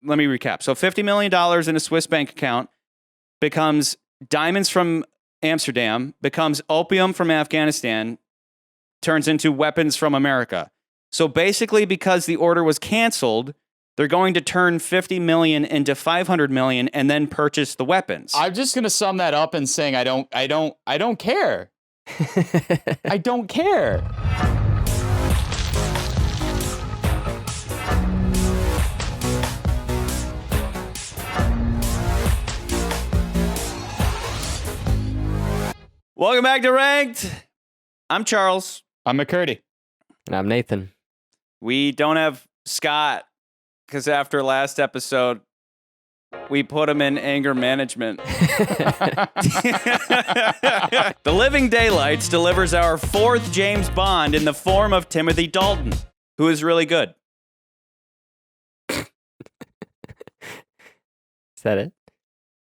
let me recap. So $50 million in a Swiss bank account becomes diamonds from Amsterdam, becomes opium from Afghanistan, turns into weapons from America. So basically, because the order was canceled, they're going to turn 50 million into 500 million and then purchase the weapons. I'm just going to sum that up in saying I don't care. I don't care. Welcome back to Ranked. I'm Charles. I'm McCurdy. And I'm Nathan. We don't have Scott because after last episode, we put him in anger management. The Living Daylights delivers our fourth James Bond in the form of Timothy Dalton, who is really good. Is that it?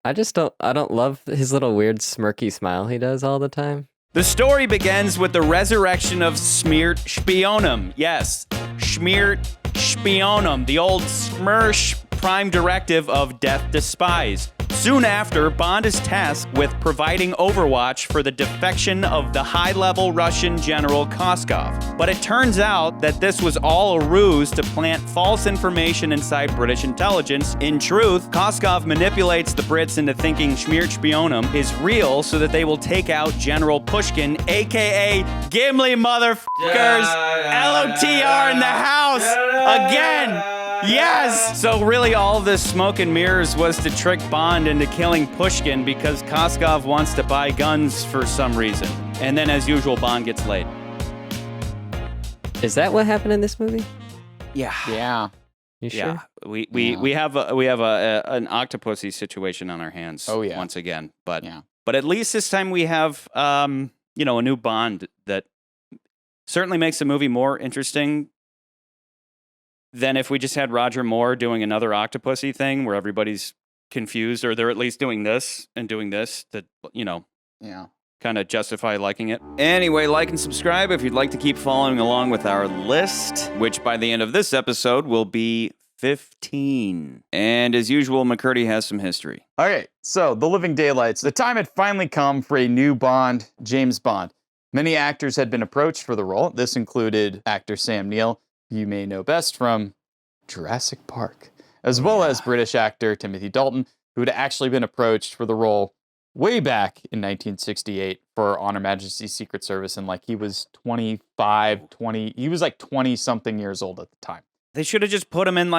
I don't love his little weird smirky smile he does all the time. The story begins with the resurrection of Smeert Spionum. Yes, Smeert Spionum, the old Smersh prime directive of Death to Spies. Soon after, Bond is tasked with providing overwatch for the defection of the high-level Russian general Koskov. But it turns out that this was all a ruse to plant false information inside British intelligence. In truth, Koskov manipulates the Brits into thinking Smeert Spionum is real so that they will take out General Pushkin, a.k.a. Gimli motherfuckers. LOTR in the house again. Yes! So really all this smoke and mirrors was to trick Bond into killing Pushkin because Koskov wants to buy guns for some reason. And then as usual, Bond gets laid. Is that what happened in this movie? Yeah. Yeah. You sure? Yeah. We have an Octopussy situation on our hands once again. But at least this time we have a new Bond that certainly makes the movie more interesting than if we just had Roger Moore doing another Octopussy thing where everybody's confused, or they're at least doing this and doing this to, kind of justify liking it. Anyway, like and subscribe if you'd like to keep following along with our list, which by the end of this episode will be 15. And as usual, McCurdy has some history. All right, so The Living Daylights. The time had finally come for a new Bond, James Bond. Many actors had been approached for the role. This included actor Sam Neill, you may know best from Jurassic Park, as well as British actor Timothy Dalton, who had actually been approached for the role way back in 1968 for On Her Majesty's Secret Service, and he was 20, he was 20-something years old at the time. They should have just put him in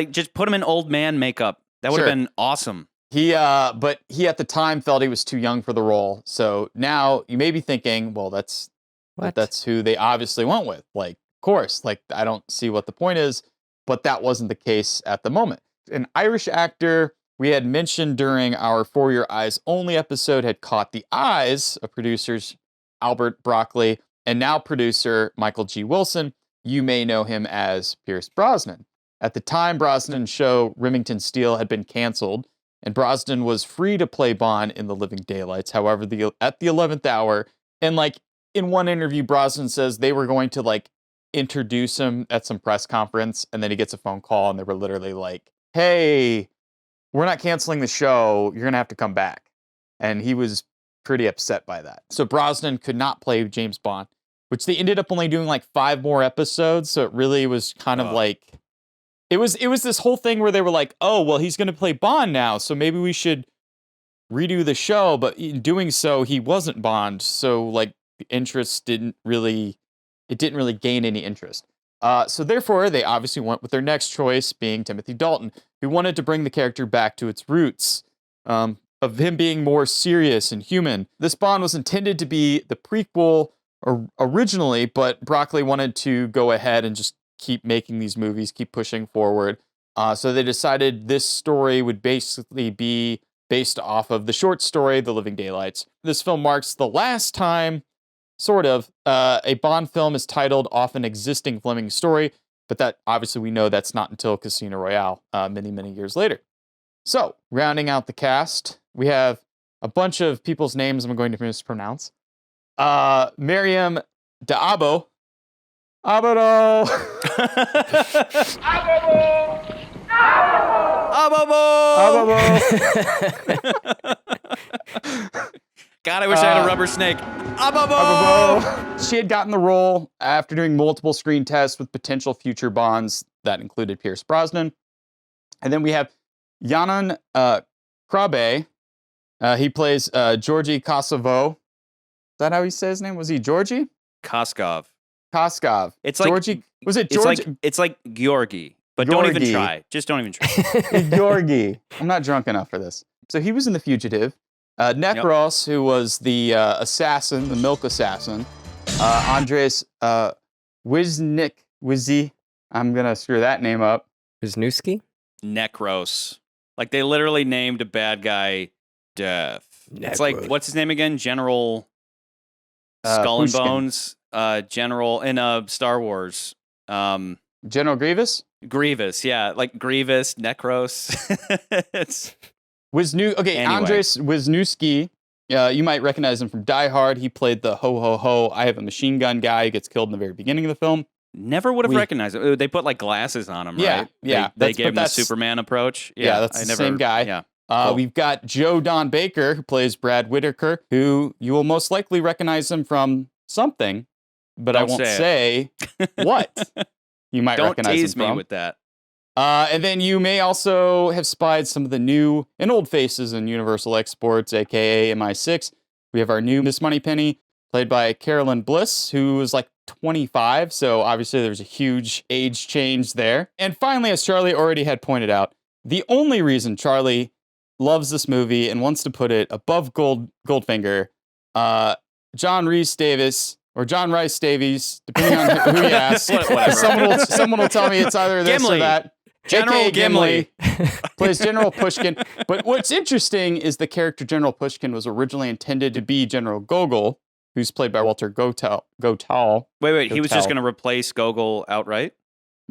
just put him in old man makeup. That would have been awesome. But he at the time felt he was too young for the role. So now you may be thinking, well, that's who they obviously went with. Of course, I don't see what the point is, but that wasn't the case at the moment. An Irish actor we had mentioned during our For Your Eyes Only episode had caught the eyes of producers Albert Broccoli and now producer Michael G. Wilson. You may know him as Pierce Brosnan. At the time, Brosnan's show Remington Steele had been canceled, and Brosnan was free to play Bond in The Living Daylights. However, at the 11th hour, and in one interview, Brosnan says they were going to introduce him at some press conference, and then he gets a phone call and they were literally like, hey, we're not canceling the show, you're gonna have to come back. And he was pretty upset by that. So Brosnan could not play James Bond, which they ended up only doing 5 more episodes. So it really was kind of it was this whole thing where they were like, oh, well, he's gonna play Bond now, so maybe we should redo the show. But in doing so, he wasn't Bond, so the interest didn't really gain any interest. So therefore, they obviously went with their next choice, being Timothy Dalton, who wanted to bring the character back to its roots, of him being more serious and human. This Bond was intended to be the prequel originally, but Broccoli wanted to go ahead and just keep making these movies, keep pushing forward. So they decided this story would basically be based off of the short story, The Living Daylights. This film marks the last time a Bond film is titled off an existing Fleming story, but that obviously we know that's not until Casino Royale, many, many years later. So, rounding out the cast, we have a bunch of people's names I'm going to mispronounce. Miriam D'Abo. Abado. God, I wish I had a rubber snake. She had gotten the role after doing multiple screen tests with potential future Bonds that included Pierce Brosnan. And then we have Yanan Krabe. He plays Georgi Kosovo. Is that how he says his name? Was he Georgi? Koskov. It's like Georgi. Was it Georgi? It's like Georgi, but don't even try. Just don't even try. Georgi. I'm not drunk enough for this. So he was in The Fugitive. Nekros, who was the assassin, the milk assassin. Andres Wizzy. I'm gonna screw that name up. Wisniewski? Nekros. Like they literally named a bad guy Death. Nekros. It's like, what's his name again? General Skull and Bones. General in Star Wars. General Grievous? Grievous, yeah. Like Grievous, Nekros. It's anyway. Andres Wisniewski. You might recognize him from Die Hard. He played the ho, I have a machine gun guy who gets killed in the very beginning of the film. Never would have recognized him. They put like glasses on him, right? Yeah. They gave him the Superman approach. Yeah, that's the same guy. Yeah. Cool. We've got Joe Don Baker, who plays Brad Whitaker, who you will most likely recognize him from something, but I won't say what. You might recognize him from. Don't tease me with that. And then you may also have spied some of the new and old faces in Universal Exports, aka MI6. We have our new Miss Moneypenny, played by Carolyn Bliss, who is like 25, so obviously there's a huge age change there. And finally, as Charlie already had pointed out, the only reason Charlie loves this movie and wants to put it above Goldfinger, John Rhys Davies, or John Rice Davies, depending on who you ask. Someone will tell me it's either this or that. General Gimli plays General Pushkin. But what's interesting is the character General Pushkin was originally intended to be General Gogol, who's played by Walter Gotell. Wait, he was just going to replace Gogol outright?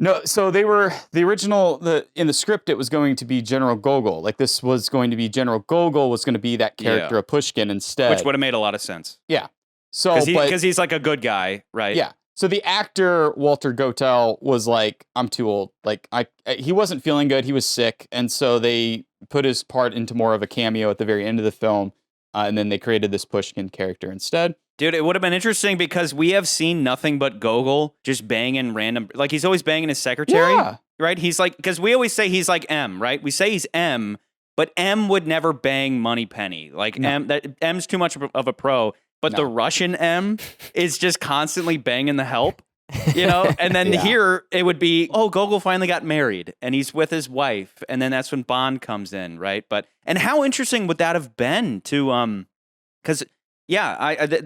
No, so they were, the original, in the script, it was going to be General Gogol. Like, this was going to be General Gogol was going to be that character of Pushkin instead. Which would have made a lot of sense. Yeah. So Because he's like a good guy, right? Yeah. So the actor, Walter Gotell, was like, I'm too old. Like, he wasn't feeling good. He was sick. And so they put his part into more of a cameo at the very end of the film. And then they created this Pushkin character instead. Dude, it would have been interesting because we have seen nothing but Gogol just banging random, like he's always banging his secretary, right? He's like, because we always say he's like M, right? We say he's M, but M would never bang Moneypenny. Like M's too much of a pro, but the Russian M is just constantly banging the help, you know? And then here it would be, Gogol finally got married and he's with his wife. And then that's when Bond comes in, right? And how interesting would that have been to, because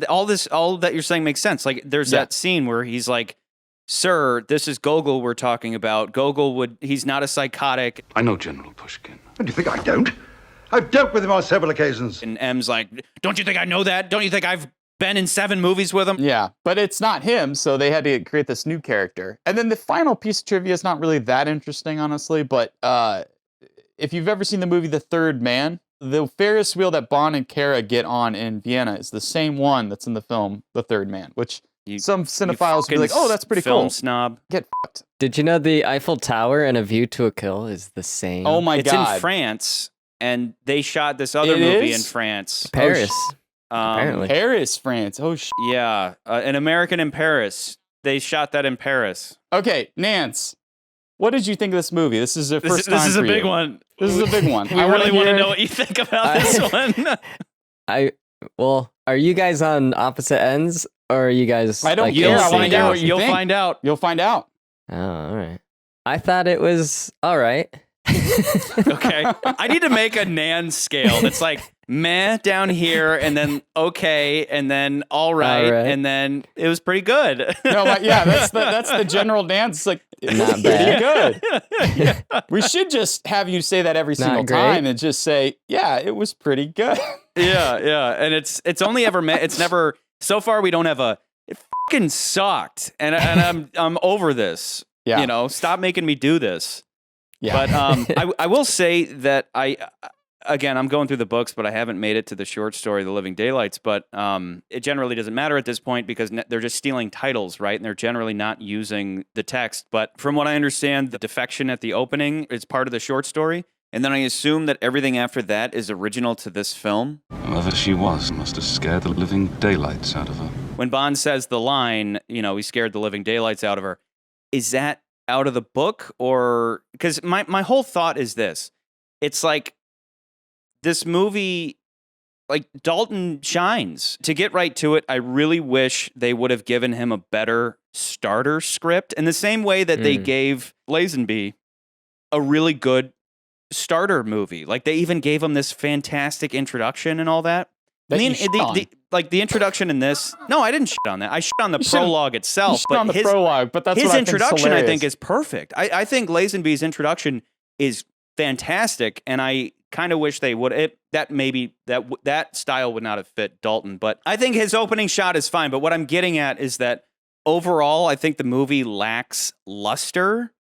all that you're saying makes sense. Like, there's that scene where he's like, "Sir, this is Gogol we're talking about. He's not a psychotic." I know General Pushkin. What do you think I don't? I've dealt with him on several occasions. And M's like, "Don't you think I know that? Don't you think I've been in 7 movies with him?" Yeah, but it's not him, so they had to create this new character. And then the final piece of trivia is not really that interesting, honestly, but if you've ever seen the movie The Third Man, the Ferris wheel that Bond and Kara get on in Vienna is the same one that's in the film The Third Man, which some cinephiles will be like, "Oh, that's pretty film cool." Snob. Get fucked. Did you know the Eiffel Tower and A View to a Kill is the same? Oh my God. It's in France, and they shot this other movie in France. Paris. Apparently. Paris, France. Oh, yeah. An American in Paris. They shot that in Paris. Okay, Nance, what did you think of this movie? This is the first time This is for a big you. one. This is a big one. We really want to know what you think about this one. Well, are you guys on opposite ends, or are you guys? I don't like, care. I want to know what You'll find out. You'll find out. Oh, all right. I thought it was all right. Okay. I need to make a Nan scale that's like meh down here, and then okay, and then all right, and then it was pretty good. No, that's the general dance. It's like, not pretty good. We should just have you say that every single time and just say, yeah, it was pretty good. Yeah. And it's only ever it's never, so far we don't have it fucking sucked. And I'm over this. Yeah. You know, stop making me do this. Yeah. But I will say that again, I'm going through the books, but I haven't made it to the short story, The Living Daylights. But it generally doesn't matter at this point because they're just stealing titles, right? And they're generally not using the text. But from what I understand, the defection at the opening is part of the short story. And then I assume that everything after that is original to this film. Whoever she was must have scared the living daylights out of her. When Bond says the line, he scared the living daylights out of her. Is that out of the book? Or because my whole thought is this. It's like this movie, like Dalton shines. To get right to it, I really wish they would have given him a better starter script in the same way that they gave Lazenby a really good starter movie. Like they even gave him this fantastic introduction and all that. The introduction in this. No, I didn't shit on that. I shit on the prologue itself. But on the prologue, but that's his what introduction. I think is perfect. I think Lazenby's introduction is fantastic, and I kind of wish they would. That style would not have fit Dalton, but I think his opening shot is fine. But what I'm getting at is that overall, I think the movie lacks luster,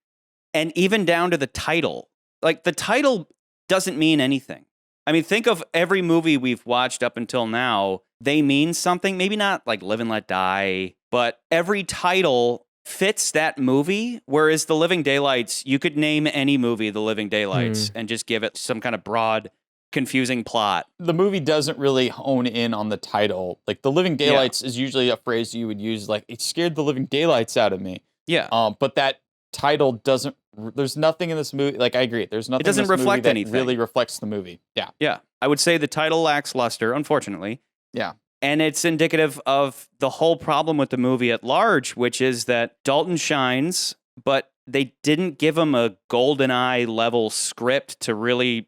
and even down to the title. Like, the title doesn't mean anything. I mean, think of every movie we've watched up until now. They mean something. Maybe not like Live and Let Die, but every title fits that movie. Whereas The Living Daylights, you could name any movie The Living Daylights and just give it some kind of broad, confusing plot. The movie doesn't really hone in on the title. Like, The Living Daylights is usually a phrase you would use, like, it scared the living daylights out of me. Yeah. But that title doesn't. There's nothing in this movie. Like, I agree. There's nothing. It doesn't in this reflect movie that anything. really reflects the movie. Yeah. Yeah. I would say the title lacks luster, unfortunately. Yeah. And it's indicative of the whole problem with the movie at large, which is that Dalton shines, but they didn't give him a GoldenEye level script to really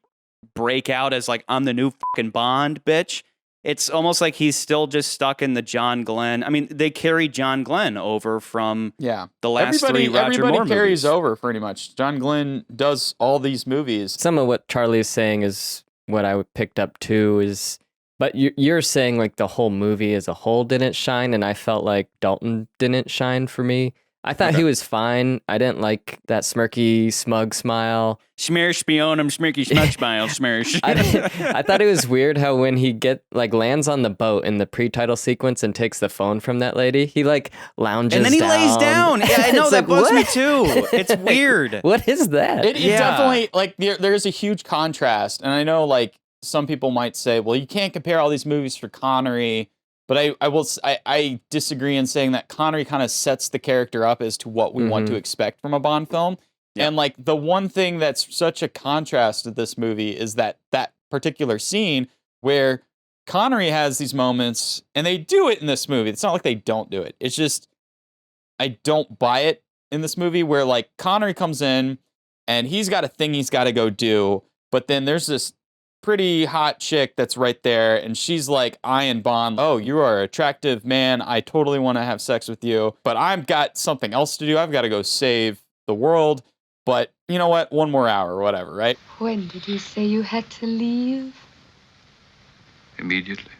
break out as like, I'm the new fucking Bond, bitch. It's almost like he's still just stuck in the John Glenn. I mean, they carry John Glenn over from the last three Roger Moore movies. Everybody carries over pretty much. John Glenn does all these movies. Some of what Charlie's saying is what I picked up too is, but you're saying like the whole movie as a whole didn't shine, and I felt like Dalton didn't shine for me. I thought he was fine. I didn't like that smirky, smug smile. Smirsh spionum, smirky, smug smile, smirsh. I thought it was weird how when he lands on the boat in the pre-title sequence and takes the phone from that lady, he like lounges down. And then he lays down. Yeah, I know, that bugs me too. It's weird. What is that? It definitely, like, there's a huge contrast. And I know, like, some people might say, well, you can't compare all these movies for Connery. But I disagree in saying that Connery kind of sets the character up as to what we want to expect from a Bond film. Yeah. And like the one thing that's such a contrast to this movie is that particular scene where Connery has these moments, and they do it in this movie. It's not like they don't do it. It's just, I don't buy it in this movie where like Connery comes in and he's got a thing he's got to go do. But then there's this pretty hot chick that's right there, and she's like eyeing Bond. Oh, you are an attractive man. I totally want to have sex with you, but I've got something else to do. I've got to go save the world. But you know what? One more hour or whatever, right? When did you say you had to leave? Immediately.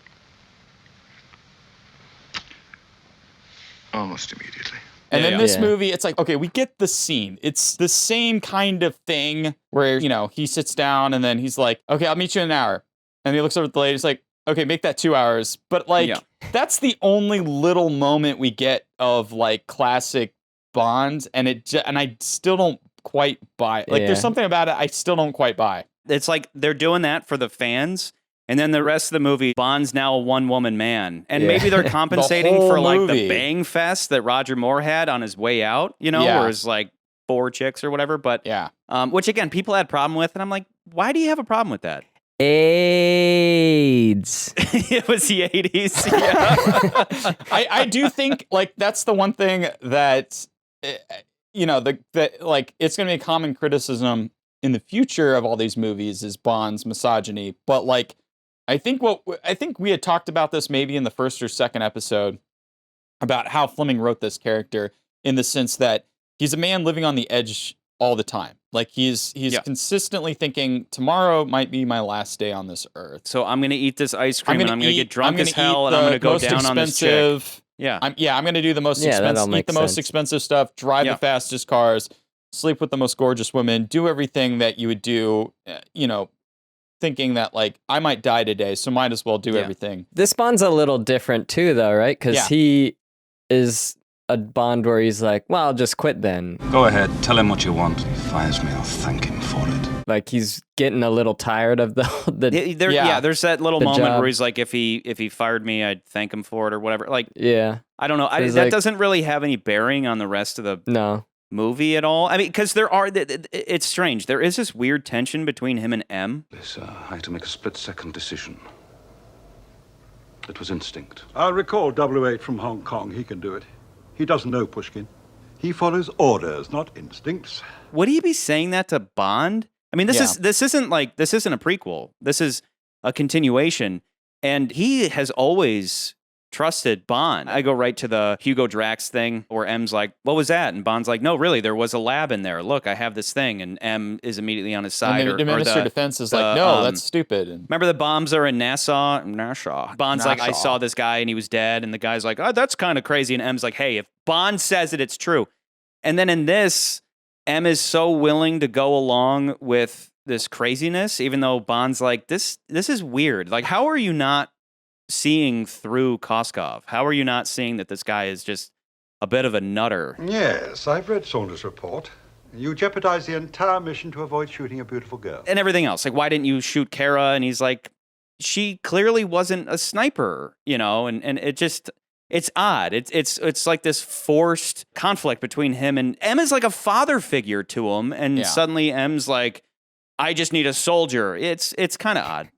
Almost immediately. And then this movie, it's like, okay, we get the scene. It's the same kind of thing where, he sits down and then he's like, okay, I'll meet you in an hour. And he looks over at the lady, he's like, okay, make that 2 hours. But like, that's the only little moment we get of like classic Bond. And I still don't quite buy it. Like, there's something about it I still don't quite buy. It's like they're doing that for the fans. And then the rest of the movie, Bond's now a one-woman man. And maybe they're compensating for like the bang fest that Roger Moore had on his way out, where it's like 4 chicks or whatever. But which again, people had a problem with. And I'm like, why do you have a problem with that? AIDS. It was the 80s. Yeah. I do think like that's the one thing that, like it's going to be a common criticism in the future of all these movies is Bond's misogyny. But like, I think we had talked about this maybe in the first or second episode about how Fleming wrote this character in the sense that he's a man living on the edge all the time. Like he's consistently thinking tomorrow might be my last day on this earth. So I'm going to eat this ice cream and I'm going to get drunk as hell and I'm going to go down on this chick. Yeah. I'm going to do the most expensive, eat the most expensive stuff, drive the fastest cars, sleep with the most gorgeous women, do everything that you would do, thinking that like I might die today, so might as well do everything. This Bond's a little different too, though, right? Because he is a Bond where he's like, well, I'll just quit then. Go ahead, tell him what you want. If he fires me, I'll thank him for it. Like he's getting a little tired of there's that little moment job. where he's like, if he fired me, I'd thank him for it or whatever. Like, I don't know. That like, doesn't really have any bearing on the rest of the movie at all. I mean, because it's strange. There is this weird tension between him and M. I had to make a split-second decision. It was instinct. I'll recall 008 from Hong Kong. He can do it. He doesn't know Pushkin. He follows orders, not instincts. Would he be saying that to Bond? I mean, this isn't a prequel. This is a continuation, and he has always trusted Bond. I go right to the Hugo Drax thing where M's like, what was that? And Bond's like, no, really, there was a lab in there. Look, I have this thing. And M is immediately on his side. And the Minister of Defense is like, no, that's stupid. And remember the bombs are in Nassau? Bond's like, I saw this guy and he was dead. And the guy's like, oh, that's kind of crazy. And M's like, hey, if Bond says it, it's true. And then in this, M is so willing to go along with this craziness, even though Bond's like, this is weird. Like, how are you not seeing through Koskov? How are you not seeing that this guy is just a bit of a nutter? Yes, I've read Saunders' report. You jeopardized the entire mission to avoid shooting a beautiful girl. And everything else. Like, why didn't you shoot Kara? And he's like, she clearly wasn't a sniper, and it just, it's odd. It's like this forced conflict between him and M is like a father figure to him. And suddenly M's like, I just need a soldier. It's kind of odd.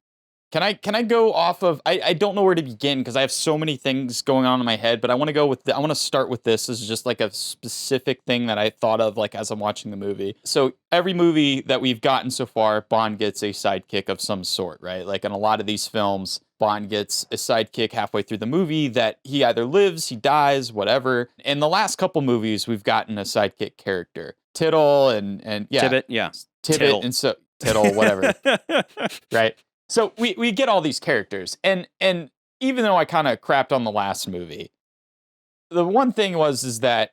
Can I go off of, I don't know where to begin because I have so many things going on in my head, but I want to go with, I want to start with this as just like a specific thing that I thought of like as I'm watching the movie. So every movie that we've gotten so far, Bond gets a sidekick of some sort, right? Like in a lot of these films, Bond gets a sidekick halfway through the movie that he either lives, he dies, whatever. In the last couple movies, we've gotten a sidekick character. Tittle and Tibbet, yeah. Tibbet and so, Tittle, whatever. Right? So we get all these characters, and even though I kind of crapped on the last movie, the one thing is that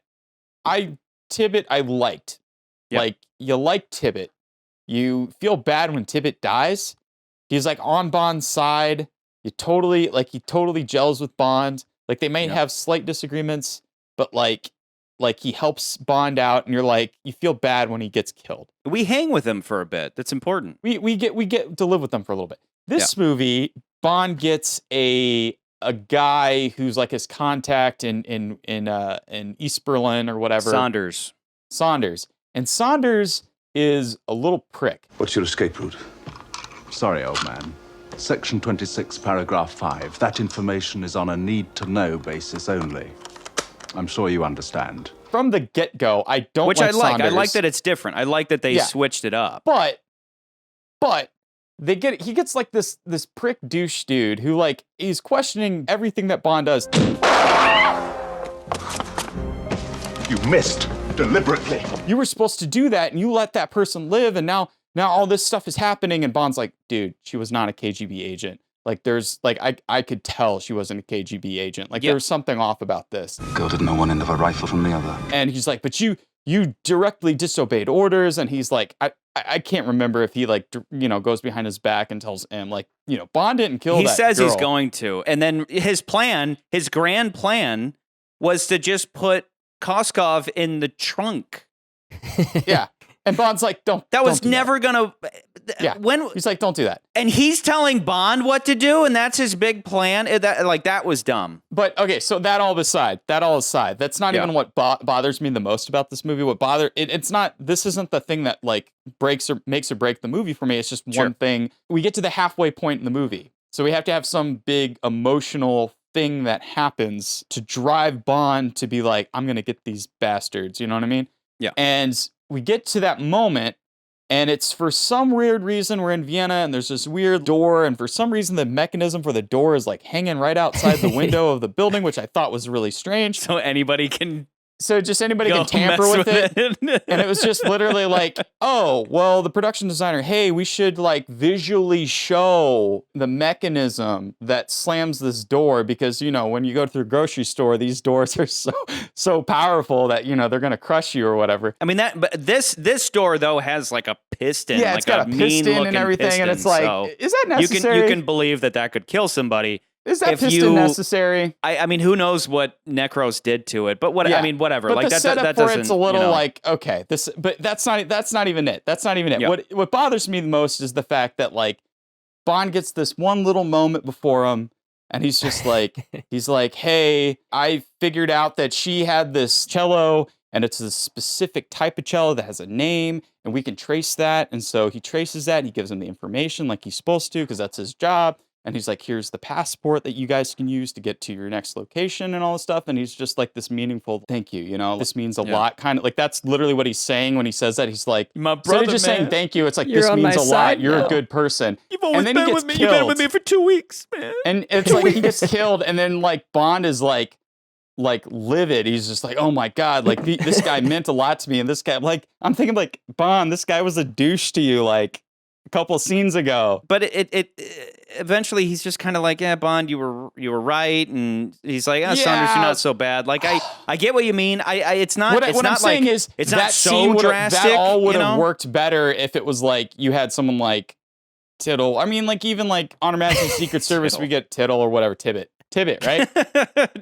Tibbet I liked. Yep. Like, you like Tibbet. You feel bad when Tibbet dies. He's like on Bond's side. He totally gels with Bond. Like, they may have slight disagreements, but like he helps Bond out, and you're like, you feel bad when he gets killed. We hang with him for a bit. That's important. We get to live with them for a little bit. This movie, Bond gets a guy who's like his contact in East Berlin or whatever. Saunders. And Saunders is a little prick. What's your escape route? Sorry, old man. Section 26, paragraph 5. That information is on a need-to-know basis only. I'm sure you understand. From the get-go, I don't Which like I like. Saunders. I like that it's different. I like that they switched it up. But he gets like this prick douche dude who like he's questioning everything that Bond does. You missed deliberately. You were supposed to do that and you let that person live, and now all this stuff is happening, and Bond's like, dude, she was not a KGB agent. Like, there's, like, I could tell she wasn't a KGB agent. Like, there was something off about this. Girl didn't know one end of a rifle from the other. And he's like, but you directly disobeyed orders. And he's like, I can't remember if he, like, goes behind his back and tells him, like, Bond didn't kill that girl. He says he's going to. And then his grand plan, was to just put Koskov in the trunk. Yeah. And Bond's like, don't. That was never gonna. Yeah. He's like, don't do that. And he's telling Bond what to do, and that's his big plan. That was dumb. But okay, so that all aside, that's not even what bothers me the most about this movie. It's not. This isn't the thing that like makes or break the movie for me. It's just one thing. We get to the halfway point in the movie, so we have to have some big emotional thing that happens to drive Bond to be like, I'm gonna get these bastards. You know what I mean? Yeah. And we get to that moment, and it's for some weird reason we're in Vienna, and there's this weird door, and for some reason the mechanism for the door is like hanging right outside the window of the building, which I thought was really strange. So anybody can so just anybody can tamper with it. And it was just literally like, oh, well, the production designer, hey, we should like visually show the mechanism that slams this door because, you know, when you go through a grocery store, these doors are so powerful that, you know, they're going to crush you or whatever. I mean, but this door, though, has like a piston. Yeah, like it's got a piston and everything. Piston, and it's like, so is that necessary? You can believe that could kill somebody. Is that piston necessary? I mean, who knows what Necros did to it? But I mean, whatever. But like the setup that for doesn't. It's a little you know. like okay, but that's not even it. That's not even it. Yep. What bothers me the most is the fact that like Bond gets this one little moment before him, and he's just like he's like, hey, I figured out that she had this cello, and it's a specific type of cello that has a name, and we can trace that. And so he traces that, and he gives him the information like he's supposed to because that's his job. And he's like, here's the passport that you guys can use to get to your next location and all this stuff. And he's just like this meaningful thank you, you know, this means a lot. Kind of like that's literally what he's saying when he says that. He's like, my brother, instead of just saying thank you, it's like, this means a lot. You're a good person. You've always been with me. You've been with me for 2 weeks, man. And it's like he gets killed. And then like Bond is like livid. He's just like, oh my God, like this guy meant a lot to me. And this guy, like, I'm thinking like, Bond, this guy was a douche to you. Like, a couple scenes ago. But it eventually he's just kind of like, yeah, Bond, you were right, and he's like, Saunders, you're not so bad. Like I get what you mean. It's not. What I'm saying is it's that not so drastic. That all would have worked better if it was like you had someone like Tittle. I mean, like even like on Her Majesty's Secret Service, we get Tittle or whatever, Tibbet, right?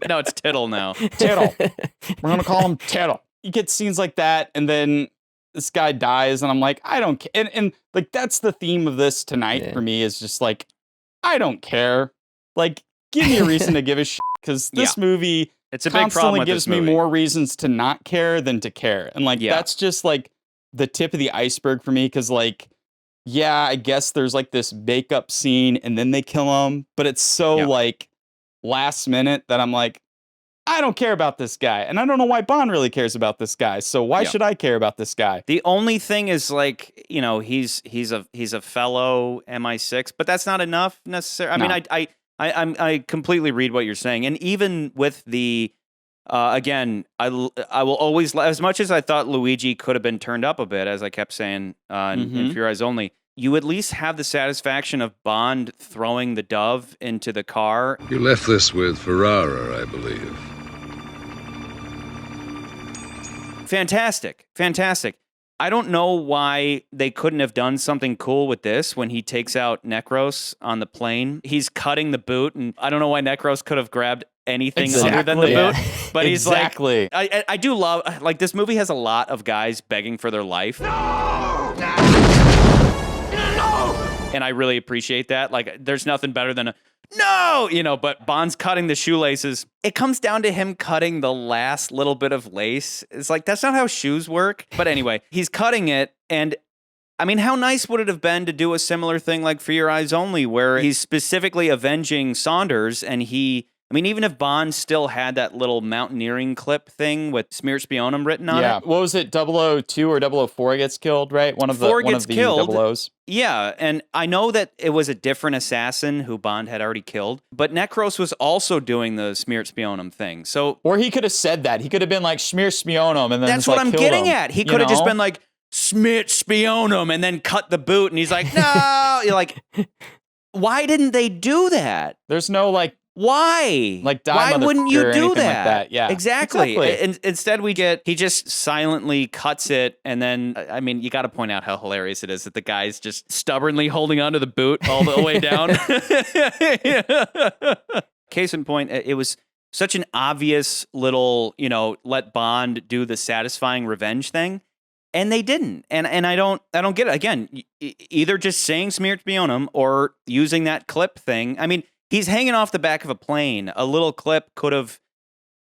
No, it's Tittle now. Tittle. We're gonna call him Tittle. You get scenes like that, and then this guy dies, and I'm like, I don't care. And like, that's the theme of this tonight for me is just like, I don't care. Like, give me a reason to give a shit, because this movie it's a big problem with gives this movie. me more reasons to not care than to care. And like, that's just like the tip of the iceberg for me, because like, yeah, I guess there's like this makeup scene, and then they kill him, but it's so like last minute that I'm like, I don't care about this guy, and I don't know why Bond really cares about this guy. So why should I care about this guy? The only thing is like, you know, he's a fellow MI6, but that's not enough necessarily. I mean, I completely read what you're saying, and even with the again, I will always, as much as I thought Luigi could have been turned up a bit, as I kept saying in For Your Eyes Only. You at least have the satisfaction of Bond throwing the dove into the car. You left this with Ferrara, I believe. Fantastic. I don't know why they couldn't have done something cool with this when he takes out Necros on the plane. He's cutting the boot, and I don't know why Necros could have grabbed anything other than the boot. But he's like, I do love, like, this movie has a lot of guys begging for their life. No! And I really appreciate that. Like, there's nothing better than a no, you know, but Bond's cutting the shoelaces. It comes down to him cutting the last little bit of lace. It's like, that's not how shoes work. But anyway, he's cutting it. And I mean, how nice would it have been to do a similar thing like For Your Eyes Only, where he's specifically avenging Saunders, and I mean, even if Bond still had that little mountaineering clip thing with Smear Spionum written on it. Yeah, what was it, 002 or 004 gets killed, right? One of the killed. 00s. Yeah, and I know that it was a different assassin who Bond had already killed, but Necros was also doing the Smear Spionum thing. So, or he could have said that. He could have been like, Smear Spionum, and then that's what I'm getting at. He could have just been like, Smear Spionum, and then cut the boot, and he's like, no! You're like, why didn't they do that? There's no like, why? Like, why wouldn't you do that? Like that? Yeah, exactly. Instead, he just silently cuts it, and then, I mean, you got to point out how hilarious it is that the guy's just stubbornly holding onto the boot all the way down. Case in point, it was such an obvious little, you know, let Bond do the satisfying revenge thing, and they didn't. And I don't get it. Again, either just saying Smear Spionum or using that clip thing. I mean, he's hanging off the back of a plane. A little clip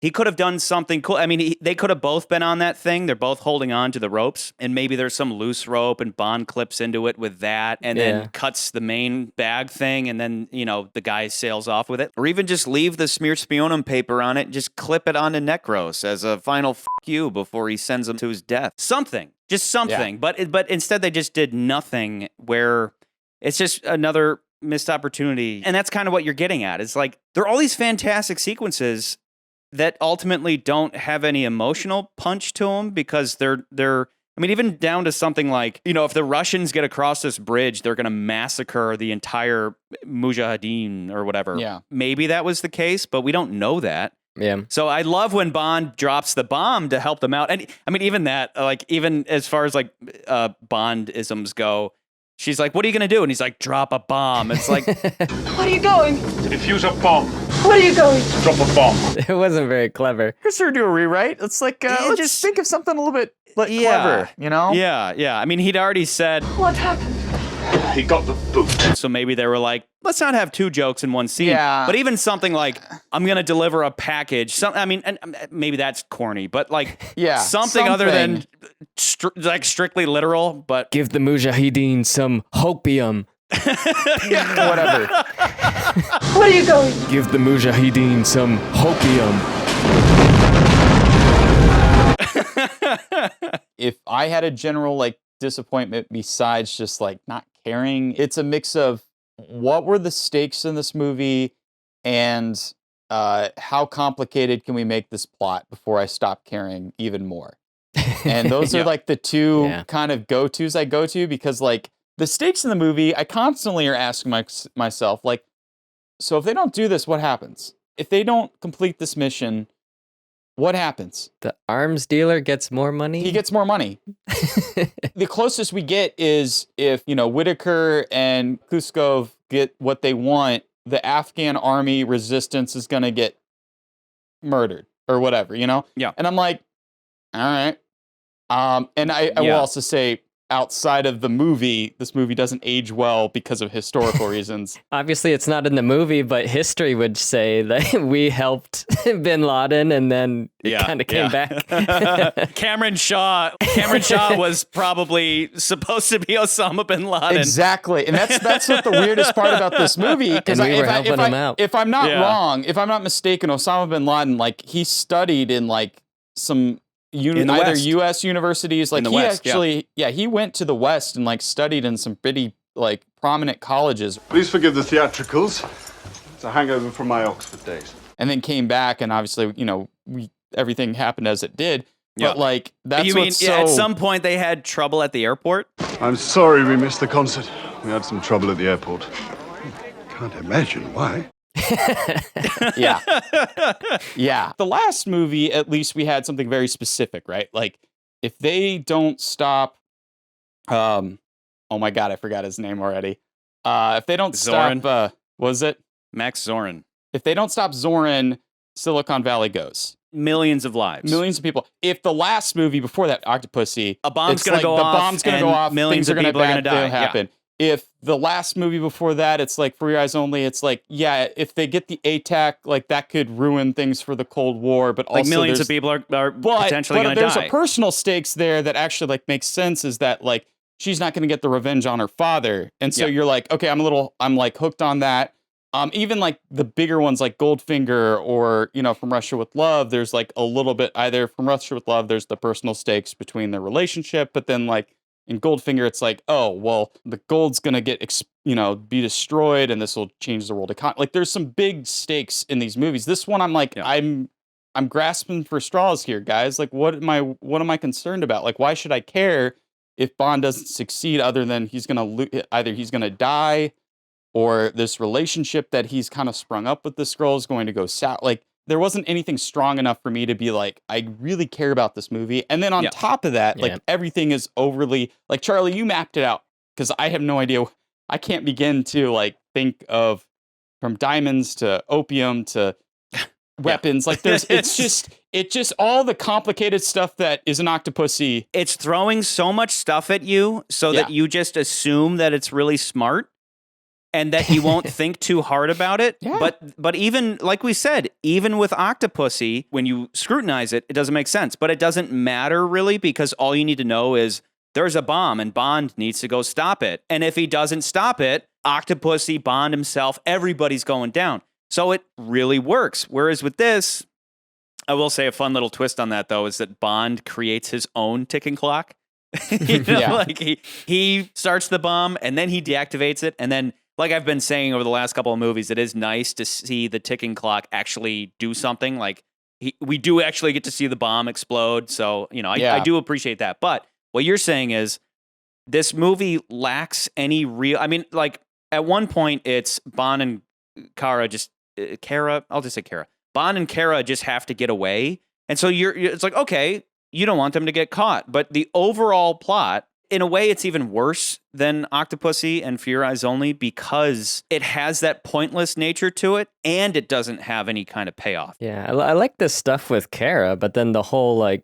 he could have done something cool. I mean, they could have both been on that thing. They're both holding on to the ropes, and maybe there's some loose rope, and Bond clips into it with that, and then cuts the main bag thing, and then, you know, the guy sails off with it. Or even just leave the Smear Spionum paper on it and just clip it onto Necros as a final f*** you before he sends him to his death. Something. Just something. Yeah. But instead they just did nothing, where it's just another missed opportunity. And that's kind of what you're getting at. It's like, there are all these fantastic sequences, that ultimately don't have any emotional punch to them because they're I mean, even down to something like, if the Russians get across this bridge, they're going to massacre the entire Mujahideen or whatever. Yeah. Maybe that was the case, but we don't know that. Yeah. So I love when Bond drops the bomb to help them out. And I mean, even that, like, even as far as like Bond-isms go, she's like, what are you going to do? And he's like, drop a bomb. It's like, Where are you going? To defuse a bomb. Where are you going? Drop a bomb. It wasn't very clever. Chris, do a rewrite. It's like, let's just think of something a little bit clever, Yeah. I mean, he'd already said, What happened? He got the boot. so maybe they were like, let's not have two jokes in one scene. Yeah. But even something like, I'm going to deliver a package. I mean, and maybe that's corny, but like something other than like strictly literal, but Give the Mujahideen some hopium. Whatever. Where are you going? Give the Mujahideen some hopium. If I had a general like disappointment besides just like not caring, it's a mix of what were the stakes in this movie and how complicated can we make this plot before I stop caring even more. And those are like the two kind of go-tos I go to, because like the stakes in the movie, I constantly are asking myself, like, so if they don't do this, what happens? If they don't complete this mission, what happens? The arms dealer gets more money? He gets more money. The closest we get is if, Whitaker and Koskov get what they want, the Afghan army resistance is going to get murdered or whatever, Yeah. And I'm like, all right. And I will also say, outside of the movie, this movie doesn't age well because of historical reasons. Obviously, it's not in the movie, but history would say that we helped Bin Laden, and then it kind of came back. Kamran Shah was probably supposed to be Osama bin Laden. Exactly, and that's what the weirdest part about this movie. Because if I'm not wrong, if I'm not mistaken, Osama bin Laden, like, he studied in like some either West. U.S. universities, like he West, actually, he went to the West and like studied in some pretty like prominent colleges. Please forgive the theatricals. It's a hangover from my Oxford days. And then came back, and obviously, everything happened as it did. But like, that's you mean at some point they had trouble at the airport? I'm sorry we missed the concert. We had some trouble at the airport. Can't imagine why. Yeah. The last movie, at least we had something very specific, right? Like, if they don't stop, oh my God, I forgot his name already. If they don't stop, was it Max Zorin? If they don't stop Zorin, Silicon Valley goes. Millions of lives. Millions of people. If the last movie before that, Octopussy, a bomb's going to go off. The bomb's going to go off. Millions of people are going to die. Happen. If the last movie before that, it's like For Your Eyes Only, it's like, if they get the ATAC, like that could ruin things for the Cold War, but also like millions of people are potentially going to die. There's a personal stakes there that actually like makes sense, is that like she's not going to get the revenge on her father. And so you're like, okay, I'm like hooked on that. Even like the bigger ones like Goldfinger or, From Russia with Love, there's like a little bit either From Russia with Love, there's the personal stakes between their relationship, but then like in Goldfinger, it's like, oh, well, the gold's going to get, be destroyed and this will change the world economy. Like there's some big stakes in these movies. This one, I'm like, I'm grasping for straws here, guys. Like, what am I concerned about? Like, why should I care if Bond doesn't succeed other than either he's going to die or this relationship that he's kind of sprung up with this girl is going to go south. Like, there wasn't anything strong enough for me to be like, I really care about this movie. And then on top of that, like everything is overly, like, Charlie, you mapped it out, because I have no idea. I can't begin to like think of from diamonds to opium to weapons. Like it's just all the complicated stuff that is an Octopussy. It's throwing so much stuff at you so that you just assume that it's really smart. And that you won't think too hard about it. Yeah. But even, like we said, even with Octopussy, when you scrutinize it, it doesn't make sense. But it doesn't matter really, because all you need to know is there's a bomb and Bond needs to go stop it. And if he doesn't stop it, Octopussy, Bond himself, everybody's going down. So it really works. Whereas with this, I will say a fun little twist on that, though, is that Bond creates his own ticking clock. Like he starts the bomb and then he deactivates it, and then, like I've been saying over the last couple of movies, it is nice to see the ticking clock actually do something. Like we do actually get to see the bomb explode. So, I do appreciate that. But what you're saying is this movie lacks any real, at one point it's Bond and Kara I'll just say Kara. Bond and Kara just have to get away. And so it's like, okay, you don't want them to get caught. But the overall plot, in a way, it's even worse than Octopussy and For Your Eyes Only because it has that pointless nature to it and it doesn't have any kind of payoff. Yeah, I like this stuff with Kara, but then the whole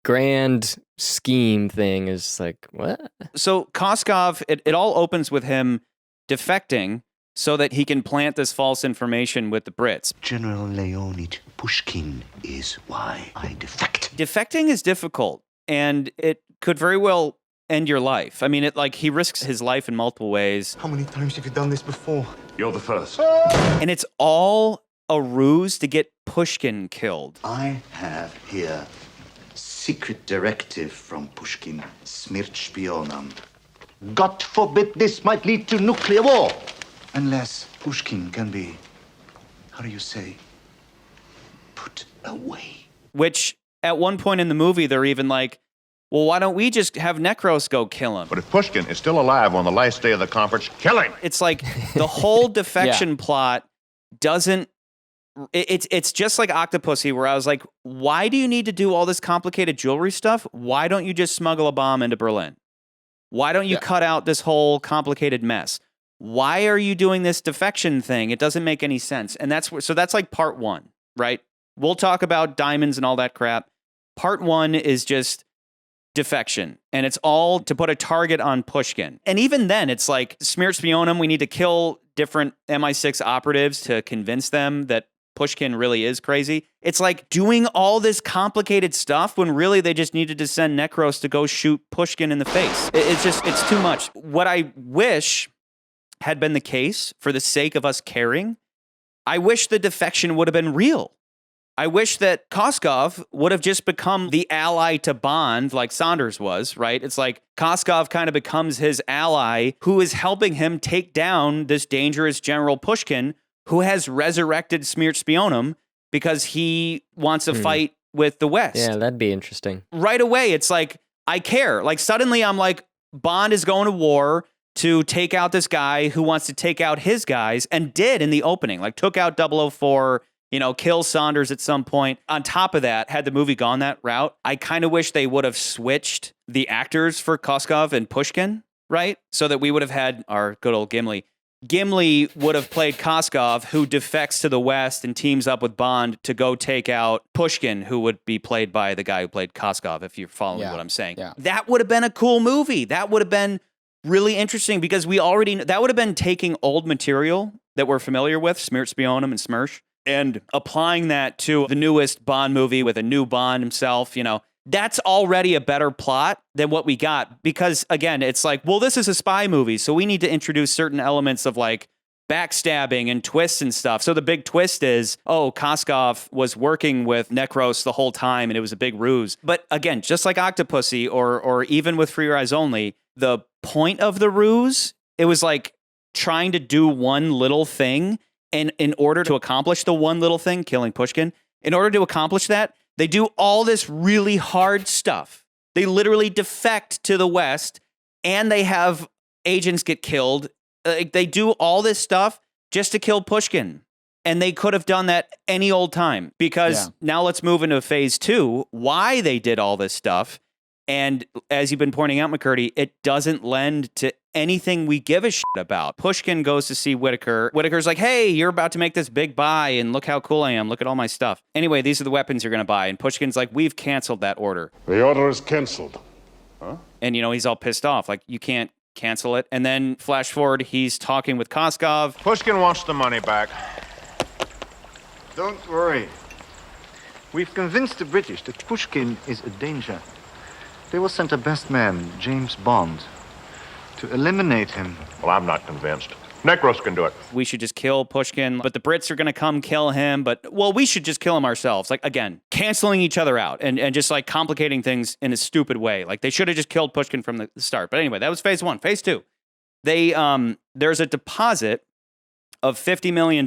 grand scheme thing is like, what? So Koskov, it all opens with him defecting so that he can plant this false information with the Brits. General Leonid Pushkin is why I defect. Defecting is difficult, and it could very well end your life. He risks his life in multiple ways. How many times have you done this before? You're the first. And it's all a ruse to get Pushkin killed. I have here secret directive from Pushkin, Smirt Spionam. God forbid this might lead to nuclear war. Unless Pushkin can be, how do you say, put away. Which, at one point in the movie, they're even like, well, why don't we just have Necros go kill him? But if Pushkin is still alive on the last day of the conference, kill him! It's like the whole defection plot doesn't... It's just like Octopussy, where I was like, why do you need to do all this complicated jewelry stuff? Why don't you just smuggle a bomb into Berlin? Why don't you cut out this whole complicated mess? Why are you doing this defection thing? It doesn't make any sense. And that's like part one, right? We'll talk about diamonds and all that crap. Part one is just defection. And it's all to put a target on Pushkin. And even then, it's like, smear spionum, we need to kill different MI6 operatives to convince them that Pushkin really is crazy. It's like doing all this complicated stuff when really they just needed to send Necros to go shoot Pushkin in the face. It's too much. What I wish had been the case, for the sake of us caring, I wish the defection would have been real. I wish that Koskov would have just become the ally to Bond like Saunders was, right? It's like Koskov kind of becomes his ally who is helping him take down this dangerous General Pushkin who has resurrected Smirt Spionum because he wants to fight with the West. Yeah, that'd be interesting. Right away, it's like, I care. Like, suddenly I'm like, Bond is going to war to take out this guy who wants to take out his guys, and did in the opening. Like, took out 004, kill Saunders at some point. On top of that, had the movie gone that route, I kind of wish they would have switched the actors for Koskov and Pushkin, right? So that we would have had our good old Gimli. Gimli would have played Koskov, who defects to the West and teams up with Bond to go take out Pushkin, who would be played by the guy who played Koskov, if you're following what I'm saying. Yeah. That would have been a cool movie. That would have been really interesting because that would have been taking old material that we're familiar with, Smirt Spionum and Smersh, and applying that to the newest Bond movie with a new Bond himself, That's already a better plot than what we got because, again, it's like, well, this is a spy movie, so we need to introduce certain elements of like backstabbing and twists and stuff. So the big twist is, Koskov was working with Necros the whole time and it was a big ruse. But again, just like Octopussy or even with For Your Eyes Only, the point of the ruse, it was like trying to do one little thing, and in order to accomplish the one little thing, killing Pushkin, in order to accomplish that, they do all this really hard stuff. They literally defect to the West, and they have agents get killed. They do all this stuff just to kill Pushkin. And they could have done that any old time. Because now let's move into phase two, why they did all this stuff. And as you've been pointing out, McCurdy, it doesn't lend to anything we give a shit about. Pushkin goes to see Whitaker. Whitaker's like, hey, you're about to make this big buy, and look how cool I am. Look at all my stuff. Anyway, these are the weapons you're going to buy. And Pushkin's like, we've canceled that order. The order is canceled. Huh? And, he's all pissed off. Like, you can't cancel it. And then flash forward, he's talking with Koskov. Pushkin wants the money back. Don't worry. We've convinced the British that Pushkin is a danger. They will send their best man, James Bond, to eliminate him. Well, I'm not convinced. Necros can do it. We should just kill Pushkin, but the Brits are going to come kill him. But, we should just kill him ourselves. Like, again, canceling each other out and just like complicating things in a stupid way. Like, they should have just killed Pushkin from the start. But anyway, that was phase one. Phase two, there's a deposit of $50 million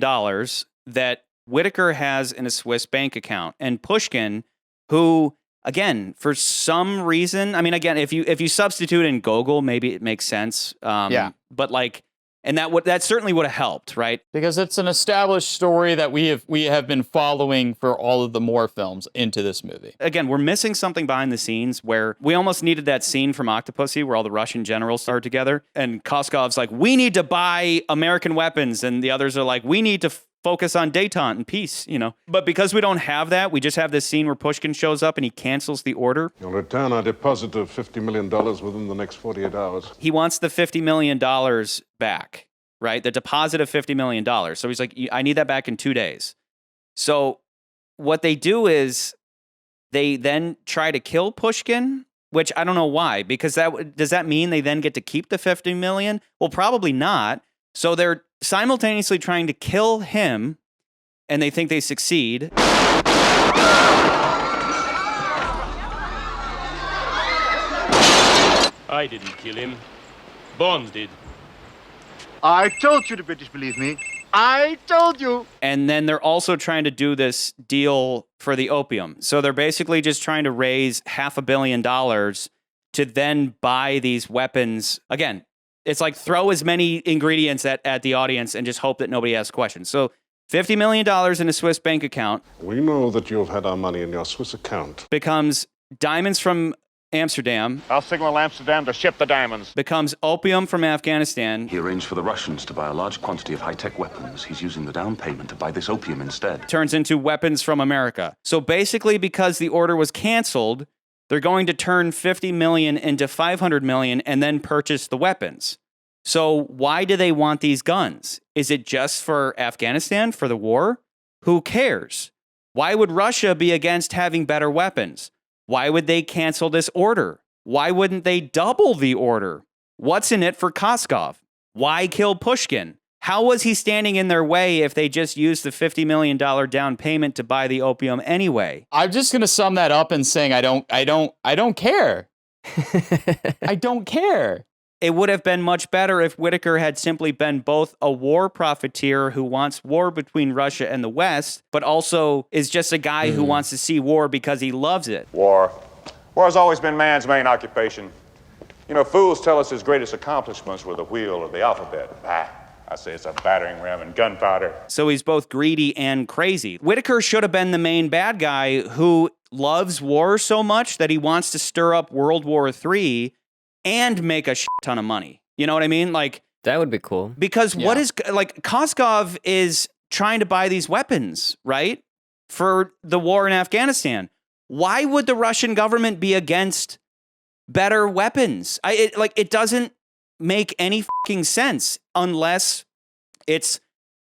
that Whitaker has in a Swiss bank account, and Pushkin, who, again, for some reason, I mean, again, if you substitute in Gogol, maybe it makes sense. But like, and that certainly would have helped, right? Because it's an established story that we have been following for all of the Moore films into this movie. Again, we're missing something behind the scenes where we almost needed that scene from Octopussy where all the Russian generals are together, and Koskov's like, we need to buy American weapons, and the others are like, we need to focus on détente and peace, you know. But because we don't have that, we just have this scene where Pushkin shows up and he cancels the order. You'll return our deposit of $50 million within the next 48 hours. He wants the $50 million back, right? The deposit of $50 million. So he's like, I need that back in 2 days. So what they do is they then try to kill Pushkin, which I don't know why, because does that mean they then get to keep the $50 million? Well, probably not. So they're simultaneously trying to kill him, and they think they succeed. I didn't kill him. Bond did. I told you the British believe me. I told you. And then they're also trying to do this deal for the opium. So they're basically just trying to raise $500 million to then buy these weapons. Again, it's like throw as many ingredients at the audience and just hope that nobody asks questions. So $50 million in a Swiss bank account. We know that you've had our money in your Swiss account. Becomes diamonds from Amsterdam. I'll signal Amsterdam to ship the diamonds. Becomes opium from Afghanistan. He arranged for the Russians to buy a large quantity of high-tech weapons. He's using the down payment to buy this opium instead. Turns into weapons from America. So basically, because the order was canceled, they're going to turn $50 million into $500 million and then purchase the weapons. So why do they want these guns? Is it just for Afghanistan, for the war? Who cares? Why would Russia be against having better weapons? Why would they cancel this order? Why wouldn't they double the order? What's in it for Koskov? Why kill Pushkin? How was he standing in their way if they just used the $50 million down payment to buy the opium anyway? I'm just going to sum that up in saying I don't care. I don't care. It would have been much better if Whitaker had simply been both a war profiteer who wants war between Russia and the West, but also is just a guy who wants to see war because he loves it. War. War has always been man's main occupation. You know, fools tell us his greatest accomplishments were the wheel or the alphabet. I say it's a battering ram and gunpowder. So he's both greedy and crazy. Whitaker should have been the main bad guy who loves war so much that he wants to stir up World War III and make a shit ton of money. You know what I mean? Like, that would be cool. Because what is, like, Koskov is trying to buy these weapons, right? For the war in Afghanistan. Why would the Russian government be against better weapons? It doesn't make any fucking sense unless it's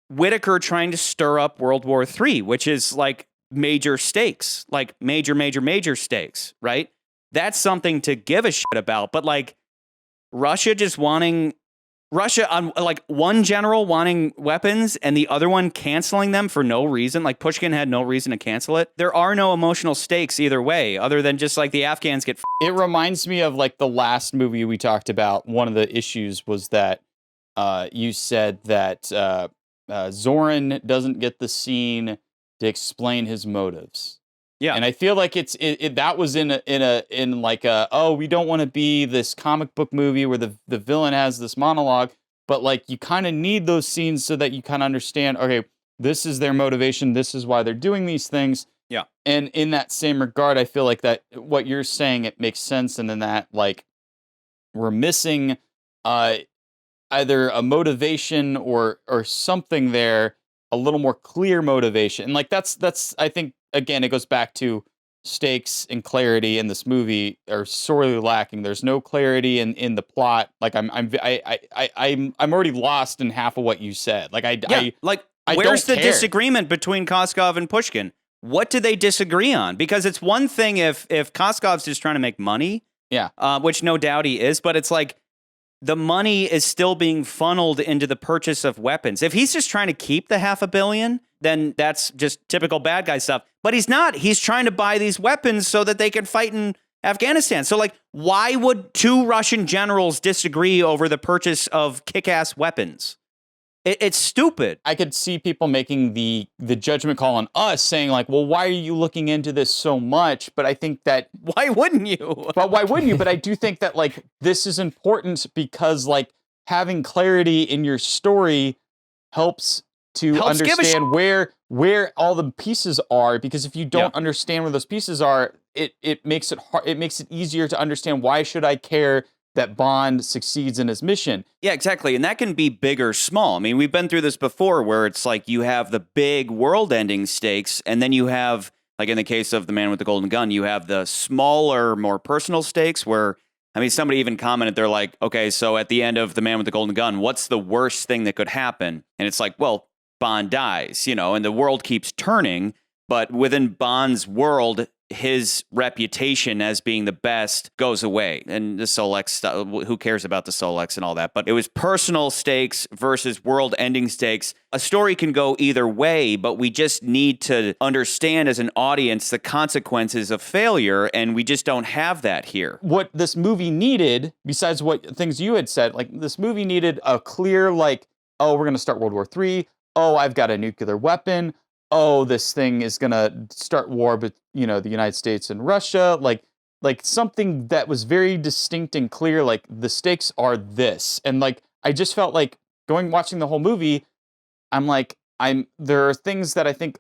Whitaker trying to stir up World War III, which is like major stakes, like major stakes, right? That's something to give a shit about. But like Russia on like one general wanting weapons and the other one canceling them for no reason. Like Pushkin had no reason to cancel it. There are no emotional stakes either way, other than just like the Afghans get. It reminds me of like the last movie we talked about. One of the issues was that you said that Zoran doesn't get the scene to explain his motives. Yeah, and I feel like that was in like we don't want to be this comic book movie where the villain has this monologue, but like you kind of need those scenes so that you kind of understand, okay, this is their motivation, this is why they're doing these things. Yeah. And in that same regard, I feel like that what you're saying, it makes sense, and in that like we're missing either a motivation or something there, a little more clear motivation. And like that's I think, again, it goes back to stakes and clarity in this movie are sorely lacking. There's no clarity in the plot. Like I'm already lost in half of what you said. Like where's the disagreement between Koskov and Pushkin? What do they disagree on? Because it's one thing if Koskov's just trying to make money, which no doubt he is, but it's like the money is still being funneled into the purchase of weapons. If he's just trying to keep the $500 million, then that's just typical bad guy stuff. But he's not. He's trying to buy these weapons so that they can fight in Afghanistan. So, like, why would two Russian generals disagree over the purchase of kick-ass weapons? It's stupid. I could see people making the judgment call on us, saying like, well, why are you looking into this so much? But I think that... Why wouldn't you? But why wouldn't you? But I do think that like this is important because like having clarity in your story helps understand where all the pieces are, because if you don't understand where those pieces are, it makes it hard, it makes it easier to understand why should I care that Bond succeeds in his mission. Yeah, exactly. And that can be big or small. I mean, we've been through this before where it's like you have the big world-ending stakes, and then you have, like in the case of The Man with the Golden Gun, you have the smaller, more personal stakes where, I mean, somebody even commented, they're like, okay, so at the end of The Man with the Golden Gun, what's the worst thing that could happen? And it's like, well, Bond dies, you know, and the world keeps turning, but within Bond's world, his reputation as being the best goes away. And the Solex stuff, who cares about the Solex and all that? But it was personal stakes versus world-ending stakes. A story can go either way, but we just need to understand as an audience the consequences of failure, and we just don't have that here. What this movie needed, besides what things you had said, like this movie needed a clear, like, oh, we're going to start World War III. Oh, I've got a nuclear weapon. Oh, this thing is going to start war, but you know, the United States and Russia, like something that was very distinct and clear, like the stakes are this. And like, I just felt like watching the whole movie, there are things that I think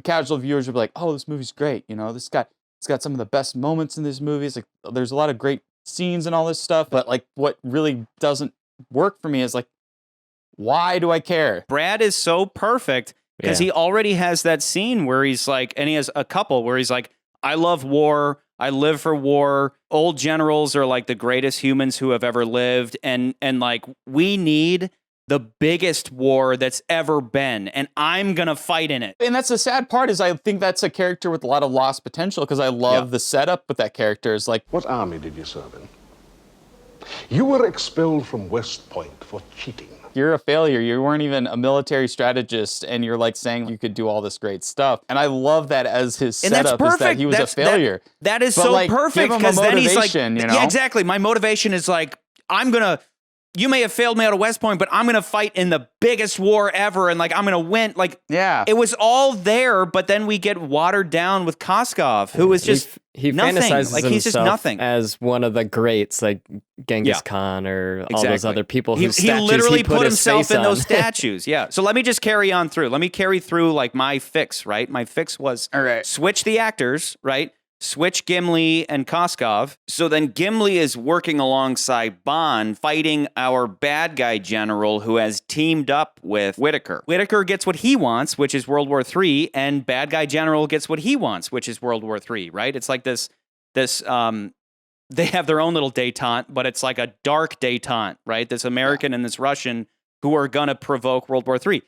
casual viewers would be like, oh, this movie's great. You know, it's got some of the best moments in this movie. It's like, there's a lot of great scenes and all this stuff. But like, what really doesn't work for me is like, why do I care? Brad is so perfect. Because he already has that scene where he's like, and he has a couple where he's like, I love war. I live for war. Old generals are like the greatest humans who have ever lived. And like, we need the biggest war that's ever been. And I'm going to fight in it. And that's the sad part is I think that's a character with a lot of lost potential because I love the setup with that character. Is like, what army did you serve in? You were expelled from West Point for cheating. You're a failure. You weren't even a military strategist, and you're like saying you could do all this great stuff. And I love that as his setup is that he was a failure. That is so perfect because then he's like, you know? Yeah, exactly. My motivation is like, you may have failed me out of West Point, but I'm going to fight in the biggest war ever. And like, I'm going to win. Like, it was all there, but then we get watered down with Koskov, who is just he nothing. Fantasizes like, he's just nothing. As one of the greats, like Genghis Khan or all those other people whose he statues literally put himself in on. those statues. Yeah. So let me just carry on through. Let me carry through like my fix, right? My fix was switch the actors, right? Switch Gimli and Koskov. So then Gimli is working alongside Bond, fighting our bad guy general who has teamed up with Whitaker. Whitaker gets what he wants, which is World War III, and bad guy general gets what he wants, which is World War III, right? It's like this they have their own little détente, but it's like a dark détente, right? This American and this Russian who are going to provoke World War III.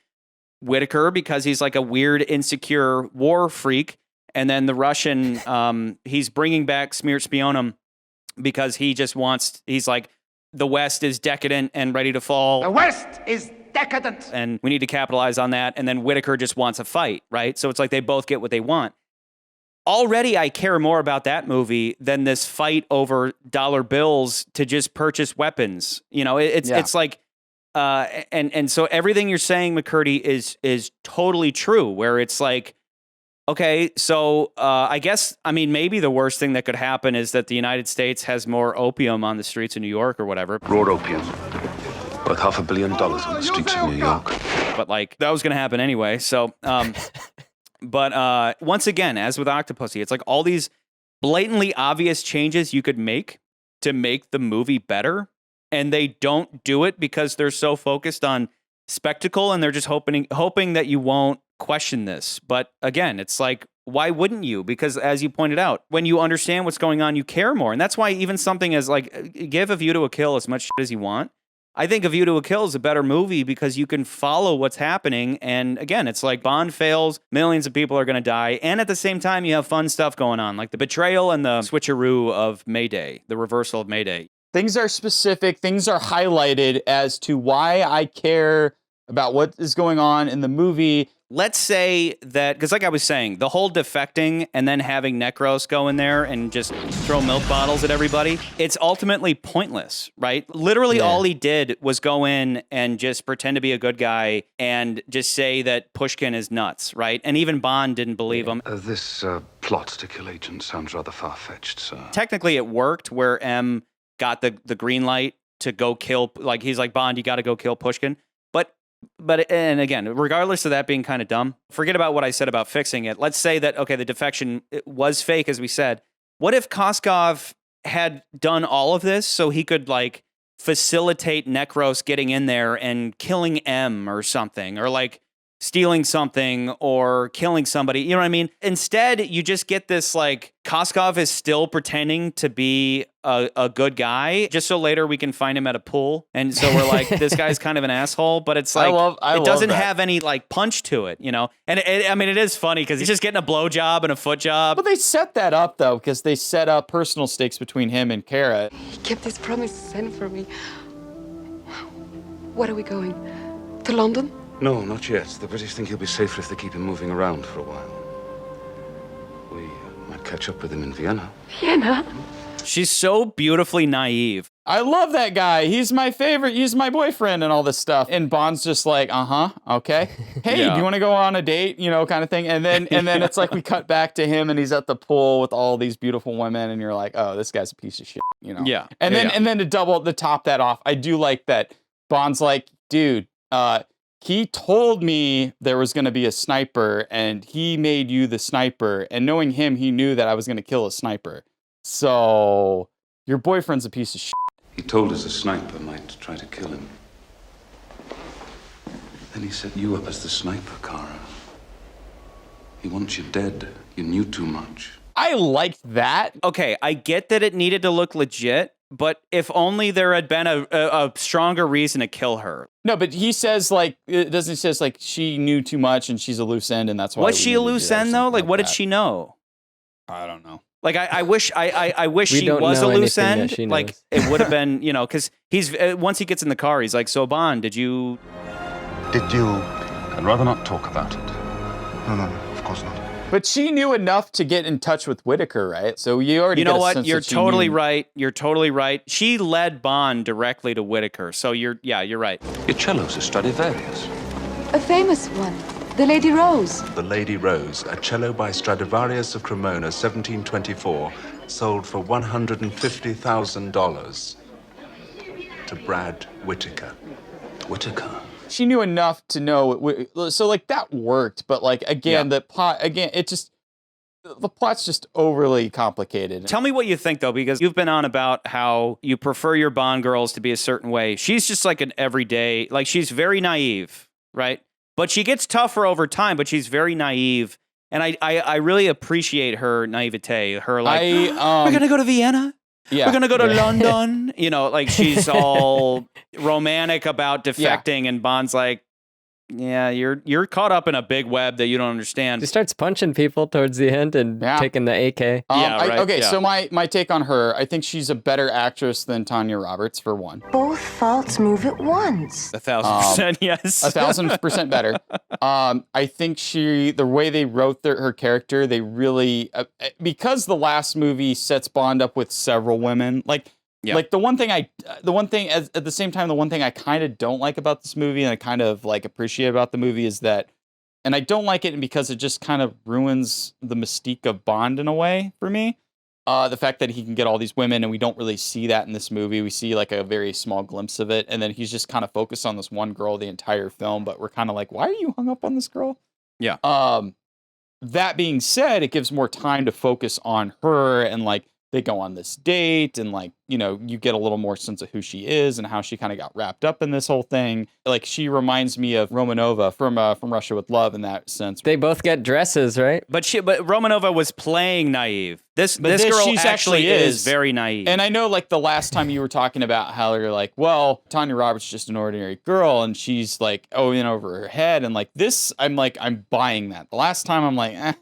Whitaker, because he's like a weird, insecure war freak. And then the Russian, he's bringing back Smirt Spionum because he's like, the West is decadent and ready to fall. The West is decadent. And we need to capitalize on that. And then Whitaker just wants a fight, right? So it's like they both get what they want. Already I care more about that movie than this fight over dollar bills to just purchase weapons. You know, it's like, and so everything you're saying, McCurdy, is totally true, where it's like, okay, so I guess, I mean, maybe the worst thing that could happen is that the United States has more opium on the streets of New York or whatever. Raw opium. Worth $500 million on the streets of New York. But like, that was going to happen anyway. So, but once again, as with Octopussy, it's like all these blatantly obvious changes you could make to make the movie better. And they don't do it because they're so focused on spectacle and they're just hoping that you won't question this. But again, it's like, why wouldn't you? Because as you pointed out, when you understand what's going on, you care more. And that's why even something as like, give A View to a Kill as much shit as you want. I think A View to a Kill is a better movie because you can follow what's happening. And again, it's like Bond fails, millions of people are going to die. And at the same time, you have fun stuff going on, like the betrayal and the switcheroo of Mayday, the reversal of Mayday. Things are specific. Things are highlighted as to why I care about what is going on in the movie. Let's say that, because like I was saying, the whole defecting and then having Necros go in there and just throw milk bottles at everybody, it's ultimately pointless, right? Literally all he did was go in and just pretend to be a good guy and just say that Pushkin is nuts, right? And even Bond didn't believe him. This plot to kill agent sounds rather far-fetched, sir. Technically, it worked where M got the green light to go kill, like he's like, Bond, you got to go kill Pushkin. But and again, regardless of that being kind of dumb, forget about what I said about fixing it. Let's say that, okay, the defection was fake, as we said. What if Koskov had done all of this so he could like facilitate Necros getting in there and killing M or something, or like stealing something or killing somebody, you know what I mean? Instead, you just get this like Koskov is still pretending to be a good guy just so later we can find him at a pool. And so we're like, this guy's kind of an asshole, but it's like, it doesn't have any like punch to it, you know? And it is funny because he's just getting a blowjob and a foot job. But they set that up though, because they set up personal stakes between him and Kara. He kept his promise to send for me. What are we going? To London? No, not yet. The British think he'll be safer if they keep him moving around for a while. We might catch up with him in Vienna. Vienna? She's so beautifully naive. I love that guy. He's my favorite. He's my boyfriend and all this stuff. And Bond's just like, okay. Hey, do you want to go on a date? You know, kind of thing. And then it's like we cut back to him and he's at the pool with all these beautiful women and you're like, oh, this guy's a piece of shit, you know? Yeah. And then to top that off, I do like that Bond's like, dude, he told me there was going to be a sniper and he made you the sniper. And knowing him, he knew that I was going to kill a sniper. So your boyfriend's a piece of shit. He told us a sniper might try to kill him. Then he set you up as the sniper, Kara. He wants you dead. You knew too much. I liked that. Okay, I get that it needed to look legit, but if only there had been a stronger reason to kill her. No, but he says like, she knew too much and she's a loose end and that's why. Was she a loose end though? Like what did she know? I don't know. Like I wish she was a loose end. Like it would have been, you know, because he's once he gets in the car, he's like, so Bond, did you? I'd rather not talk about it. No, of course not. But she knew enough to get in touch with Whitaker, right? So you already. You know what? You're totally right. You're totally right. She led Bond directly to Whitaker. So you're right. Your cello's a Stradivarius. A famous one. The Lady Rose. The Lady Rose, a cello by Stradivarius of Cremona, 1724, sold for $150,000 to Brad Whitaker. Whitaker? She knew enough to know, so like that worked, but like again, the plot's just overly complicated. Tell me what you think though, because you've been on about how you prefer your Bond girls to be a certain way. She's just like an everyday, like she's very naive, right? But she gets tougher over time, but she's very naive. And I really appreciate her naivete. Her like, we're going to go to Vienna. Yeah. We're going to go to London. You know, like she's all romantic about defecting and Bond's like, yeah, you're caught up in a big web that you don't understand. She starts punching people towards the end and taking the AK. So my take on her, I think she's a better actress than Tanya Roberts, for one. Both faults move at once. 1,000%, yes. 1,000% better. I think the way they wrote her character, they really, because the last movie sets Bond up with several women, like the one thing at the same time, the one thing I kind of don't like about this movie and I kind of like appreciate about the movie is that, and I don't like it because it just kind of ruins the mystique of Bond in a way for me. The fact that he can get all these women and we don't really see that in this movie. We see like a very small glimpse of it. And then he's just kind of focused on this one girl the entire film, but we're kind of like, why are you hung up on this girl? Yeah. That being said, it gives more time to focus on her and like, they go on this date and like, you know, you get a little more sense of who she is and how she kind of got wrapped up in this whole thing. Like she reminds me of Romanova from Russia with Love in that sense. They both get dresses, right? But Romanova was playing naive. This girl actually is very naive. And I know like the last time you were talking about how you're like, well, Tanya Roberts is just an ordinary girl and she's like, in over her head. And like this, I'm buying that. The last time I'm like,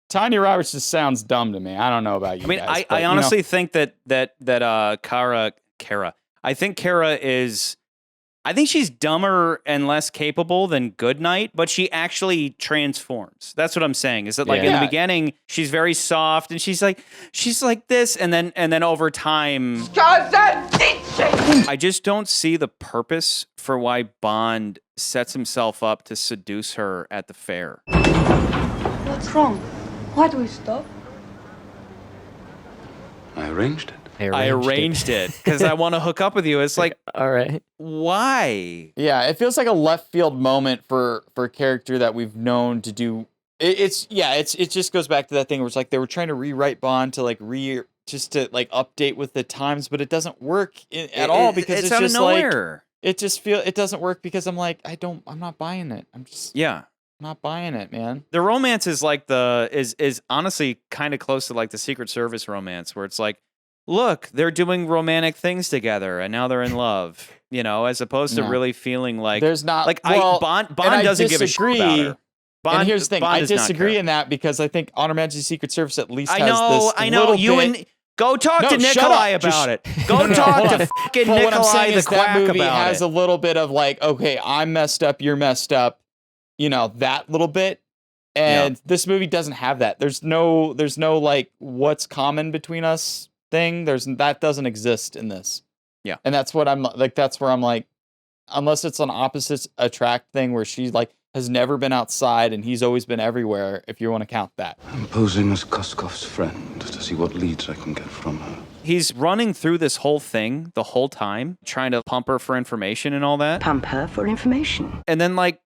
Tanya Roberts just sounds dumb to me. I don't know about you. I mean, guys, I honestly think that Kara. I think Kara is I think she's dumber and less capable than Goodnight, but she actually transforms. That's what I'm saying. Is that like in the beginning, she's very soft and she's like this, and then over time, I just don't see the purpose for why Bond sets himself up to seduce her at the fair. What's wrong? Why do we stop? I arranged it. I arranged it because I want to hook up with you. It's like, all right, why? Yeah, it feels like a left field moment for a character that we've known to do. It just goes back to that thing where it's like they were trying to rewrite Bond to like just to like update with the times, but it doesn't work at all because it's out just of nowhere. Like it doesn't work because I'm like I'm not buying it. I'm not buying it, man. The romance is like is honestly kind of close to like the Secret Service romance where it's like, look, they're doing romantic things together and now they're in love, as opposed to really feeling like there's not like Bond doesn't give a shit about her. And here's the thing, I disagree in that because I think On Her Majesty's Secret Service at least has I know. Go talk to Nikolai about it. Go talk to fucking Nikolai the Quack that movie about has it. a little bit of like, okay, I'm messed up, you're messed up, that little bit. And this movie doesn't have that. There's no like what's common between us thing. That doesn't exist in this. Yeah. And that's what I'm like, that's where I'm like, unless it's an opposites attract thing where she like has never been outside and he's always been everywhere, if you want to count that. I'm posing as Koskov's friend to see what leads I can get from her. He's running through this whole thing the whole time, trying to pump her for information and all that. Pump her for information. And then like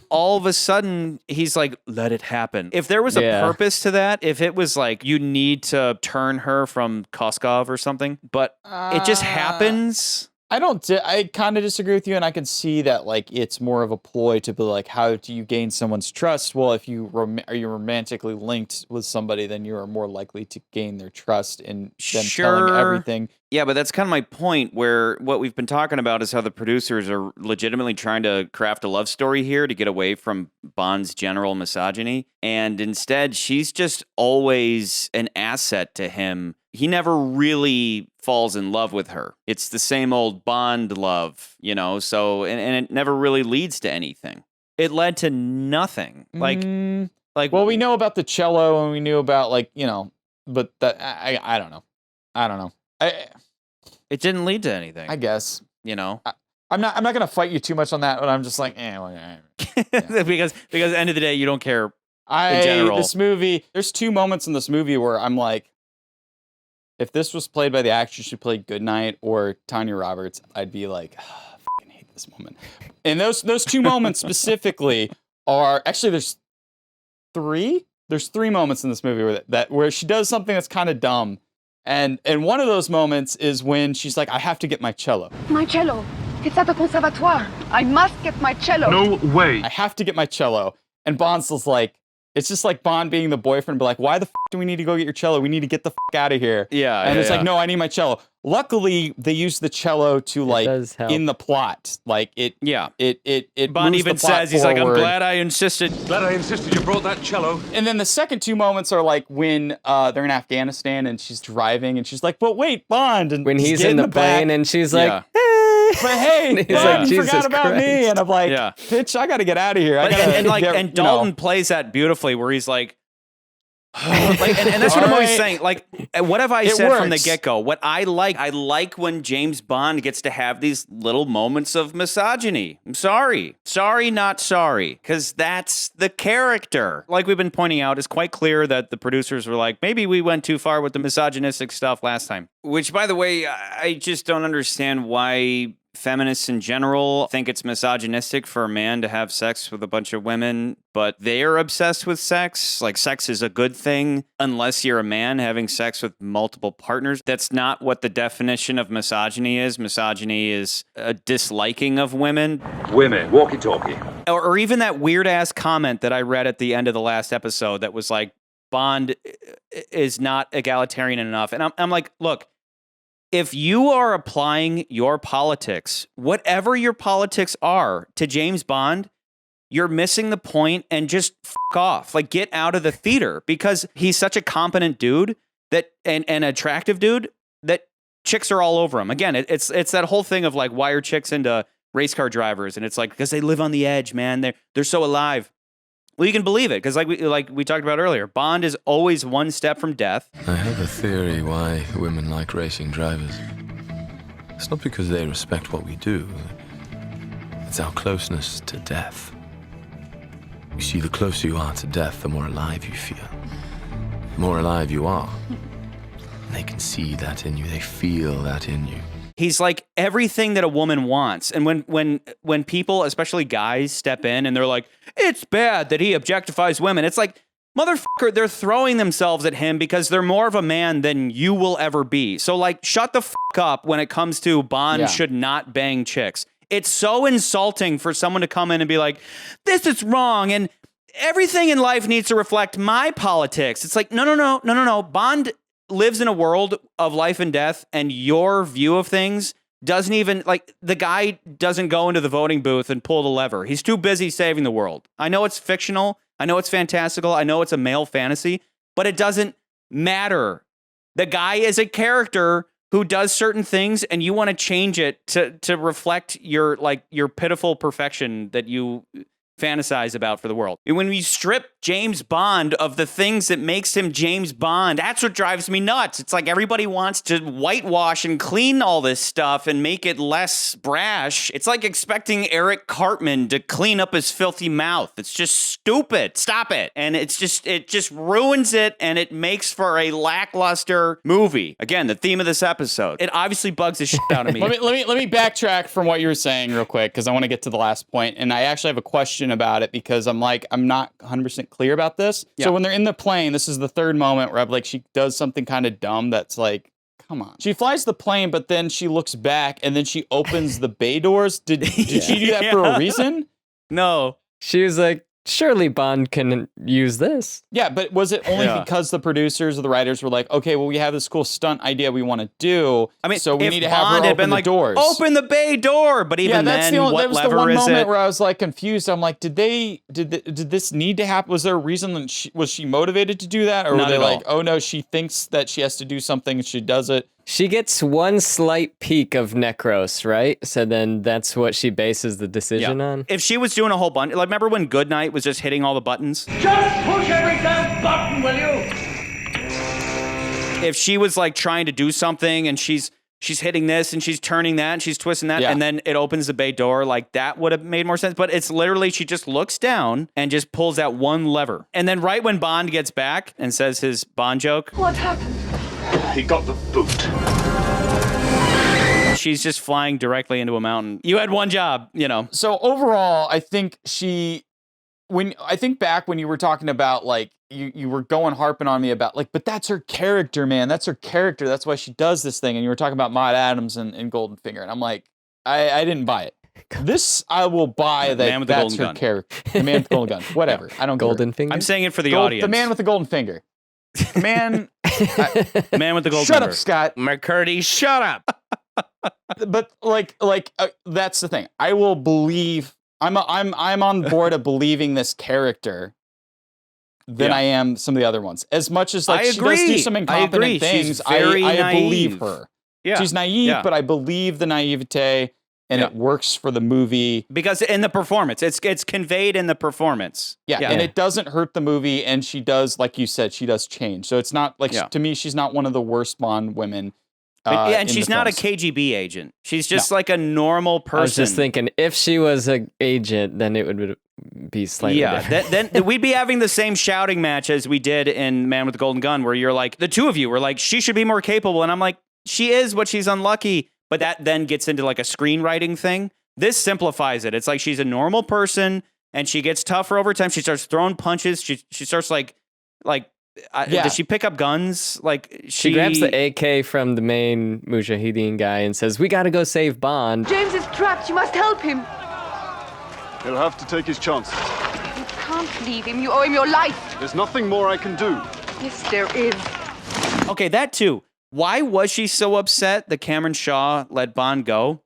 all of a sudden he's like, let it happen. If there was a purpose to that, if it was like you need to turn her from Koskov or something, but it just happens. I kind of disagree with you, and I can see that like it's more of a ploy to be like, how do you gain someone's trust? Well, if you are you romantically linked with somebody, then you are more likely to gain their trust in them telling everything. Yeah, but that's kind of my point, where what we've been talking about is how the producers are legitimately trying to craft a love story here to get away from Bond's general misogyny, and instead she's just always an asset to him. He never really falls in love with her. It's the same old Bond love, so, and it never really leads to anything. It led to nothing. Well, we know about the cello and we knew about but that, I don't know. It didn't lead to anything. I guess. I'm not going to fight you too much on that, but I'm just like, because at the end of the day, you don't care in general. This movie, there's two moments in this movie where I'm like, if this was played by the actress who played Goodnight or Tanya Roberts, I'd be like, I fucking hate this woman. And those two moments specifically are actually there's three moments in this movie where she does something that's kind of dumb. And one of those moments is when she's like, I have to get my cello. My cello. It's at the conservatoire. I must get my cello. No way. I have to get my cello. And Bond's like, it's just like Bond being the boyfriend, but like, why the f*** do we need to go get your cello? We need to get the f*** out of here. Yeah. And it's like, no, I need my cello. Luckily, they use the cello to like in the plot. Like it. Bond even says, he's like, I'm glad I insisted. Glad I insisted you brought that cello. And then the second two moments are like when they're in Afghanistan and she's driving and she's like, but wait, Bond. And when he's in the plane and she's like, hey. But hey, he's like, you forgot about me. And I'm like, bitch, I got to get out of here. And Dalton plays that beautifully where he's like, and that's what I'm always saying. Like, what have I said from the get-go? What I like when James Bond gets to have these little moments of misogyny. I'm sorry, not sorry, because that's the character. Like we've been pointing out, it's quite clear that the producers were like, maybe we went too far with the misogynistic stuff last time. Which, by the way, I just don't understand why feminists in general think it's misogynistic for a man to have sex with a bunch of women, but they are obsessed with sex. Like, sex is a good thing unless you're a man having sex with multiple partners. That's not what the definition of misogyny is. Misogyny is a disliking of women. Women, walkie-talkie. Or even that weird-ass comment that I read at the end of the last episode that was like, Bond is not egalitarian enough. And I'm like, look, if you are applying your politics, whatever your politics are, to James Bond, you're missing the point and just fuck off. Like, get out of the theater, because he's such a competent dude that and attractive dude that chicks are all over him. Again, it's that whole thing of like, why are chicks into race car drivers, and it's like because they live on the edge, man. They're so alive. Well, you can believe it because like we talked about earlier, Bond is always one step from death. I have a theory why women like racing drivers. It's not because they respect what we do. It's our closeness to death. You see, the closer you are to death, the more alive you feel. The more alive you are. They can see that in you. They feel that in you. He's like everything that a woman wants. And when people, especially guys, step in and they're like, it's bad that he objectifies women. It's like, motherfucker, they're throwing themselves at him because they're more of a man than you will ever be. So like, shut the fuck up when it comes to Bond should not bang chicks. It's so insulting for someone to come in and be like, this is wrong. And everything in life needs to reflect my politics. It's like, no. Bond lives in a world of life and death, and your view of things doesn't even, like, the guy doesn't go into the voting booth and pull the lever. He's too busy saving the world. I know it's fictional. I know it's fantastical. I know it's a male fantasy, but it doesn't matter. The guy is a character who does certain things, and you want to change it to reflect your pitiful perfection that you fantasize about for the world. And when we strip James Bond of the things that makes him James Bond, that's what drives me nuts. It's like everybody wants to whitewash and clean all this stuff and make it less brash. It's like expecting Eric Cartman to clean up his filthy mouth. It's just stupid. Stop it. And it just ruins it, and it makes for a lackluster movie. Again, the theme of this episode. It obviously bugs the shit out of me. Let me backtrack from what you were saying real quick, because I want to get to the last point, and I actually have a question about it because I'm not 100% clear about this. Yeah. So when they're in the plane, this is the third moment where I'm like, she does something kind of dumb that's like, come on. She flies the plane, but then she looks back and then she opens the bay doors. Did she do that for a reason? No. She was like, surely Bond can use this. Yeah, but was it only because the producers or the writers were like, okay, well, we have this cool stunt idea we want to do. I mean, so we need to have her open the doors. Open the bay door. But even then, what lever is it? That was the one moment where I was like confused. I'm like, did this need to happen? Was there a reason that was she motivated to do that? Or were they like, oh no, she thinks that she has to do something and she does it? She gets one slight peek of Necros, right? So then that's what she bases the decision on. If she was doing a whole bunch, like remember when Goodnight was just hitting all the buttons? Just push every damn button, will you? If she was like trying to do something and she's hitting this and she's turning that and she's twisting that and then it opens the bay door, like that would have made more sense. But it's literally she just looks down and just pulls that one lever. And then right when Bond gets back and says his Bond joke. What happened? He got the boot. She's just flying directly into a mountain. You had one job, you know. So overall, I think I think back when you were talking about like you were harping on me about like, but that's her character, man. That's her character. That's why she does this thing. And you were talking about Maude Adams and Goldfinger, and I'm like, I didn't buy it. This I will buy. That's her character. The man with the golden gun. Whatever. I don't. Golden finger. I'm saying it for the audience. The man with the golden finger. The man. The man with the golden Shut finger. up, Scott. McCurdy, shut up. But that's the thing. I will believe. I'm on board of believing this character than I am some of the other ones. As much as like she does do some incompetent things, I believe her. Yeah. She's naive, but I believe the naivete, and it works for the movie because in the performance, it's conveyed in the performance. Yeah, and it doesn't hurt the movie, and she does, like you said, she does change. So it's not like to me, she's not one of the worst Bond women. And she's not a KGB agent. She's just like a normal person. I was just thinking, if she was an agent, then it would be slightly different. then we'd be having the same shouting match as we did in Man with the Golden Gun, where you're like, the two of you were like, she should be more capable. And I'm like, she is, but she's unlucky. But that then gets into like a screenwriting thing. This simplifies it. It's like she's a normal person, and she gets tougher over time. She starts throwing punches. She starts does she pick up guns? Like she grabs the AK from the main Mujahideen guy and says, "We got to go save Bond." James is trapped. You must help him. He'll have to take his chances. You can't leave him. You owe him your life. There's nothing more I can do. Yes, there is. Okay, that too. Why was she so upset that Cameron Shah let Bond go?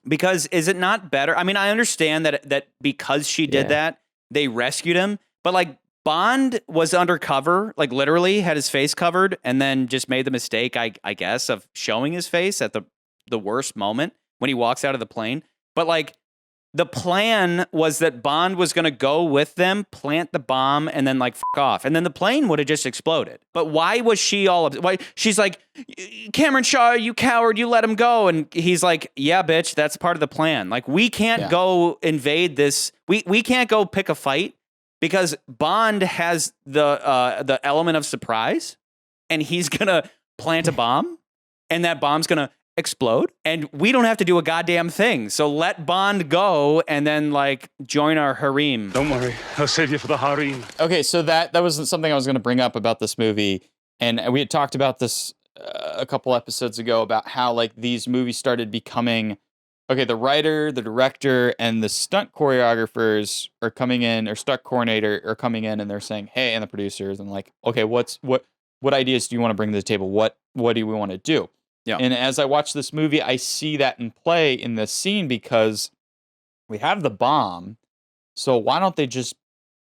Because is it not better? I mean, I understand that because she did that, they rescued him. But like Bond was undercover, like literally had his face covered, and then just made the mistake, I guess, of showing his face at the worst moment when he walks out of the plane. But like the plan was that Bond was going to go with them, plant the bomb, and then like fuck off. And then the plane would have just exploded. But why was she why she's like, Kamran Shah, you coward, you let him go. And he's like, yeah, bitch, that's part of the plan. Like we can't go invade this. We can't go pick a fight because Bond has the element of surprise and he's going to plant a bomb and that bomb's going to explode and we don't have to do a goddamn thing. So let Bond go and then like join our harem. Don't worry, I'll save you for the harem. Okay, so that was something I was going to bring up about this movie, and we had talked about this a couple episodes ago about how like these movies started becoming the writer, the director, and the stunt choreographers are coming in, or stunt coordinator are coming in, and they're saying, hey, and the producers, and like, okay, what ideas do you want to bring to the table? What do we want to do? Yeah. And as I watch this movie, I see that in play in this scene because we have the bomb. So why don't they just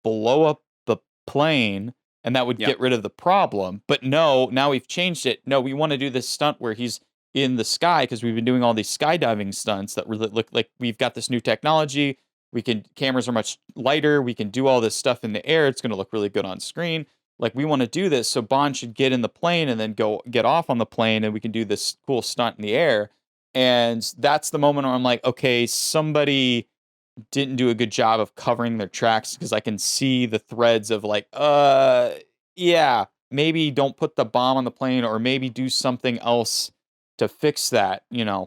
blow up the plane and that would get rid of the problem? But no, now we've changed it. No, we want to do this stunt where he's in the sky because we've been doing all these skydiving stunts that really look like we've got this new technology. Cameras are much lighter. We can do all this stuff in the air. It's going to look really good on screen. Like, we want to do this, so Bond should get in the plane and then get off on the plane, and we can do this cool stunt in the air. And that's the moment where I'm like, okay, somebody didn't do a good job of covering their tracks, because I can see the threads of like, yeah, maybe don't put the bomb on the plane, or maybe do something else to fix that,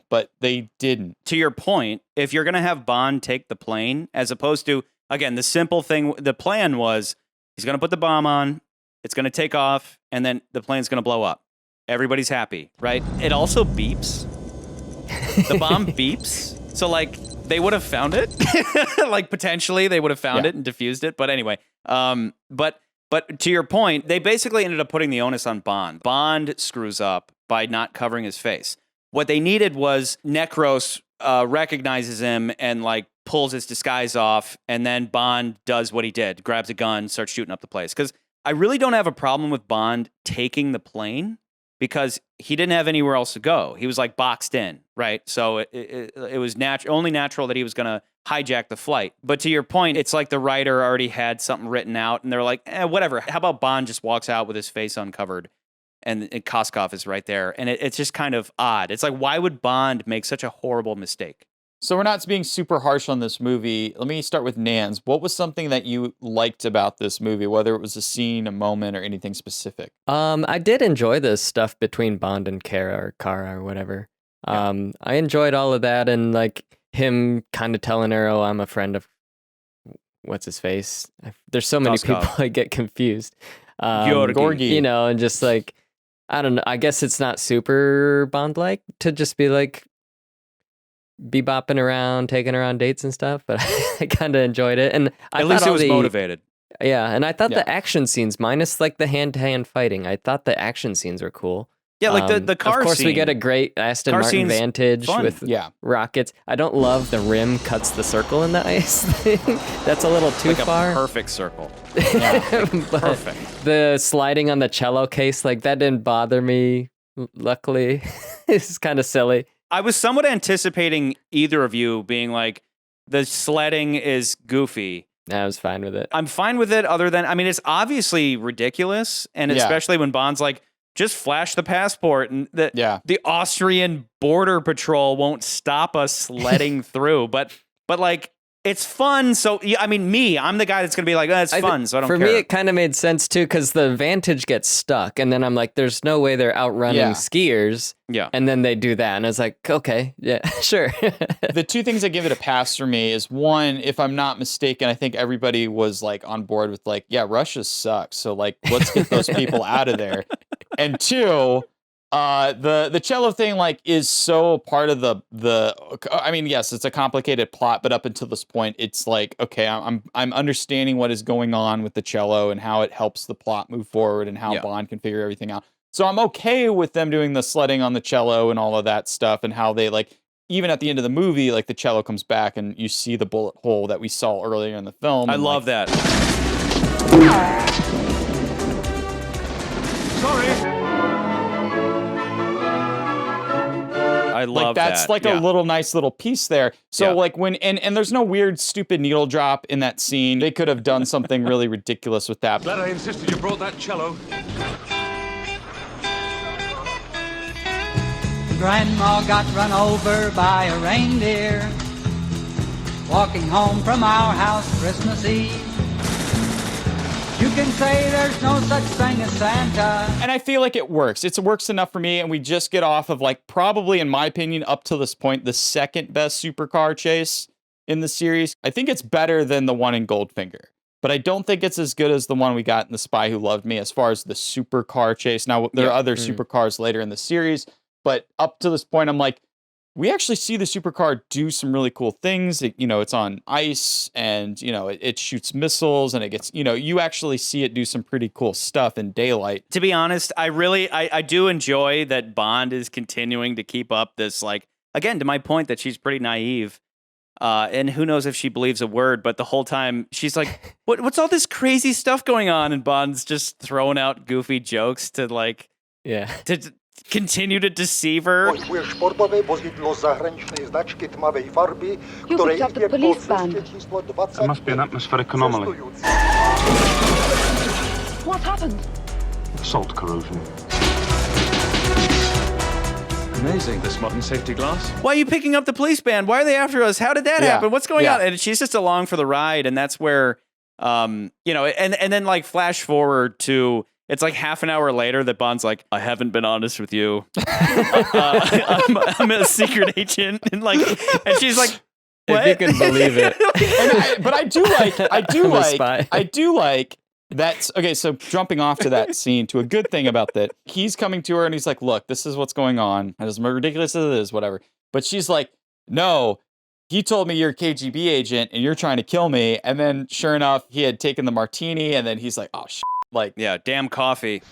but they didn't. To your point, if you're going to have Bond take the plane, as opposed to, again, the simple thing, the plan was he's going to put the bomb on, it's going to take off, and then the plane's going to blow up. Everybody's happy, right? It also beeps. The bomb beeps. So, like, they would have found it. Like, potentially, they would have found it and diffused it. But anyway, but to your point, they basically ended up putting the onus on Bond. Bond screws up by not covering his face. What they needed was Necros recognizes him and, like, pulls his disguise off, and then Bond does what he did, grabs a gun, starts shooting up the place. Because I really don't have a problem with Bond taking the plane because he didn't have anywhere else to go. He was like boxed in, right? So it was only natural that he was going to hijack the flight. But to your point, it's like the writer already had something written out and they're like, whatever. How about Bond just walks out with his face uncovered and Koskov is right there? And it's just kind of odd. It's like, why would Bond make such a horrible mistake? So we're not being super harsh on this movie. Let me start with Nans. What was something that you liked about this movie, whether it was a scene, a moment, or anything specific? I did enjoy the stuff between Bond and Kara or whatever. I enjoyed all of that, and like him kind of telling her, "Oh, I'm a friend of what's his face." There's so many people I get confused. Gorgie, and just like I don't know. I guess it's not super Bond-like to just be like. Be bopping around, taking her on dates and stuff, but I kind of enjoyed it. And at least it was motivated. Yeah, and I thought the action scenes, minus like the hand-to-hand fighting, I thought the action scenes were cool. Yeah, like the car scene. Of course, we get a great Aston Martin Vantage with rockets. I don't love the rim cuts the circle in the ice thing. That's a little too far. A perfect circle. Perfect. The sliding on the cello case, like that didn't bother me, luckily. It's kind of silly. I was somewhat anticipating either of you being like, the sledding is goofy. I was fine with it. I'm fine with it other than, I mean, it's obviously ridiculous. And especially when Bond's like, just flash the passport and the Austrian border patrol won't stop us sledding through. But like, it's fun. So, I mean, I'm the guy that's going to be like, it's fun, so I don't care. For me, it kind of made sense, too, because the Vantage gets stuck. And then I'm like, there's no way they're outrunning skiers. Yeah. And then they do that. And I was like, okay, yeah, sure. The two things that give it a pass for me is, one, if I'm not mistaken, I think everybody was like on board with like, yeah, Russia sucks. So like, let's get those people out of there. And two, the cello thing like is so part of the I mean, yes, it's a complicated plot, but up until this point, it's like, okay, I'm understanding what is going on with the cello and how it helps the plot move forward and how Bond can figure everything out. So I'm okay with them doing the sledding on the cello and all of that stuff, and how they like, even at the end of the movie, like the cello comes back and you see the bullet hole that we saw earlier in the film. I love that. Sorry. I I love that's that. like a little nice little piece there. So like when and there's no weird stupid needle drop in that scene. They could have done something really ridiculous with that. Glad I insisted you brought that cello. Grandma got run over by a reindeer walking home from our house Christmas Eve. You can say there's no such thing as Santa. And I feel like it works. It works enough for me, and we just get off of, like, probably, in my opinion, up to this point, the second best supercar chase in the series. I think it's better than the one in Goldfinger, but I don't think it's as good as the one we got in The Spy Who Loved Me as far as the supercar chase. Now, there are other supercars later in the series, but up to this point, I'm like, we actually see the supercar do some really cool things. It's on ice and, it shoots missiles and it gets, you actually see it do some pretty cool stuff in daylight. To be honest, I do enjoy that Bond is continuing to keep up this, like, again, to my point that she's pretty naive. And who knows if she believes a word, but the whole time she's like, what's all this crazy stuff going on? And Bond's just throwing out goofy jokes to, like, to continue to deceive her. You could have the police band. There must be an atmospheric anomaly. What happened? Salt corrosion. Amazing, this modern safety glass. Why are you picking up the police band? Why are they after us? How did that happen? What's going on? And she's just along for the ride, and that's where, and then like flash forward to, it's like half an hour later that Bond's like, I haven't been honest with you. I'm a secret agent, and she's like, what? If you can believe it. But I do like. That's okay. So jumping off to that scene, to a good thing about that, he's coming to her and he's like, look, this is what's going on. As ridiculous as it is, whatever. But she's like, no, he told me you're a KGB agent and you're trying to kill me. And then sure enough, he had taken the martini and then he's like, oh, shit. Like, yeah, damn coffee.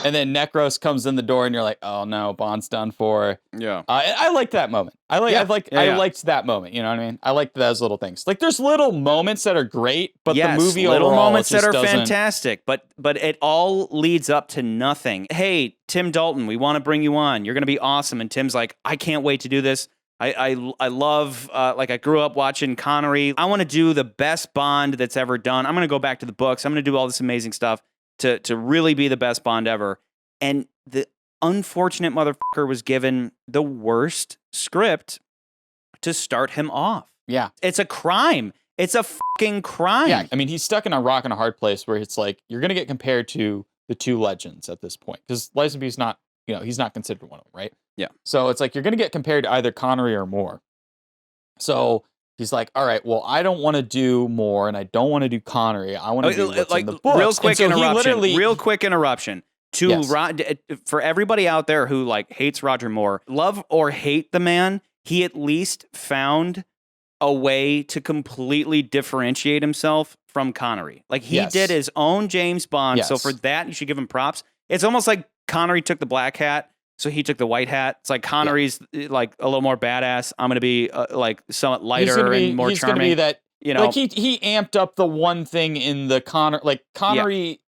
And then Necros comes in the door and you're like, oh no, Bond's done for. Yeah. I liked that moment. I liked that moment. You know what I mean? I liked those little things. Like there's little moments that are great, but the movie little overall moments that are doesn't... fantastic, but it all leads up to nothing. Hey, Tim Dalton, we want to bring you on. You're going to be awesome. And Tim's like, I can't wait to do this. I love, I grew up watching Connery. I want to do the best Bond that's ever done. I'm going to go back to the books. I'm going to do all this amazing stuff to really be the best Bond ever. And the unfortunate motherfucker was given the worst script to start him off. Yeah. It's a crime. It's a fucking crime. Yeah. I mean, he's stuck in a rock and a hard place where it's like, you're going to get compared to the two legends at this point. Because Lazenby's not, he's not considered one of them, right? Yeah. So it's like, you're going to get compared to either Connery or Moore. So he's like, all right, well, I don't want to do Moore and I don't want to do Connery. I want to do what's in the books. Real quick interruption. For everybody out there who hates Roger Moore, love or hate the man, he at least found a way to completely differentiate himself from Connery. Like he did his own James Bond. Yes. So for that, you should give him props. It's almost like Connery took the black hat, so he took the white hat. It's like Connery's like a little more badass. I'm going to be somewhat lighter and more charming. He's going to be that, like he amped up the one thing in the Connery's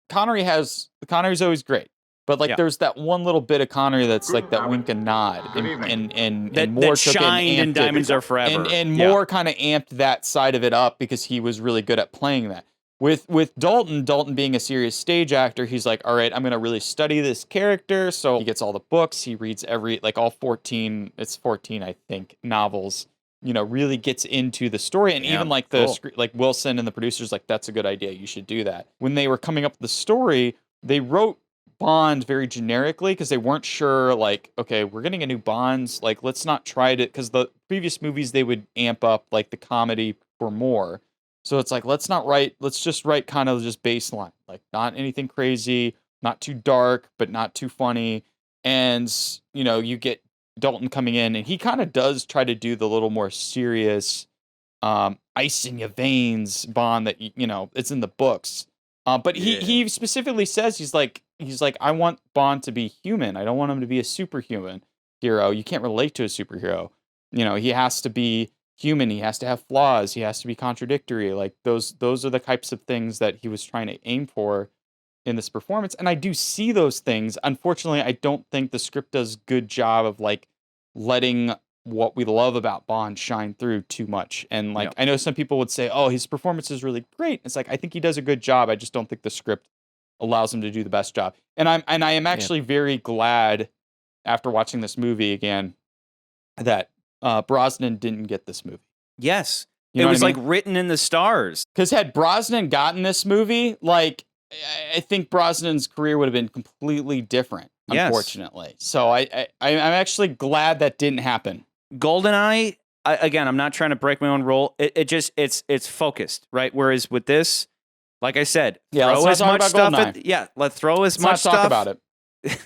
always great. But there's that one little bit of Connery that's like that wink and nod, and Moore that shined in Diamonds Are Forever, and Moore kind of amped that side of it up because he was really good at playing that. With Dalton being a serious stage actor, he's like, all right, I'm going to really study this character. So he gets all the books, he reads all 14, it's 14, I think, novels, really gets into the story. And even Wilson and the producers, like, that's a good idea. You should do that. When they were coming up with the story, they wrote Bond very generically because they weren't sure, like, okay, we're getting a new Bond, like, let's not try to, because the previous movies, they would amp up like the comedy for more. So it's like, let's just write kind of just baseline, like not anything crazy, not too dark, but not too funny. And, you get Dalton coming in and he kind of does try to do the little more serious, ice in your veins Bond that, it's in the books. But he specifically says, he's like, I want Bond to be human. I don't want him to be a superhuman hero. You can't relate to a superhero. He has to be human. He has to have flaws. He has to be contradictory. Like those are the types of things that he was trying to aim for in this performance, and I do see those things. Unfortunately, I don't think the script does a good job of like letting what we love about Bond shine through too much. And like, I know some people would say, oh, his performance is really great. It's like, I think he does a good job. I just don't think the script allows him to do the best job. And I am actually very glad after watching this movie again that Brosnan didn't get this movie. Yes. You know it was what I mean? like written in the stars. Because had Brosnan gotten this movie, like, I think Brosnan's career would have been completely different, unfortunately. So I'm actually glad that didn't happen. GoldenEye, again, I'm not trying to break my own rule. It's focused, right? Whereas with this, like I said, throw as much stuff let's throw as much stuff. Talk about it.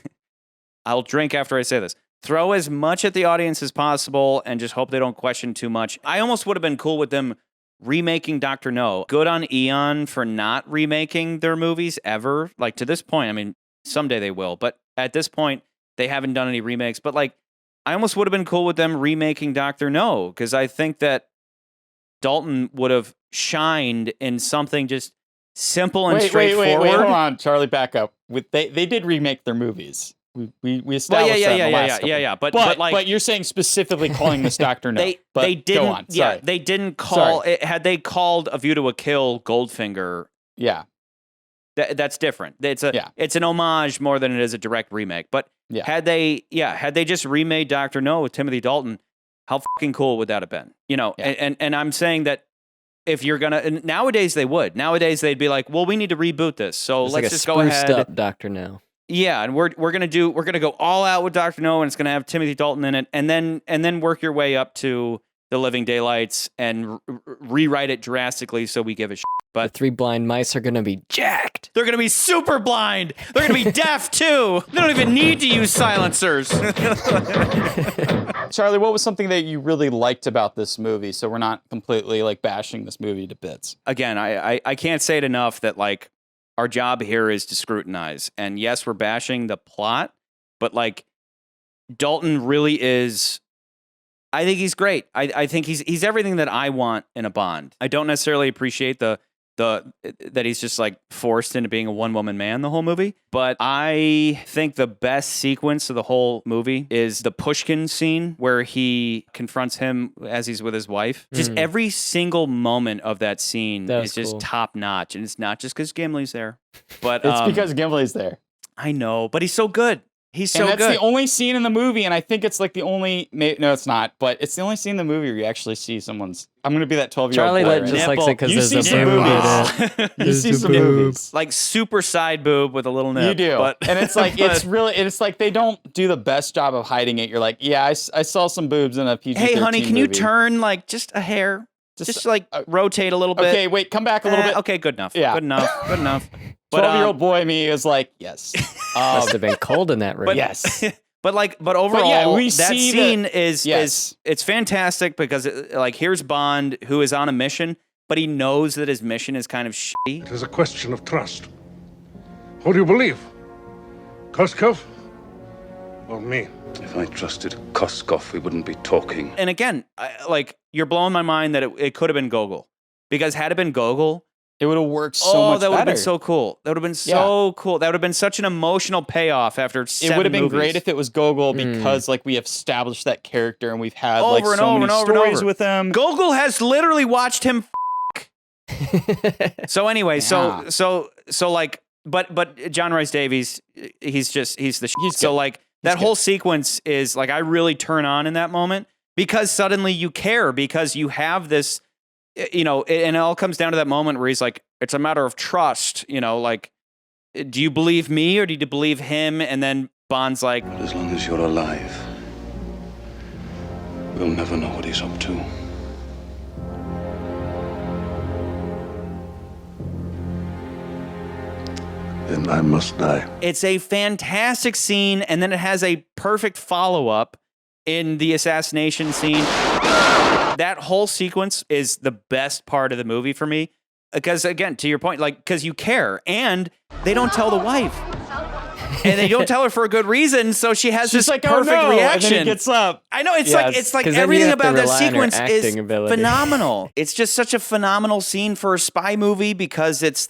I'll drink after I say this. Throw as much at the audience as possible and just hope they don't question too much. I almost would have been cool with them remaking Dr. No. Good on Eon for not remaking their movies ever. Like, to this point, I mean, someday they will, but at this point, they haven't done any remakes. But like, I almost would have been cool with them remaking Dr. No, because I think that Dalton would have shined in something just simple and straightforward. Wait, hold on, Charlie, back up. They did remake their movies. We established that in the last couple. But you're saying specifically calling this Dr. No. They didn't. Go on. Sorry. They didn't call it. Had they called A View to a Kill Goldfinger? Yeah, that's different. It's an homage more than it is a direct remake. But had they just remade Dr. No with Timothy Dalton, how fucking cool would that have been? You know, and I'm saying that if you're gonna nowadays they would. Nowadays they'd be like, well, we need to reboot this, so let's just go ahead. Up Dr. No. Yeah, and we're gonna go all out with Dr. No, and it's gonna have Timothy Dalton in it, and then work your way up to The Living Daylights and rewrite it drastically so we give a shit. But the three blind mice are gonna be jacked. They're gonna be super blind. They're gonna be deaf too. They don't even need to use silencers. Charlie, what was something that you really liked about this movie? So we're not completely like bashing this movie to bits. Again, I can't say it enough that like, our job here is to scrutinize. And yes, we're bashing the plot, but like, Dalton really is, I think he's great. I think he's everything that I want in a Bond. I don't necessarily appreciate that he's just like forced into being a one-woman man the whole movie. But I think the best sequence of the whole movie is the Pushkin scene where he confronts him as he's with his wife. Just every single moment of that scene is just top notch. And it's not just because Gimli's there, but it's because Gimli's there. I know, but he's so good. He's so good. And that's the only scene in the movie, and I think it's like the only... No, it's not, but it's the only scene in the movie where you actually see someone's... I'm going to be that 12-year-old Charlie boy, just likes it because there's a boob. You see some movies. Like super side boob with a little nip. You do. But, and it's like, it's like they don't do the best job of hiding it. You're like, yeah, I saw some boobs in a PG-13 Hey, honey, can movie. you turn like just a hair? Just like rotate a little bit. Okay, wait, come back a little bit. Okay, good enough. Yeah. Good enough. 12-year-old boy me is like, yes. Must have been cold in that room. But, yes. But overall, that scene is it's fantastic because like here's Bond who is on a mission, but he knows that his mission is kind of shitty. It is a question of trust. Who do you believe? Koskov or me? If I trusted Koskov, we wouldn't be talking. And again, you're blowing my mind that it could have been Gogol, because had it been Gogol, it would have worked so much better. That would have been so cool. That would have been so cool. That would have been such an emotional payoff after 7 It would have been movies. great if it was Gogol because like we have established that character and we've had like so many stories with him. Gogol has literally watched him So anyway, so like but John Rhys Davies, he's the so like that whole sequence is like I really turn on in that moment because suddenly you care because you have this. You know, and it all comes down to that moment where he's like, it's a matter of trust, you know, like, do you believe me or do you believe him? And then Bond's like, but as long as you're alive, we'll never know what he's up to. Then I must die. It's a fantastic scene, and then it has a perfect follow-up in the assassination scene. That whole sequence is the best part of the movie for me. Because, again, to your point, like, because you care. And they don't tell the wife. and they don't tell her for a good reason, so she has She's this like, perfect oh, no. reaction. And then he gets up. I know, it's like everything about that sequence is phenomenal. It's just such a phenomenal scene for a spy movie because it's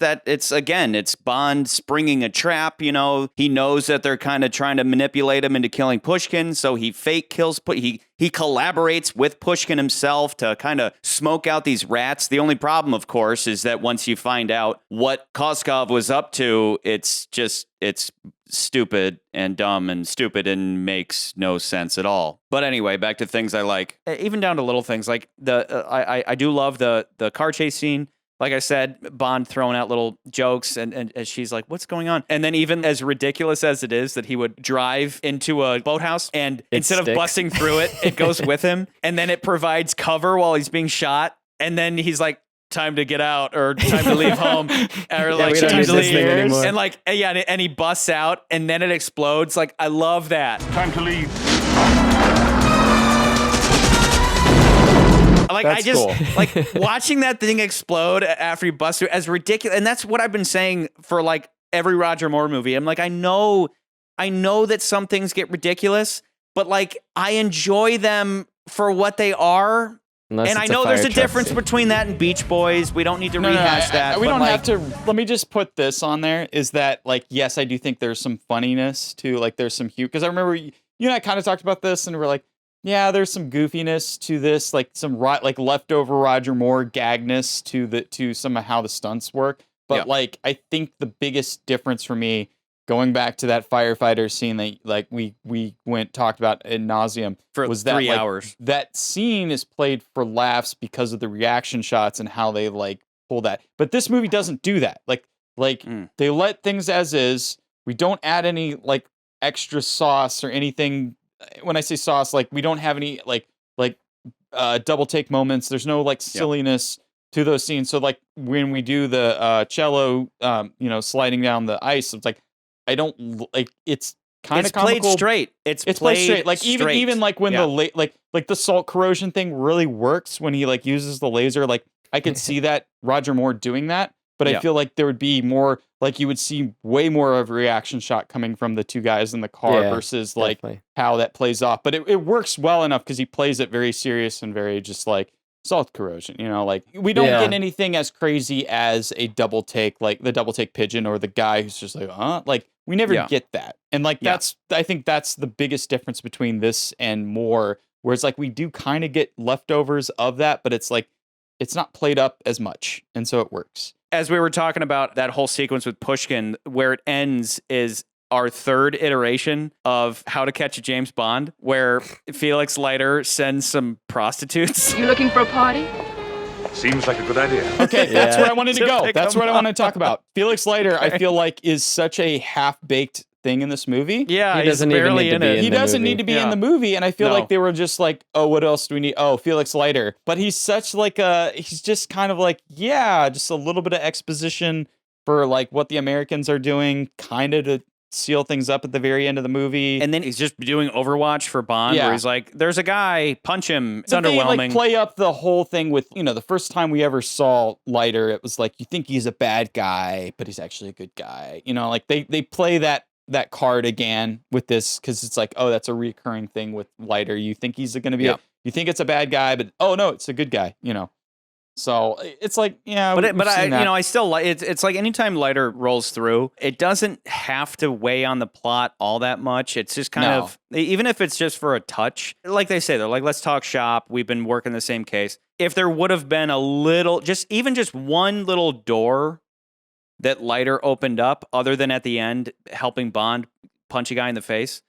Bond springing a trap, you know. He knows that they're kind of trying to manipulate him into killing Pushkin, so he fake kills he collaborates with Pushkin himself to kind of smoke out these rats. The only problem, of course, is that once you find out what Koskov was up to, it's stupid and dumb and stupid and makes no sense at all. But anyway, back to things I like, even down to little things like I do love the car chase scene. Like I said, Bond throwing out little jokes and she's like, what's going on? And then even as ridiculous as it is that he would drive into a boathouse and instead of busting through it, it goes with him. And then it provides cover while he's being shot. And then he's like, time to get out or time to leave home or like time to leave. And like, and he busts out and then it explodes. Like, I love that. Time to leave. Like, that's cool. Like watching that thing explode after he busts through as ridiculous. And that's what I've been saying for like every Roger Moore movie. I'm like, I know that some things get ridiculous, but like I enjoy them for what they are. And I know there's a difference between that and Beach Boys. We don't need to rehash that. We don't have to. Let me just put this on there. Is that like, yes, I do think there's some funniness to like there's some humor. Because I remember you and I kind of talked about this and we're like, yeah, there's some goofiness to this, like some like leftover Roger Moore gagness to some of how the stunts work. But like, I think the biggest difference for me, going back to that firefighter scene that like we talked about ad nauseum, was that 3 hours. That scene is played for laughs because of the reaction shots and how they like pull that. But this movie doesn't do that. Like they let things as is. We don't add any like extra sauce or anything. When I say sauce, like we don't have any like double take moments. There's no like silliness to those scenes. So like when we do the cello, sliding down the ice, it's like I don't like. It's kind of played straight. It's played straight. Like even like when the like the salt corrosion thing really works when he like uses the laser. Like I could see that Roger Moore doing that. But I feel like there would be more, like you would see way more of a reaction shot coming from the two guys in the car versus like how that plays off. But it works well enough because he plays it very serious and very just like salt corrosion, like we don't get anything as crazy as a double take, like the double take pigeon or the guy who's just like, like we never get that. And like, I think that's the biggest difference between this and more, where it's like, we do kind of get leftovers of that, but it's like, it's not played up as much. And so it works. As we were talking about that whole sequence with Pushkin, where it ends is our third iteration of How to Catch a James Bond, where Felix Leiter sends some prostitutes. You looking for a party? Seems like a good idea. Okay, that's where I wanted to go. That's what I want to talk about. Felix Leiter, I feel like, is such a half-baked thing in this movie. Yeah, he doesn't even need to be in the movie. He doesn't need to be in the movie, and I feel like they were just like, oh, what else do we need? Oh, Felix Leiter. But he's such like he's just kind of like, just a little bit of exposition for like what the Americans are doing, kind of to seal things up at the very end of the movie. And then he's just doing Overwatch for Bond, where he's like, there's a guy, punch him. It's underwhelming. They like play up the whole thing with, the first time we ever saw Leiter, it was like, you think he's a bad guy, but he's actually a good guy. Like they play that card again with this, because it's like, oh, that's a recurring thing with Leiter. You think he's going to be you think it's a bad guy, but oh no, it's a good guy, So it's like, I still like it's like anytime Leiter rolls through, it doesn't have to weigh on the plot all that much. It's just kind of, even if it's just for a touch, like they say, they're like, let's talk shop. We've been working the same case. If there would have been a little, just one little door that Leiter opened up, other than at the end helping Bond punch a guy in the face,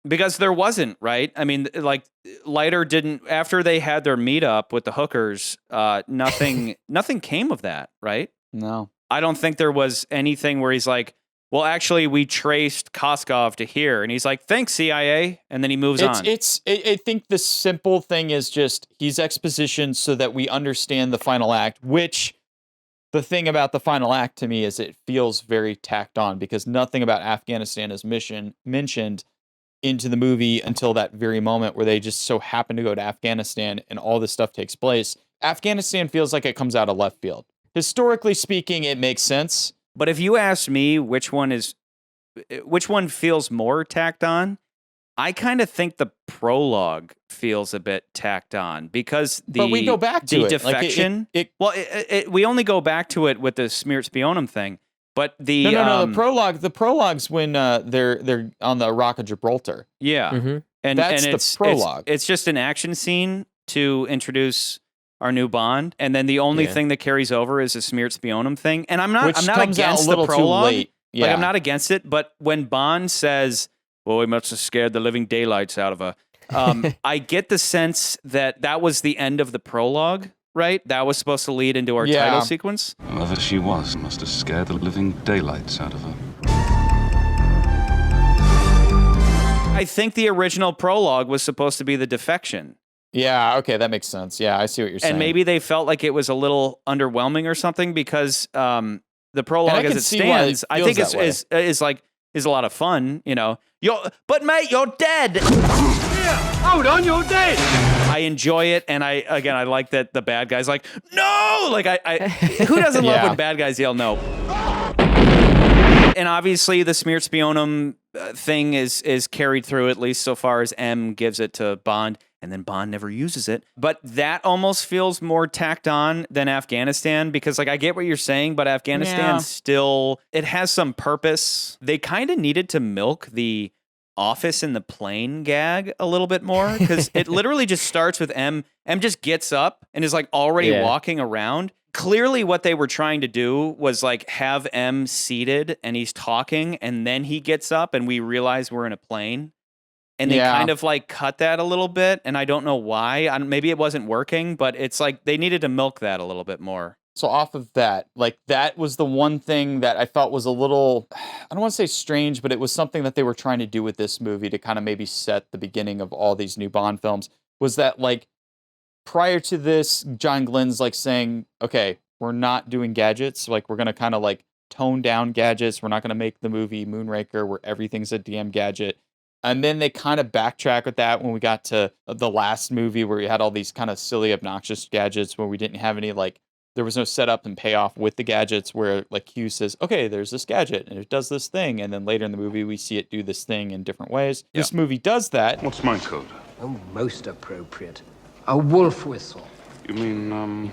because there wasn't, right? I mean, like Leiter didn't, after they had their meetup with the hookers, nothing came of that, right? No, I don't think there was anything where he's like, well, actually, we traced Koskov to here, and he's like, thanks, CIA, and then he moves on. I think the simple thing is just he's exposition so that we understand the final act, which. The thing about the final act to me is it feels very tacked on, because nothing about Afghanistan is mentioned into the movie until that very moment where they just so happen to go to Afghanistan and all this stuff takes place. Afghanistan feels like it comes out of left field. Historically speaking, it makes sense. But if you ask me which one is which one feels more tacked on? I kind of think the prologue feels a bit tacked on because but we go back to the it. defection. We only go back to it with the Smirt Spionum thing. But the the prologue's when they're on the Rock of Gibraltar. Yeah, and that's the prologue. It's just an action scene to introduce our new Bond, and then the only thing that carries over is the Smirt Spionum thing. And I'm not against the prologue. Yeah. Like I'm not against it, but when Bond says, "Well, we must have scared the living daylights out of her," I get the sense that was the end of the prologue. Right? That was supposed to lead into our title sequence. Whoever she was must have scared the living daylights out of her. I think the original prologue was supposed to be the defection. Yeah, okay, that makes sense. Yeah, I see what you're saying. And maybe they felt like it was a little underwhelming or something because the prologue as it stands, I think is a lot of fun, you know. But mate, you're dead. Hold on, you're dead. I enjoy it, and I like that the bad guy's like, no! Like, who doesn't love when bad guys yell no? And obviously, the Smirt Spionum thing is carried through, at least so far as M gives it to Bond, and then Bond never uses it. But that almost feels more tacked on than Afghanistan, because, like, I get what you're saying, but Afghanistan still, it has some purpose. They kind of needed to milk the office in the plane gag a little bit more, because it literally just starts with M just gets up and is like already walking around. Clearly what they were trying to do was like have M seated and he's talking and then he gets up and we realize we're in a plane, and they kind of like cut that a little bit, and I don't know why. Maybe it wasn't working, but it's like they needed to milk that a little bit more. So off of that, like that was the one thing that I thought was a little, I don't want to say strange, but it was something that they were trying to do with this movie to kind of maybe set the beginning of all these new Bond films, was that like prior to this, John Glenn's like saying, okay, we're not doing gadgets. Like we're going to kind of like tone down gadgets. We're not going to make the movie Moonraker where everything's a damn gadget. And then they kind of backtrack with that when we got to the last movie where we had all these kind of silly, obnoxious gadgets where we didn't have any like, there was no setup and payoff with the gadgets where like Hugh says, okay, there's this gadget and it does this thing. And then later in the movie, we see it do this thing in different ways. Yeah. This movie does that. What's my code? Oh, most appropriate. A wolf whistle. You mean,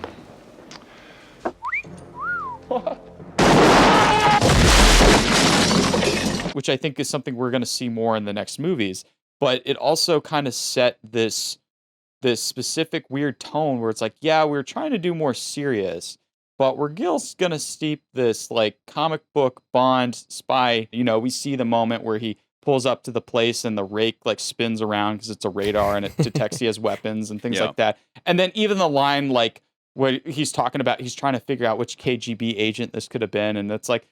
Which I think is something we're going to see more in the next movies. But it also kind of set this specific weird tone where it's like, yeah, we're trying to do more serious, but we're just going to steep this like comic book Bond spy. You know, we see the moment where he pulls up to the place and the rake like spins around because it's a radar and it detects he has weapons and things like that. And then even the line like where he's talking about, he's trying to figure out which KGB agent this could have been. And it's like,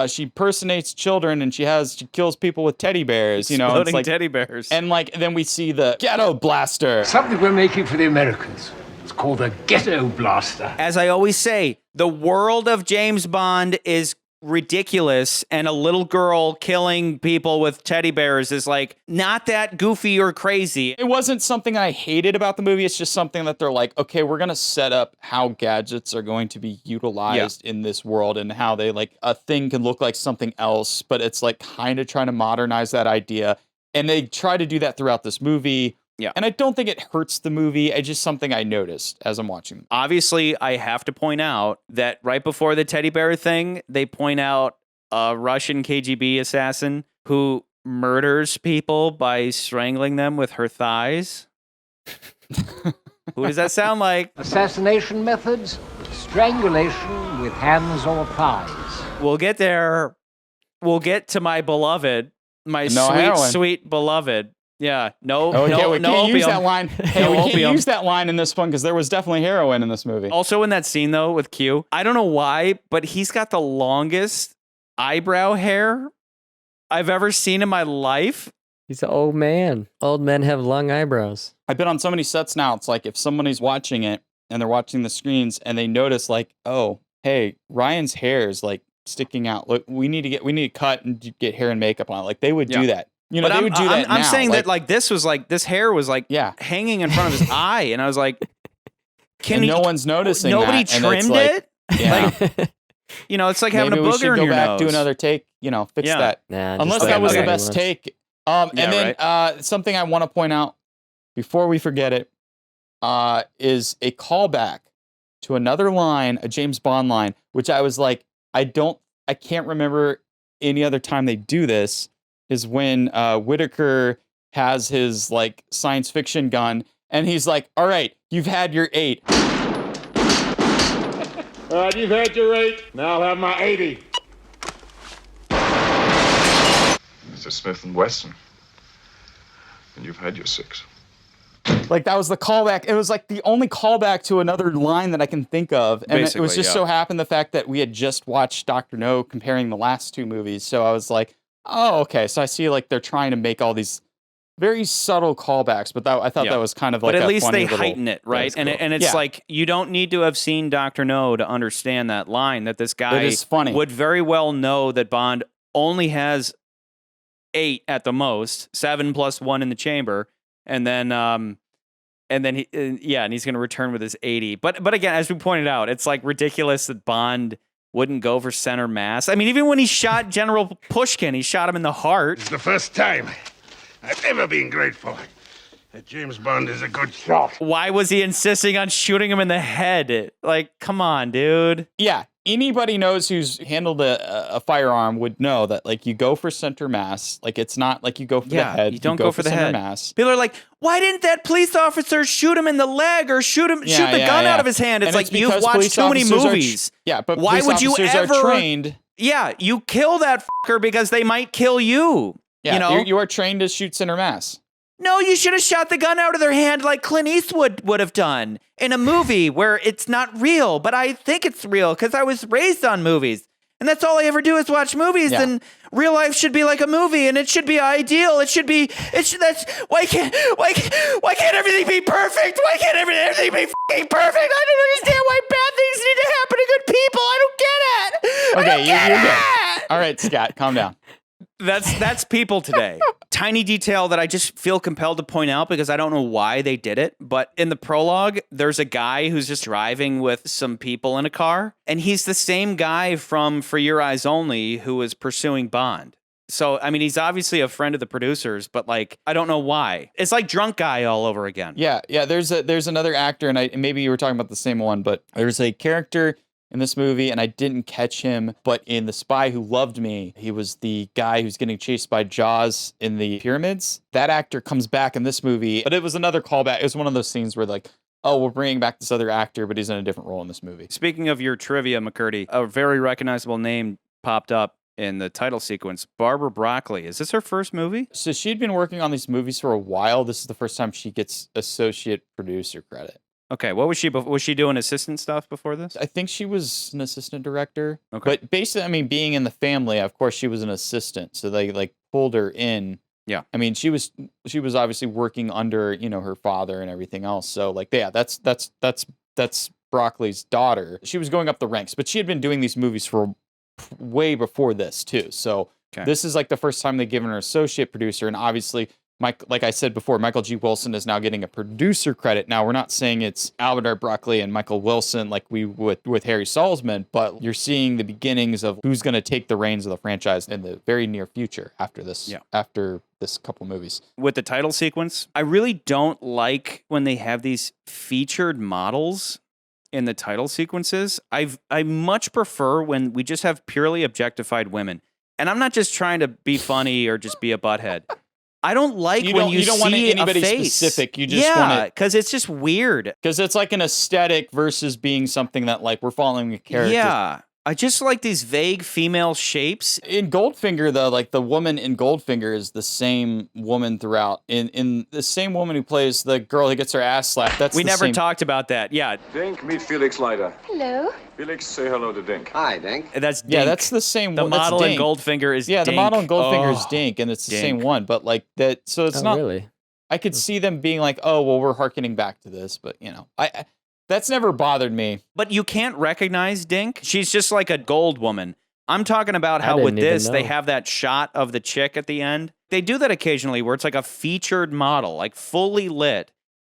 she personates children and she kills people with teddy bears, you know. Exploding like, teddy bears. And like, then we see the ghetto blaster. Something we're making for the Americans. It's called a ghetto blaster. As I always say, the world of James Bond is ridiculous, and a little girl killing people with teddy bears is like not that goofy or crazy. It wasn't something I hated about the movie. It's just something that they're like, okay, we're going to set up how gadgets are going to be utilized in this world and how they like a thing can look like something else, but it's like kind of trying to modernize that idea. And they try to do that throughout this movie. Yeah. And I don't think it hurts the movie. It's just something I noticed as I'm watching. Obviously, I have to point out that right before the teddy bear thing, they point out a Russian KGB assassin who murders people by strangling them with her thighs. Who does that sound like? Assassination methods, strangulation with hands or thighs. We'll get there. We'll get to my beloved, my sweet beloved. Yeah, no can't opium. Use that line. Hey, we can't use that line in this one because there was definitely heroin in this movie. Also in that scene, though, with Q, I don't know why, but he's got the longest eyebrow hair I've ever seen in my life. He's an old man. Old men have long eyebrows. I've been on so many sets now, it's like if somebody's watching it and they're watching the screens and they notice like, oh, hey, Ryan's hair is like sticking out. Look, we need to cut and get hair and makeup on it. Like they would do that. You know, but they would do that I'm now. saying that like this hair was like hanging in front of his eye, and I was like, no one's noticing. Nobody that, trimmed it. Yeah. it's like having a Maybe we booger should in go your back, nose. do another take, fix that. Nah, Unless that was the best take. And then something I want to point out before we forget it is a callback to another line, a James Bond line, which I was like, I can't remember any other time they do this, is when Whitaker has his like science fiction gun and he's like, all right, you've had your 8. All right, you've had your 8. Now I'll have my 80. Mr. Smith & Wesson. And you've had your 6. Like, that was the callback. It was like the only callback to another line that I can think of. And it was just so happened the fact that we had just watched Dr. No comparing the last 2 movies. So I was like, oh, okay. So I see like they're trying to make all these very subtle callbacks, but I thought that was kind of like but at a least funny they heighten it, right? Cool. And it's like, you don't need to have seen Dr. No to understand that line, that this guy is funny. would very well know that Bond only has 8 at the most, 7 plus 1 in the chamber, and then he, and he's going to return with his 80. But again, as we pointed out, it's like ridiculous that Bond wouldn't go for center mass. I mean, even when he shot General Pushkin, he shot him in the heart. It's the first time I've ever been grateful that James Bond is a good shot. Why was he insisting on shooting him in the head? Like, come on, dude. Yeah. Anybody knows who's handled a firearm would know that, like, you go for center mass. Like, it's not like you go for the head. You don't go for the center head. Mass. People are like, why didn't that police officer shoot him in the leg or shoot the gun out of his hand? It's like, you've watched too many movies. But why would you ever are trained? Yeah, you kill that fucker because they might kill you. Yeah, you are trained to shoot center mass. No, you should have shot the gun out of their hand like Clint Eastwood would have done in a movie where it's not real, but I think it's real because I was raised on movies. And that's all I ever do is watch movies. Yeah. And real life should be like a movie, and it should be ideal. Why can't everything be perfect? Why can't everything be fucking perfect? I don't understand why bad things need to happen to good people. I don't get it. Okay, you're good. All right, Scott, calm down. That's people today. Tiny detail that I just feel compelled to point out because I don't know why they did it. But in the prologue, there's a guy who's just driving with some people in a car. And he's the same guy from For Your Eyes Only who was pursuing Bond. So, I mean, he's obviously a friend of the producers, but like, I don't know why. It's like Drunk Guy all over again. Yeah. There's another actor, and maybe you were talking about the same one, but there's a character in this movie, and I didn't catch him, but in The Spy Who Loved Me, he was the guy who's getting chased by Jaws in the pyramids. That actor comes back in this movie, but it was another callback. It was one of those scenes where like, oh, we're bringing back this other actor, but he's in a different role in this movie. Speaking of your trivia, McCurdy, a very recognizable name popped up in the title sequence, Barbara Broccoli. Is this her first movie? So she'd been working on these movies for a while. This is the first time she gets associate producer credit. Okay, what was she? Was she doing assistant stuff before this? I think she was an assistant director. Okay. But basically, I mean, being in the family, of course, she was an assistant. So they like pulled her in. Yeah. I mean, she was obviously working under, her father and everything else. So like, yeah, that's Broccoli's daughter. She was going up the ranks, but she had been doing these movies for way before this too. So This is like the first time they've given her associate producer, and obviously, like I said before, Michael G. Wilson is now getting a producer credit. Now, we're not saying it's Albert R. Broccoli and Michael Wilson like we would with Harry Saltzman, but you're seeing the beginnings of who's going to take the reins of the franchise in the very near future after this. After this couple movies. With the title sequence, I really don't like when they have these featured models in the title sequences. I much prefer when we just have purely objectified women. And I'm not just trying to be funny or just be a butthead. I don't like when you don't want anybody a face. specific. You just want it because it's just weird. Because it's like an aesthetic versus being something that like we're following a character. Yeah, I just like these vague female shapes. In Goldfinger, though, like the woman in Goldfinger is the same woman throughout. In the same woman who plays the girl who gets her ass slapped. We never talked about that. Yeah. Dink, meet Felix Leiter. Hello. Felix, say hello to Dink. Hi, Dink. That's Dink. Yeah, that's the same one. The that's model in Dink. Goldfinger is Yeah, Dink. the model in Goldfinger is Dink, and it's the Dink. same one. But like that, so it's not really. I could see them being like, oh, well, we're hearkening back to this, but I that's never bothered me. But you can't recognize Dink. She's just like a gold woman. I'm talking about how with this, they have that shot of the chick at the end. They do that occasionally where it's like a featured model, like fully lit.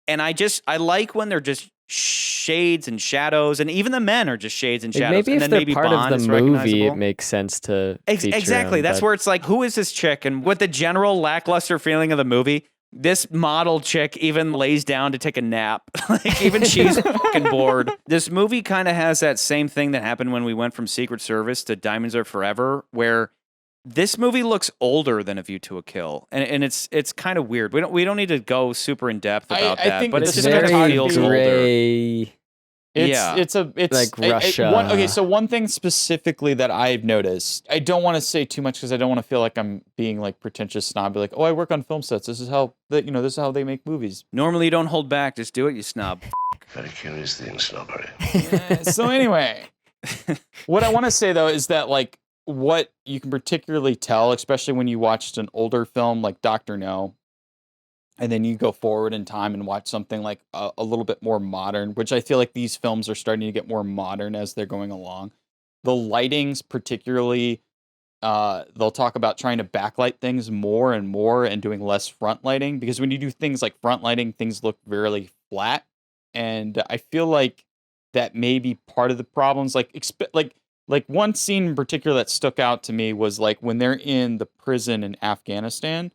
And I like when they're just shades and shadows, and even the men are just shades and Like, shadows. maybe and if then they're part Bond of is the movie, recognizable. it makes sense to feature exactly. them, That's but- where it's like, who is this chick? And with the general lackluster feeling of the movie, this model chick even lays down to take a nap. Like, even she's fucking bored. This movie kind of has that same thing that happened when we went from Secret Service to Diamonds Are Forever, where this movie looks older than A View to a Kill, and it's kind of weird. We don't need to go super in depth about that, think but the it's just kind of feels older. gray. It's like Russia. So one thing specifically that I've noticed, I don't want to say too much because I don't want to feel like I'm being like pretentious snobby, like, oh, I work on film sets. This is how this is how they make movies. Normally, you don't hold back. Just do it, you snob. Very curious thing, snobbery. So anyway, what I want to say though is that like what you can particularly tell, especially when you watched an older film like Dr. No, and then you go forward in time and watch something like a little bit more modern, which I feel like these films are starting to get more modern as they're going along. The lightings, particularly, they'll talk about trying to backlight things more and more and doing less front lighting, because when you do things like front lighting, things look very flat. And I feel like that may be part of the problems. Like one scene in particular that stuck out to me was like when they're in the prison in Afghanistan.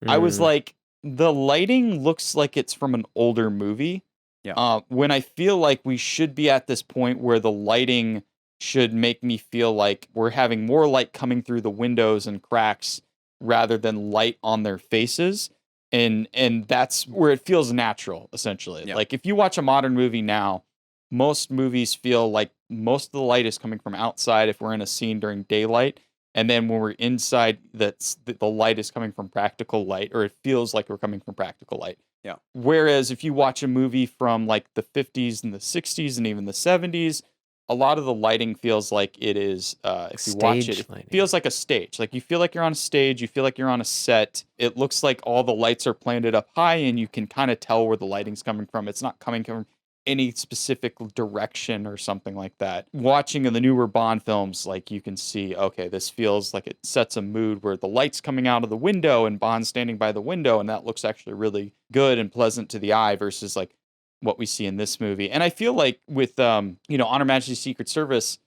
I was like, the lighting looks like it's from an older movie. Yeah. When I feel like we should be at this point where the lighting should make me feel like we're having more light coming through the windows and cracks rather than light on their faces. And that's where it feels natural, essentially. Yeah. Like if you watch a modern movie now, most movies feel like most of the light is coming from outside if we're in a scene during daylight. And then when we're inside, the light is coming from practical light, or it feels like we're coming from practical light. Yeah. Whereas if you watch a movie from like the 50s and the 60s and even the 70s, a lot of the lighting feels like it is, if you watch it, it feels like a stage. Like you feel like you're on a stage, you feel like you're on a set. It looks like all the lights are planted up high and you can kind of tell where the lighting's coming from. It's not coming from any specific direction or something like that. Watching the newer Bond films, like you can see, okay, this feels like it sets a mood where the light's coming out of the window and Bond's standing by the window, and that looks actually really good and pleasant to the eye versus like what we see in this movie. And I feel like with On Her Majesty's Secret Service,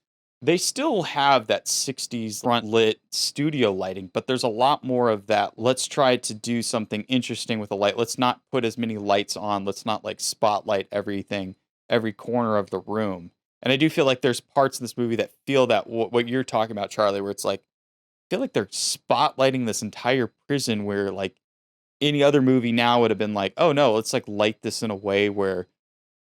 they still have that 60s front lit studio lighting, but there's a lot more of that. Let's try to do something interesting with the light. Let's not put as many lights on. Let's not like spotlight everything, every corner of the room. And I do feel like there's parts of this movie that feel that what you're talking about, Charlie, where it's like, I feel like they're spotlighting this entire prison where like any other movie now would have been like, oh no, let's like light this in a way where,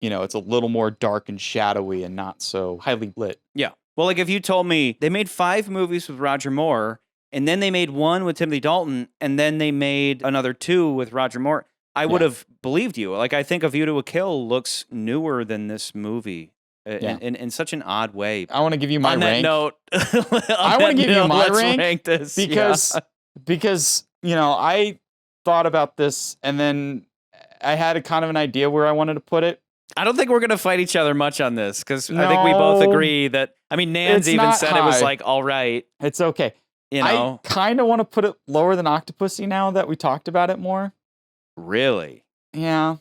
it's a little more dark and shadowy and not so highly lit. Yeah. Well, like if you told me they made 5 movies with Roger Moore, and then they made 1 with Timothy Dalton, and then they made another 2 with Roger Moore, I would have believed you. Like I think A View to a Kill looks newer than this movie in such an odd way. I want to give you my rank. On that note, I want to give you my let's rank this, because I thought about this and then I had a kind of an idea where I wanted to put it. I don't think we're going to fight each other much on this because I think we both agree that, Nans even said it was like, all right. It's okay. I kind of want to put it lower than Octopussy now that we talked about it more. Really? Yeah.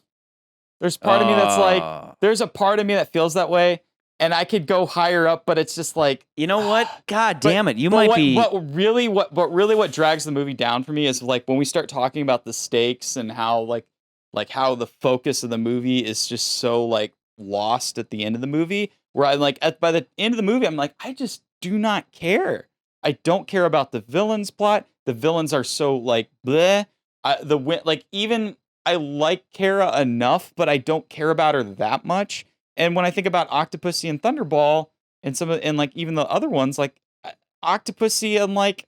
There's part of me that's like, there's a part of me that feels that way. And I could go higher up, but it's just like, you know what? God damn it. What really drags the movie down for me is like when we start talking about the stakes and how like how the focus of the movie is just so like lost at the end of the movie, where I'm like, by the end of the movie, I'm like, I just do not care. I don't care about the villain's plot. The villains are so like bleh. Even I like Kara enough, but I don't care about her that much. And when I think about Octopussy and Thunderball and like even the other ones, like Octopussy, I'm like,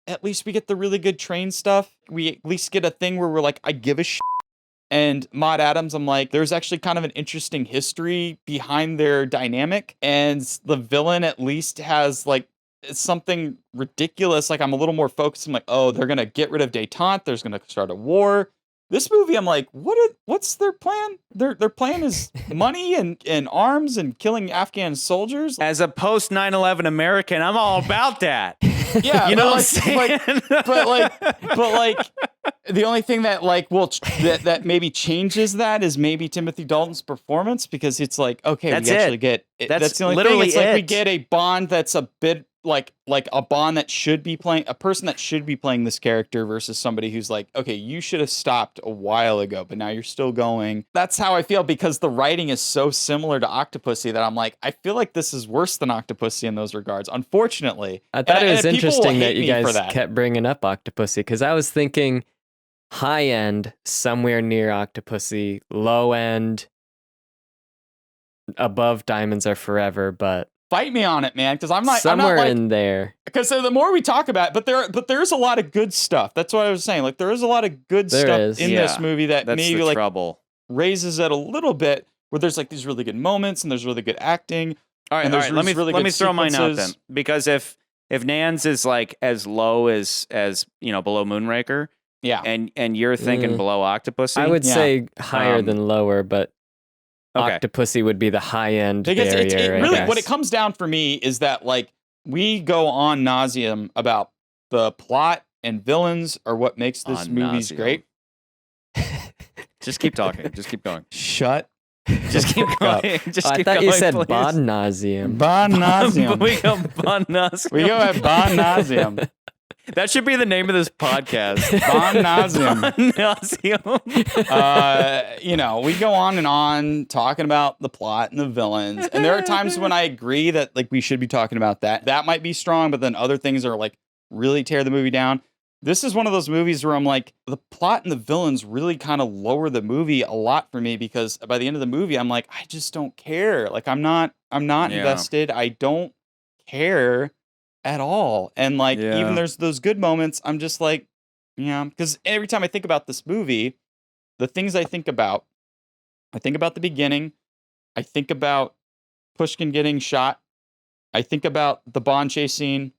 at least we get the really good train stuff. We at least get a thing where we're like, I give a shit. And Maud Adams, I'm like, there's actually kind of an interesting history behind their dynamic. And the villain at least has like something ridiculous. Like I'm a little more focused. I'm like, oh, they're going to get rid of Détente. There's going to start a war. This movie, I'm like, what's their plan? Their plan is money and arms and killing Afghan soldiers. As a post 9/11 American, I'm all about that. Yeah, you know what I'm saying? but The only thing that that maybe changes that is maybe Timothy Dalton's performance, because it's like, okay, That's we it. actually get That's the only literally thing. It's like we it. get a Bond that's a bit like a Bond that should be playing a person that should be playing this character versus somebody who's like, okay, you should have stopped a while ago, but now you're still going. That's how I feel, because the writing is so similar to Octopussy that I'm like, I feel like this is worse than Octopussy in those regards, unfortunately. I thought it was people will interesting that hate you me for guys that. kept bringing up Octopussy, because I was thinking high end, somewhere near Octopussy, low end, above Diamonds Are Forever, but Fight me on it, man, because I'm not somewhere like, in there. Because the more we talk about it, but there's a lot of good stuff. That's what I was saying. Like, there is a lot of good stuff in this movie that That's maybe the like trouble. raises it a little bit, where there's like these really good moments and there's really good acting. All right, and there's let me really let good me throw mine out then, sequences. because if Nans is like as low as below Moonraker, yeah, and you're thinking below Octopussy, I would say higher than lower, but Okay. Octopussy would be the high end Because barrier. it I really, guess. what it comes down for me is that like we go on nauseum about the plot and villains are what makes this On movie's nauseam. great. Just keep talking. Just keep going. Shut. Just keep up. going. Just I keep thought going, you said please. bod nauseum. Bon nauseum. We go bon nauseum. We go at bon nauseum. That should be the name of this podcast. Bon nauseum. Bon nauseum. We go on and on talking about the plot and the villains. And there are times when I agree that like we should be talking about that. That might be strong, but then other things are like really tear the movie down. This is one of those movies where I'm like, the plot and the villains really kind of lower the movie a lot for me, because by the end of the movie, I'm like, I just don't care. Like I'm not invested. I don't care at all. And like, even there's those good moments, I'm just like, because every time I think about this movie, the things I think about the beginning, I think about Pushkin getting shot, I think about the Bond chase scene,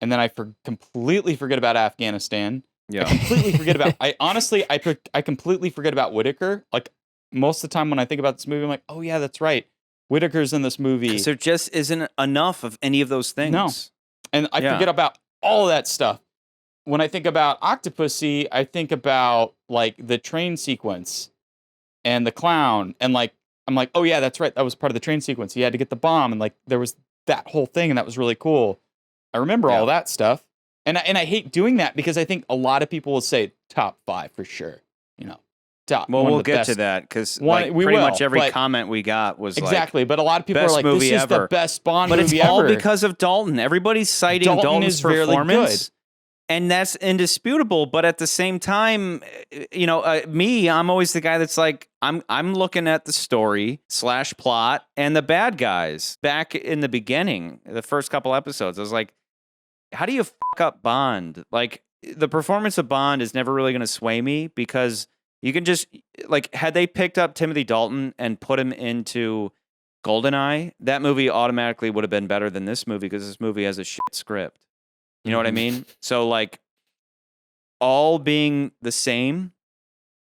and then I completely forget about Afghanistan. Yeah. I completely forget about, I completely forget about Whitaker. Like most of the time when I think about this movie, I'm like, oh yeah, that's right. Whitaker's in this movie. Because there just isn't enough of any of those things. No. And I forget about all of that stuff. When I think about Octopussy, I think about like the train sequence and the clown. And like, I'm like, oh yeah, that's right. That was part of the train sequence. He had to get the bomb. And like, there was that whole thing. And that was really cool. I remember all that stuff. And I hate doing that, because I think a lot of people will say top 5 for sure. Top. Well, one of we'll the get best. to that, because we pretty will, much every but- comment we got was Exactly. But a lot of people are best like, this movie is the ever. best Bond but movie it's all ever. because of Dalton. Everybody's citing Dalton Dalton's is really performance. good. And that's indisputable, but at the same time, I'm always the guy that's like, I'm looking at the story / plot and the bad guys. Back in the beginning, the first couple episodes, I was like, how do you fuck up Bond? Like, the performance of Bond is never really going to sway me, because you can just, like, had they picked up Timothy Dalton and put him into GoldenEye, that movie automatically would have been better than this movie, because this movie has a shit script. You know what I mean? So, like, all being the same,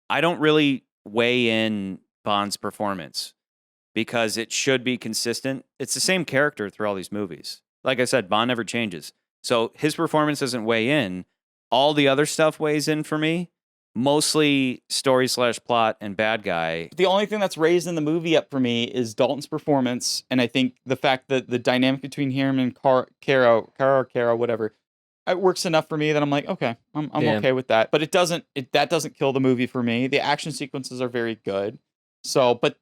I don't really weigh in Bond's performance, because it should be consistent. It's the same character through all these movies. Like I said, Bond never changes. So his performance doesn't weigh in. All the other stuff weighs in for me. Mostly story / plot and bad guy. The only thing that's raised in the movie up for me is Dalton's performance, and I think the fact that the dynamic between him and Kara, whatever, it works enough for me that I'm like, okay, I'm okay with that. But that doesn't kill the movie for me. The action sequences are very good. So, but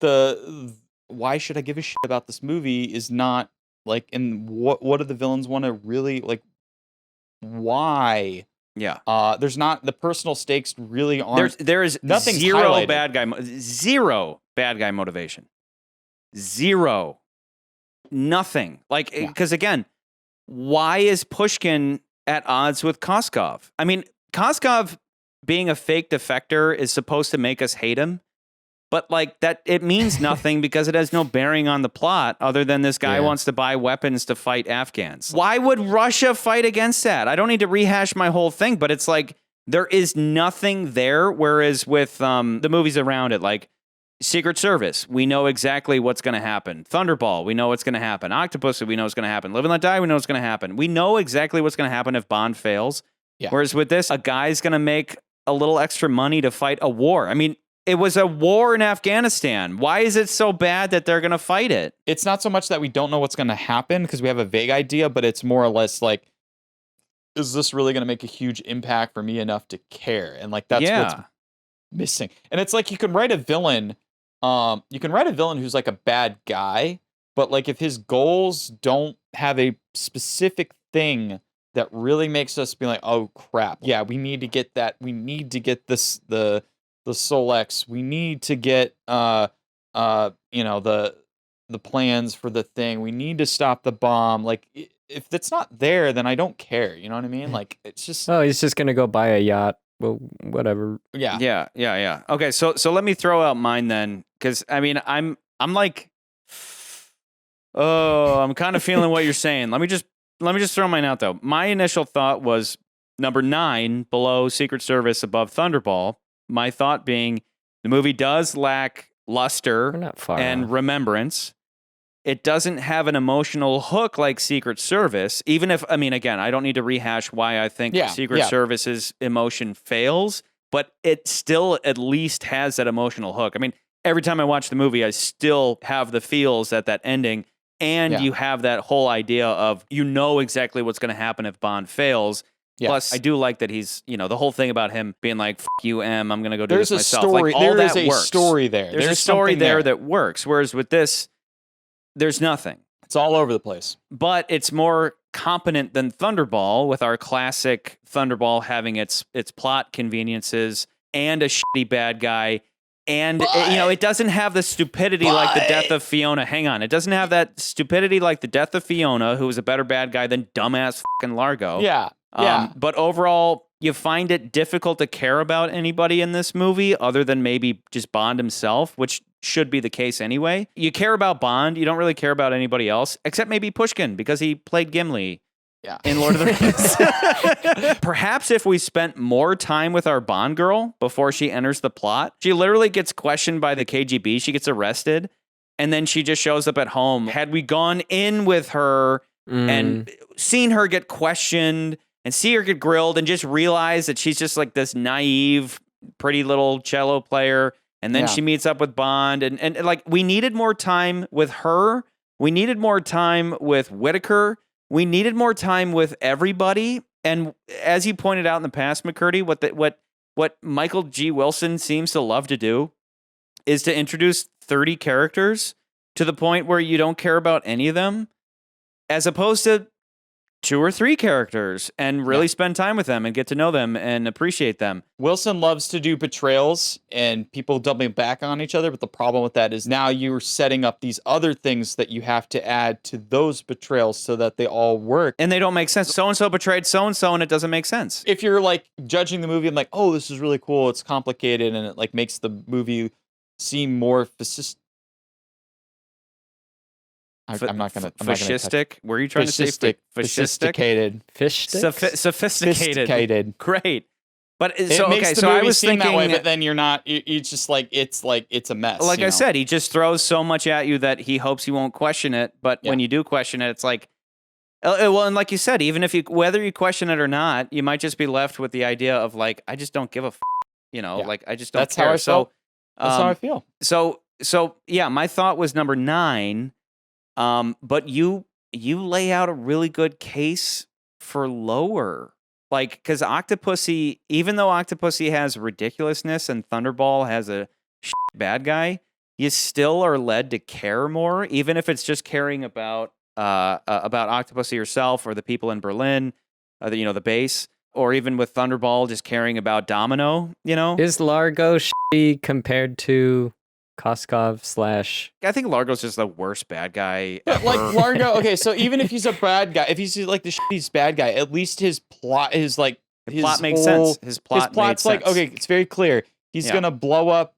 the why should I give a shit about this movie is not like, and what do the villains want to really like? Why? Yeah. There's not, the personal stakes really aren't. There is nothing's zero highlighted. zero bad guy motivation. Zero. Nothing. Like, because again, why is Pushkin at odds with Koskov? I mean, Koskov being a fake defector is supposed to make us hate him. But like that, it means nothing, because it has no bearing on the plot other than this guy wants to buy weapons to fight Afghans. Why would Russia fight against that? I don't need to rehash my whole thing, but it's like there is nothing there. Whereas with the movies around it, like Secret Service, we know exactly what's going to happen. Thunderball, we know what's going to happen. Octopussy, we know what's going to happen. Live and Let Die, we know what's going to happen. We know exactly what's going to happen if Bond fails. Yeah. Whereas with this, a guy's going to make a little extra money to fight a war. I mean, it was a war in Afghanistan. Why is it so bad that they're going to fight it? It's not so much that we don't know what's going to happen because we have a vague idea, but it's more or less like, is this really going to make a huge impact for me enough to care? And like, that's what's missing. And it's like, you can write a villain who's like a bad guy, but like if his goals don't have a specific thing that really makes us be like, oh crap, yeah, we need to get that. We need to get this, the Solex. We need to get, the plans for the thing. We need to stop the bomb. Like, if it's not there, then I don't care. You know what I mean? Like, it's just. Oh, he's just gonna go buy a yacht. Well, whatever. Yeah. Okay, so let me throw out mine then, because I mean, I'm like, I'm kind of feeling what you're saying. Let me just throw mine out though. My initial thought was number 9 below Secret Service, above Thunderball. My thought being, the movie does lack luster and remembrance. It doesn't have an emotional hook like Secret Service, even if, I mean, again, I don't need to rehash why I think Secret Service's emotion fails, but it still at least has that emotional hook. I mean, every time I watch the movie, I still have the feels at that ending, and you have that whole idea of, you know exactly what's going to happen if Bond fails. Yes. Plus, I do like that he's, the whole thing about him being like, "F you, M, I'm going to go do this myself." Story, like, all there is that a works. story there. There's a story there that works. Whereas with this, there's nothing. It's all over the place. But it's more competent than Thunderball, with our classic Thunderball having its plot conveniences and a shitty bad guy. And, it doesn't have the stupidity like the death of Fiona. Hang on. It doesn't have that stupidity like the death of Fiona, who was a better bad guy than dumbass fucking Largo. Yeah. But overall, you find it difficult to care about anybody in this movie other than maybe just Bond himself, which should be the case anyway. You care about Bond. You don't really care about anybody else, except maybe Pushkin, because he played Gimli in Lord of the Rings. Perhaps if we spent more time with our Bond girl before she enters the plot, she literally gets questioned by the KGB. She gets arrested, and then she just shows up at home. Had we gone in with her and seen her get questioned and see her get grilled and just realize that she's just like this naive, pretty little cello player, and then she meets up with Bond, and like, we needed more time with her. We needed more time with Whitaker. We needed more time with everybody. And as you pointed out in the past, McCurdy, what Michael G. Wilson seems to love to do is to introduce 30 characters to the point where you don't care about any of them, as opposed to 2 or 3 characters and really spend time with them and get to know them and appreciate them. Wilson loves to do betrayals and people doubling back on each other, but the problem with that is now you're setting up these other things that you have to add to those betrayals so that they all work. And they don't make sense. So-and-so betrayed so-and-so, and it doesn't make sense. If you're like judging the movie and like, oh, this is really cool, it's complicated, and it like makes the movie seem more I'm not gonna. Fascistic? Were you trying to say fascistic? Sophisticated. Sophisticated. Great. But so makes the so movie I was seem thinking that way, but then you're not. It's just like it's a mess. Like I said, he just throws so much at you that he hopes you won't question it. But when you do question it, it's like, well, and like you said, even if whether you question it or not, you might just be left with the idea of like, I just don't give a, like I just don't That's care. How I feel. That's how I feel. So yeah, my thought was number 9. But you lay out a really good case for lower, like, because Octopussy, even though Octopussy has ridiculousness and Thunderball has a bad guy, you still are led to care more, even if it's just caring about Octopussy herself or the people in Berlin, the base, or even with Thunderball just caring about Domino. Is Largo compared to Koskov / I think Largo's just the worst bad guy But ever. like Largo, okay, so even if he's a bad guy, if he's like the shitty bad guy, at least his plot, his plot makes sense. His plot's like, sense. okay, it's very clear. He's gonna blow up.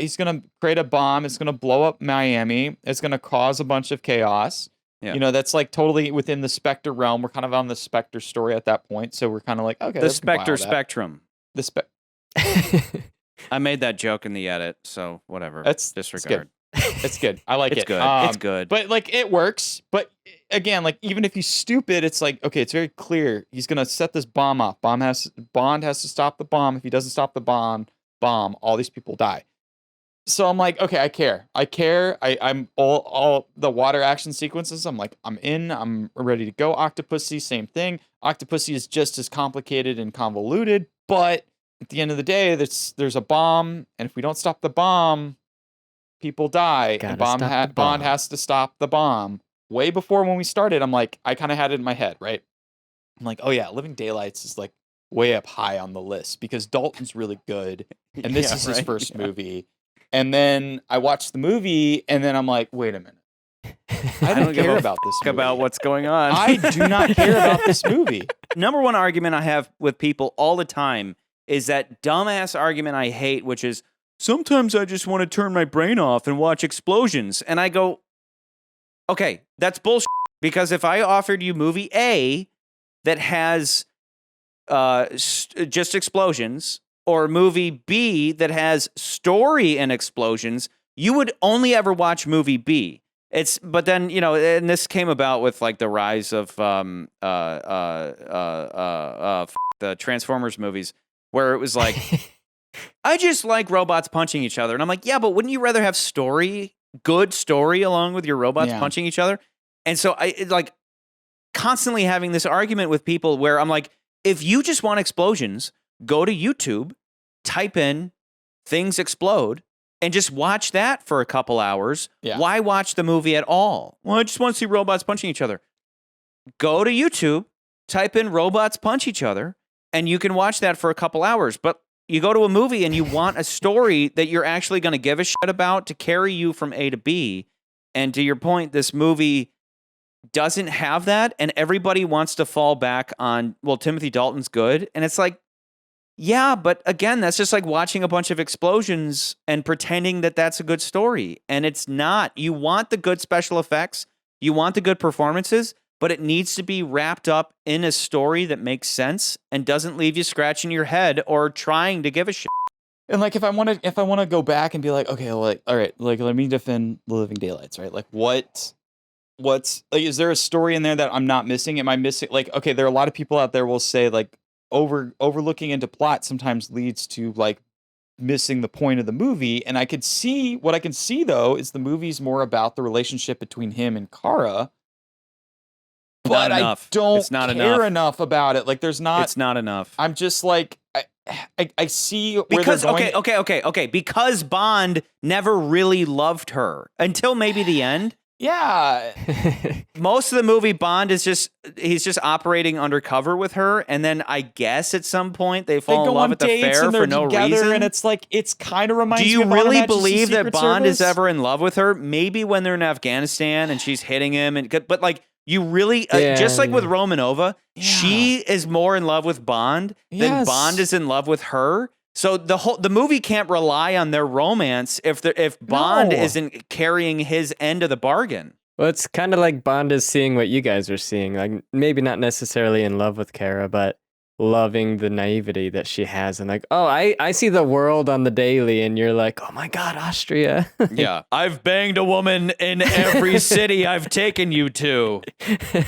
He's gonna create a bomb. It's gonna blow up Miami. It's gonna cause a bunch of chaos. Yeah. That's like totally within the Spectre realm. We're kind of on the Spectre story at that point, so we're kind of like, okay, the Spectre spectrum. The I made that joke in the edit, so whatever. That's disregard. It's good. I like it's it. Good. It's good. But like it works. But again, like even if he's stupid, it's like, okay, it's very clear he's gonna set this bomb off. Bond has to stop the bomb. If he doesn't stop the bomb, all these people die. So I'm like, okay, I care. I'm all the water action sequences. I'm like, I'm in. I'm ready to go. Octopussy, same thing. Octopussy is just as complicated and convoluted, but at the end of the day, there's a bomb, and if we don't stop the bomb, people die. And Bond has to stop the bomb. Way before when we started, I'm like, I kind of had it in my head, right? I'm like, oh yeah, Living Daylights is like way up high on the list because Dalton's really good, and this is his first movie. And then I watched the movie, and then I'm like, wait a minute. I don't care about this movie. About what's going on. I do not care about this movie. Number one argument I have with people all the time is that dumbass argument I hate, which is, sometimes I just want to turn my brain off and watch explosions. And I go, okay, that's bullshit. Because if I offered you movie A that has just explosions, or movie B that has story and explosions, you would only ever watch movie B. But then, you know, and this came about with like the rise of the Transformers movies, where it was like, I just like robots punching each other. And I'm like, yeah, but wouldn't you rather have good story along with your robots punching each other? And so I constantly having this argument with people where I'm like, if you just want explosions, go to YouTube, type in things explode, and just watch that for a couple hours. Yeah. Why watch the movie at all? Well, I just want to see robots punching each other. Go to YouTube, type in robots punch each other, and you can watch that for a couple hours. But you go to a movie and you want a story that you're actually going to give a shit about to carry you from A to B. And to your point, this movie doesn't have that, and everybody wants to fall back on, well, Timothy Dalton's good. And it's like, yeah, but again, that's just like watching a bunch of explosions and pretending that that's a good story. And it's not. You want the good special effects, you want the good performances, but it needs to be wrapped up in a story that makes sense and doesn't leave you scratching your head or trying to give a shit. And like, if I want to go back and be like, okay, like, all right, like, let me defend The Living Daylights, right? Like, what's like, is there a story in there that I'm not missing? Am I missing? Like, okay, there are a lot of people out there will say like, overlooking into plot sometimes leads to like missing the point of the movie. And what I can see though is the movie's more about the relationship between him and Kara. But I don't care enough about it. Like it's not enough. I'm just like, I see where because they're going. Okay. Because Bond never really loved her until maybe the end. Yeah. Most of the movie, Bond is he's just operating undercover with her, and then I guess at some point they fall in love at the fair for no reason. And it's like, it's kind of reminds me of. Do you really believe that Secret Bond Service? is ever in love with her? Maybe when they're in Afghanistan and she's hitting him, but like you really, just like with Romanova, she is more in love with Bond than Bond is in love with her. So the movie can't rely on their romance if Bond isn't carrying his end of the bargain. Well, it's kind of like Bond is seeing what you guys are seeing. Like maybe not necessarily in love with Kara, but loving the naivety that she has, and like, oh, I see the world on the daily, and you're like, oh my God, Austria. Yeah, I've banged a woman in every city I've taken you to.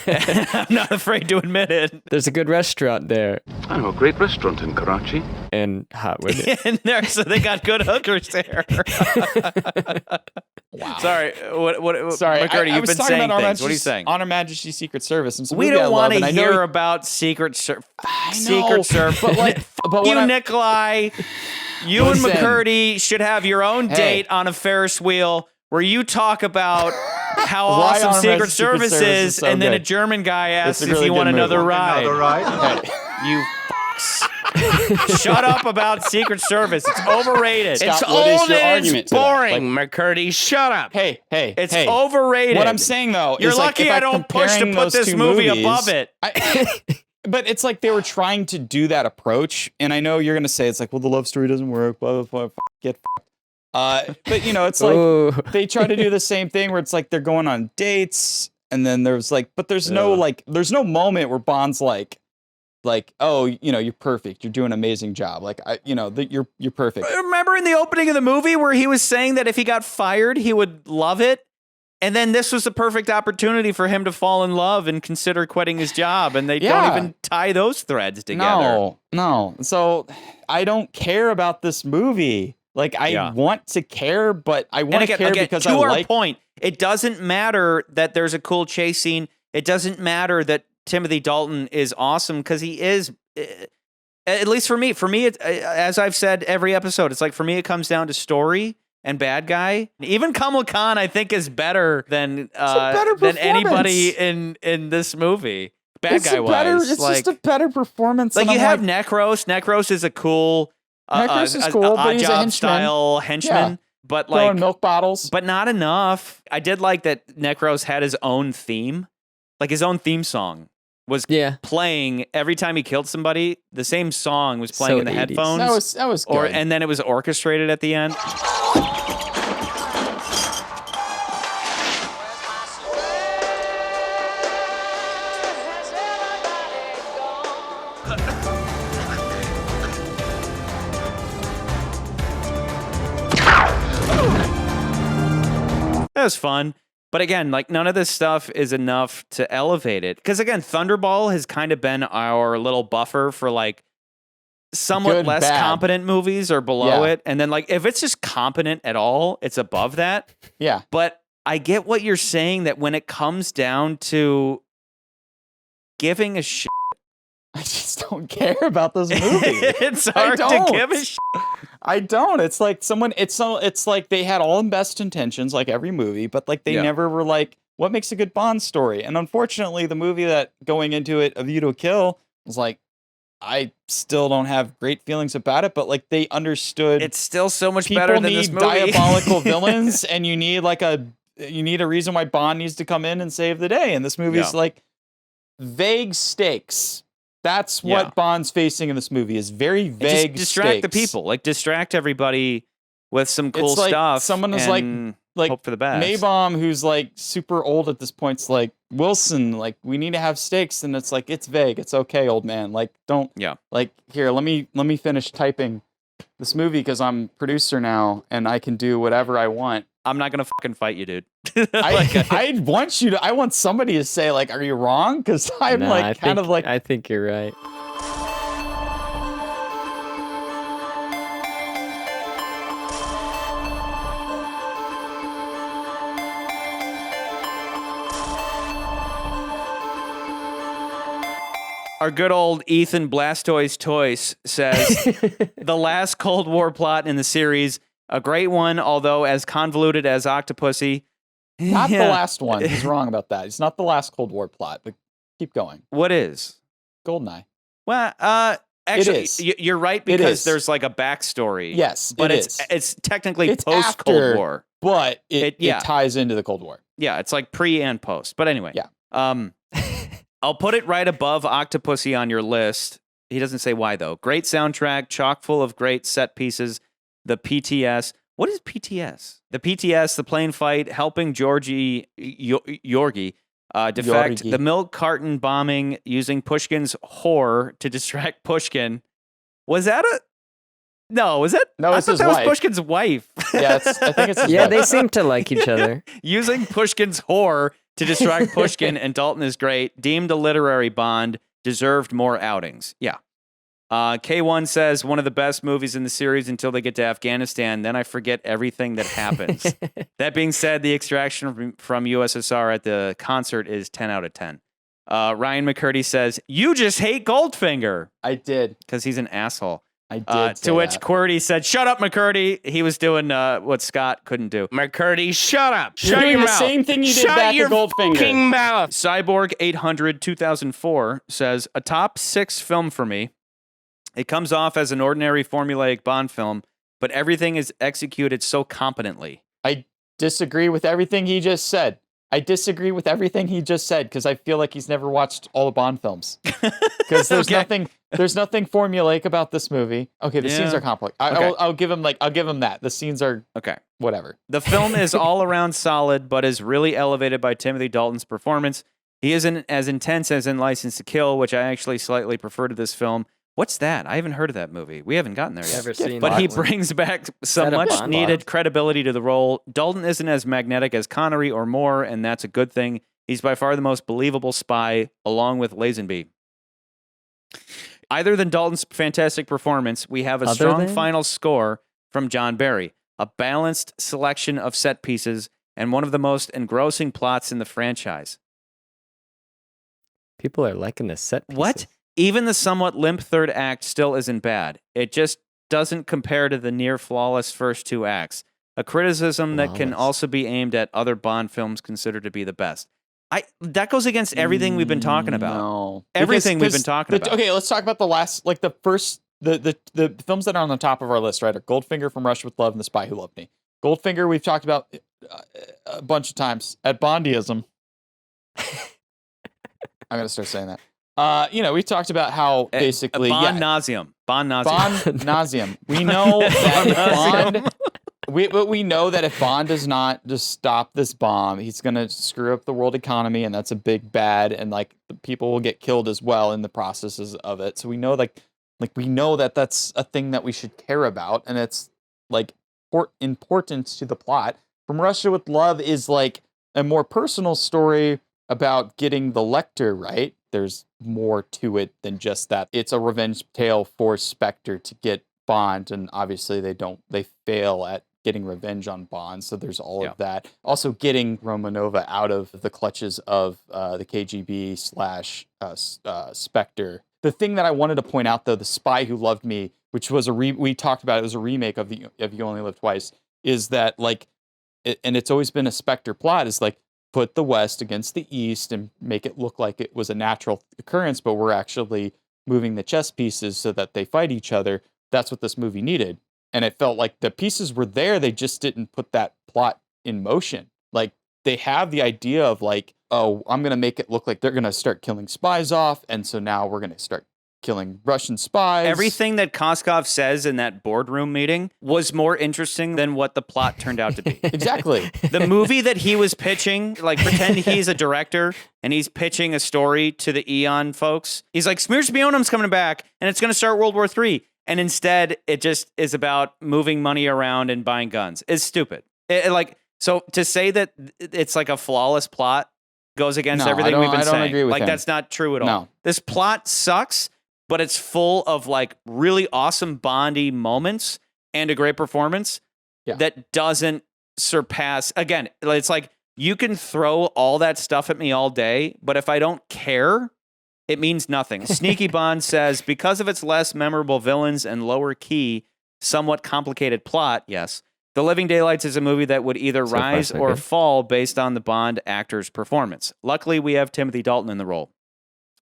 I'm not afraid to admit it. There's a good restaurant there. I know a great restaurant in Karachi. And hot women. In there, so they got good hookers there. Wow. Sorry, Sorry, McCurdy, you've been saying things. What are you saying? On Her Majesty's Secret Service. We don't want to hear about Secret Service. But you, Nikolai, you and McCurdy should have your own date on a Ferris wheel where you talk about how awesome Secret Service is, and then a German guy asks if you want another ride. You fucks. Shut up about Secret Service. It's overrated. Scott, it's old and it's boring. McCurdy, shut up. Hey. It's overrated. What I'm saying though, you're is lucky like, I don't push to put this movie above it. But it's like they were trying to do that approach, and I know you're gonna say it's like, well, the love story doesn't work. Blah blah blah. Get fucked. But you know, it's like they try to do the same thing where it's like they're going on dates, and then there's like, but there's no moment where Bond's like, oh, you know, you're perfect. You're doing an amazing job. Like, you're perfect. Remember in the opening of the movie where he was saying that if he got fired, he would love it? And then this was the perfect opportunity for him to fall in love and consider quitting his job, and they don't even tie those threads together. No. So I don't care about this movie. Like, I want to care, but I want to care because I like... To our point, it doesn't matter that there's a cool chase scene. It doesn't matter that Timothy Dalton is awesome, because he is... At least for me, as I've said every episode, it's like, for me, it comes down to story and bad guy. Even Kamala Khan, I think, is better than anybody in this movie. Bad guy wise, it's just a better performance. Like, you have Necros. Necros is a cool, Necros is cool, but he's a henchman. Style henchman. Yeah. But like throwing milk bottles, but not enough. I did like that Necros had his own theme, like his own theme song was playing every time he killed somebody. The same song was playing in the 80s. Headphones. That was good. And then it was orchestrated at the end. That was fun. But again, like, none of this stuff is enough to elevate it. Because again, Thunderball has kind of been our little buffer for like somewhat less competent movies or below it. And then like, if it's just competent at all, it's above that. Yeah. But I get what you're saying, that when it comes down to giving a shit, I just don't care about this movie. It's hard to give a shit. I don't. It's like it's like they had all the best intentions, like every movie, but like they never were like, what makes a good Bond story? And unfortunately, the movie that going into it, A View to a Kill, was like, I still don't have great feelings about it, but like they understood. It's still so much better than this movie. People need diabolical villains, and you need a reason why Bond needs to come in and save the day. And this movie is like vague stakes. That's what Bond's facing in this movie, is very vague just distract the people. Like, distract everybody with some cool stuff. Someone is like hope for the best. Maybaum, who's like super old at this point, is like, Wilson, like, we need to have stakes, and it's like, it's vague. It's okay, old man. Like, don't like, here, let me finish typing this movie because I'm producer now and I can do whatever I want. I'm not gonna fucking fight you, dude. I want somebody to say, like, are you wrong? Because I'm I think you're right. Our good old Ethan Blastoise Toys says, the last Cold War plot in the series, a great one, although as convoluted as Octopussy. Not the last one. He's wrong about that. It's not the last Cold War plot, but keep going. What is? Goldeneye. Well, actually, you're right, because there's like a backstory. Yes, but it's technically post Cold War. But it ties into the Cold War. Yeah, it's like pre and post. But anyway, I'll put it right above Octopussy on your list. He doesn't say why, though. Great soundtrack, chock full of great set pieces. The PTS. What is PTS? The PTS, the plane fight, helping Yorgi defect, the milk carton bombing, using Pushkin's whore to distract Pushkin. Was that a... No, was it? No, it's his wife. That was Pushkin's wife. Yeah, I think it's his wife. They seem to like each other. Using Pushkin's whore to distract Pushkin, and Dalton is great. Deemed a literary Bond. Deserved more outings. Yeah. K1 says, one of the best movies in the series until they get to Afghanistan. Then I forget everything that happens. That being said, the extraction from USSR at the concert is 10 out of 10. Ryan McCurdy says, you just hate Goldfinger. I did. Because he's an asshole. I did. To which Qwerty said, shut up, McCurdy. He was doing what Scott couldn't do. McCurdy, shut up. You're doing the same thing you did back at Goldfinger. Mouth. Cyborg 800 2004 says, a top 6 film for me. It comes off as an ordinary formulaic Bond film, but everything is executed so competently. I disagree with everything he just said. Because I feel like he's never watched all the Bond films. Because there's nothing formulaic about this movie. Okay, the scenes are complex. I'll give him that. The scenes are whatever. The film is all around solid, but is really elevated by Timothy Dalton's performance. He isn't as intense as in License to Kill, which I actually slightly prefer to this film. What's that? I haven't heard of that movie. We haven't gotten there yet. Never seen But that he one. brings back some much needed credibility to the role. Dalton isn't as magnetic as Connery or Moore, and that's a good thing. He's by far the most believable spy, along with Lazenby. Other than Dalton's fantastic performance, we have a strong final score from John Barry, a balanced selection of set pieces, and one of the most engrossing plots in the franchise. People are liking the set pieces. What? Even the somewhat limp third act still isn't bad. It just doesn't compare to the near flawless first two acts, a criticism that can also be aimed at other Bond films considered to be the best. That goes against everything we've been talking about. No. Everything we've been talking about. Okay, let's talk about the last, like the first, the films that are on the top of our list, right? Are Goldfinger, From Russia with Love, and The Spy Who Loved Me. Goldfinger, we've talked about a bunch of times. At Bondyism, I'm going to start saying that. We talked about how basically Bond nauseum. Bond nauseum. We know that we know that if Bond does not just stop this bomb, he's gonna screw up the world economy, and that's a big bad, and like the people will get killed as well in the processes of it. So we know we know that that's a thing that we should care about, and it's like important to the plot. From Russia with Love is like a more personal story about getting the Lecter right. There's more to it than just that. It's a revenge tale for Spectre to get Bond, and obviously they fail at getting revenge on Bond, so there's all of that. Also getting Romanova out of the clutches of the KGB / Spectre. The thing that I wanted to point out, though, The Spy Who Loved Me, which was we talked about, it was a remake of You Only Live Twice, is that and it's always been a Spectre plot, is like, put the West against the East and make it look like it was a natural occurrence, but we're actually moving the chess pieces so that they fight each other. That's what this movie needed. And it felt like the pieces were there, they just didn't put that plot in motion. Like, they have the idea of like, oh, I'm going to make it look like they're going to start killing spies off, and so now we're going to start killing Russian spies. Everything that Koskov says in that boardroom meeting was more interesting than what the plot turned out to be. Exactly. The movie that he was pitching, like pretend he's a director and he's pitching a story to the Eon folks. He's like, Smear Spionum's coming back and it's going to start World War III. And instead, it just is about moving money around and buying guns. It's stupid. So to say that it's like a flawless plot goes against everything we've been saying. Agree with him. That's not true at all. No. This plot sucks, but it's full of like really awesome Bondy moments and a great performance that doesn't surpass. Again, it's like you can throw all that stuff at me all day, but if I don't care, it means nothing. Sneaky Bond says, because of its less memorable villains and lower key, somewhat complicated plot, yes, The Living Daylights is a movie that would either rise or fall based on the Bond actor's performance. Luckily, we have Timothy Dalton in the role.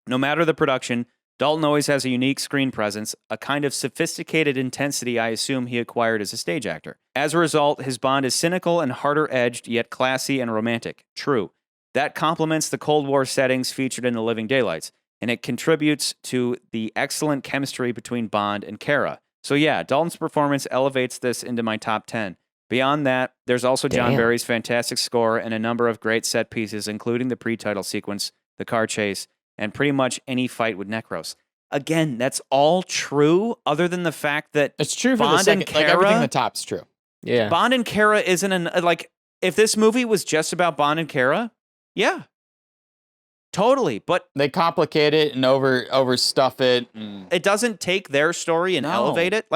No matter the production, Dalton always has a unique screen presence, a kind of sophisticated intensity I assume he acquired as a stage actor. As a result, his Bond is cynical and harder-edged, yet classy and romantic. True. That complements the Cold War settings featured in The Living Daylights, and it contributes to the excellent chemistry between Bond and Kara. So yeah, Dalton's performance elevates this into my top 10. Beyond that, there's also John Barry's fantastic score and a number of great set pieces, including the pre-title sequence, the car chase, and pretty much any fight with Necros. Again, that's all true, other than the fact that it's true for Bond the second, and Kara, like everything in the top's true. Yeah. Bond and Kara isn't if this movie was just about Bond and Kara, yeah. Totally, but they complicate it and overstuff it. It doesn't take their story and elevate it.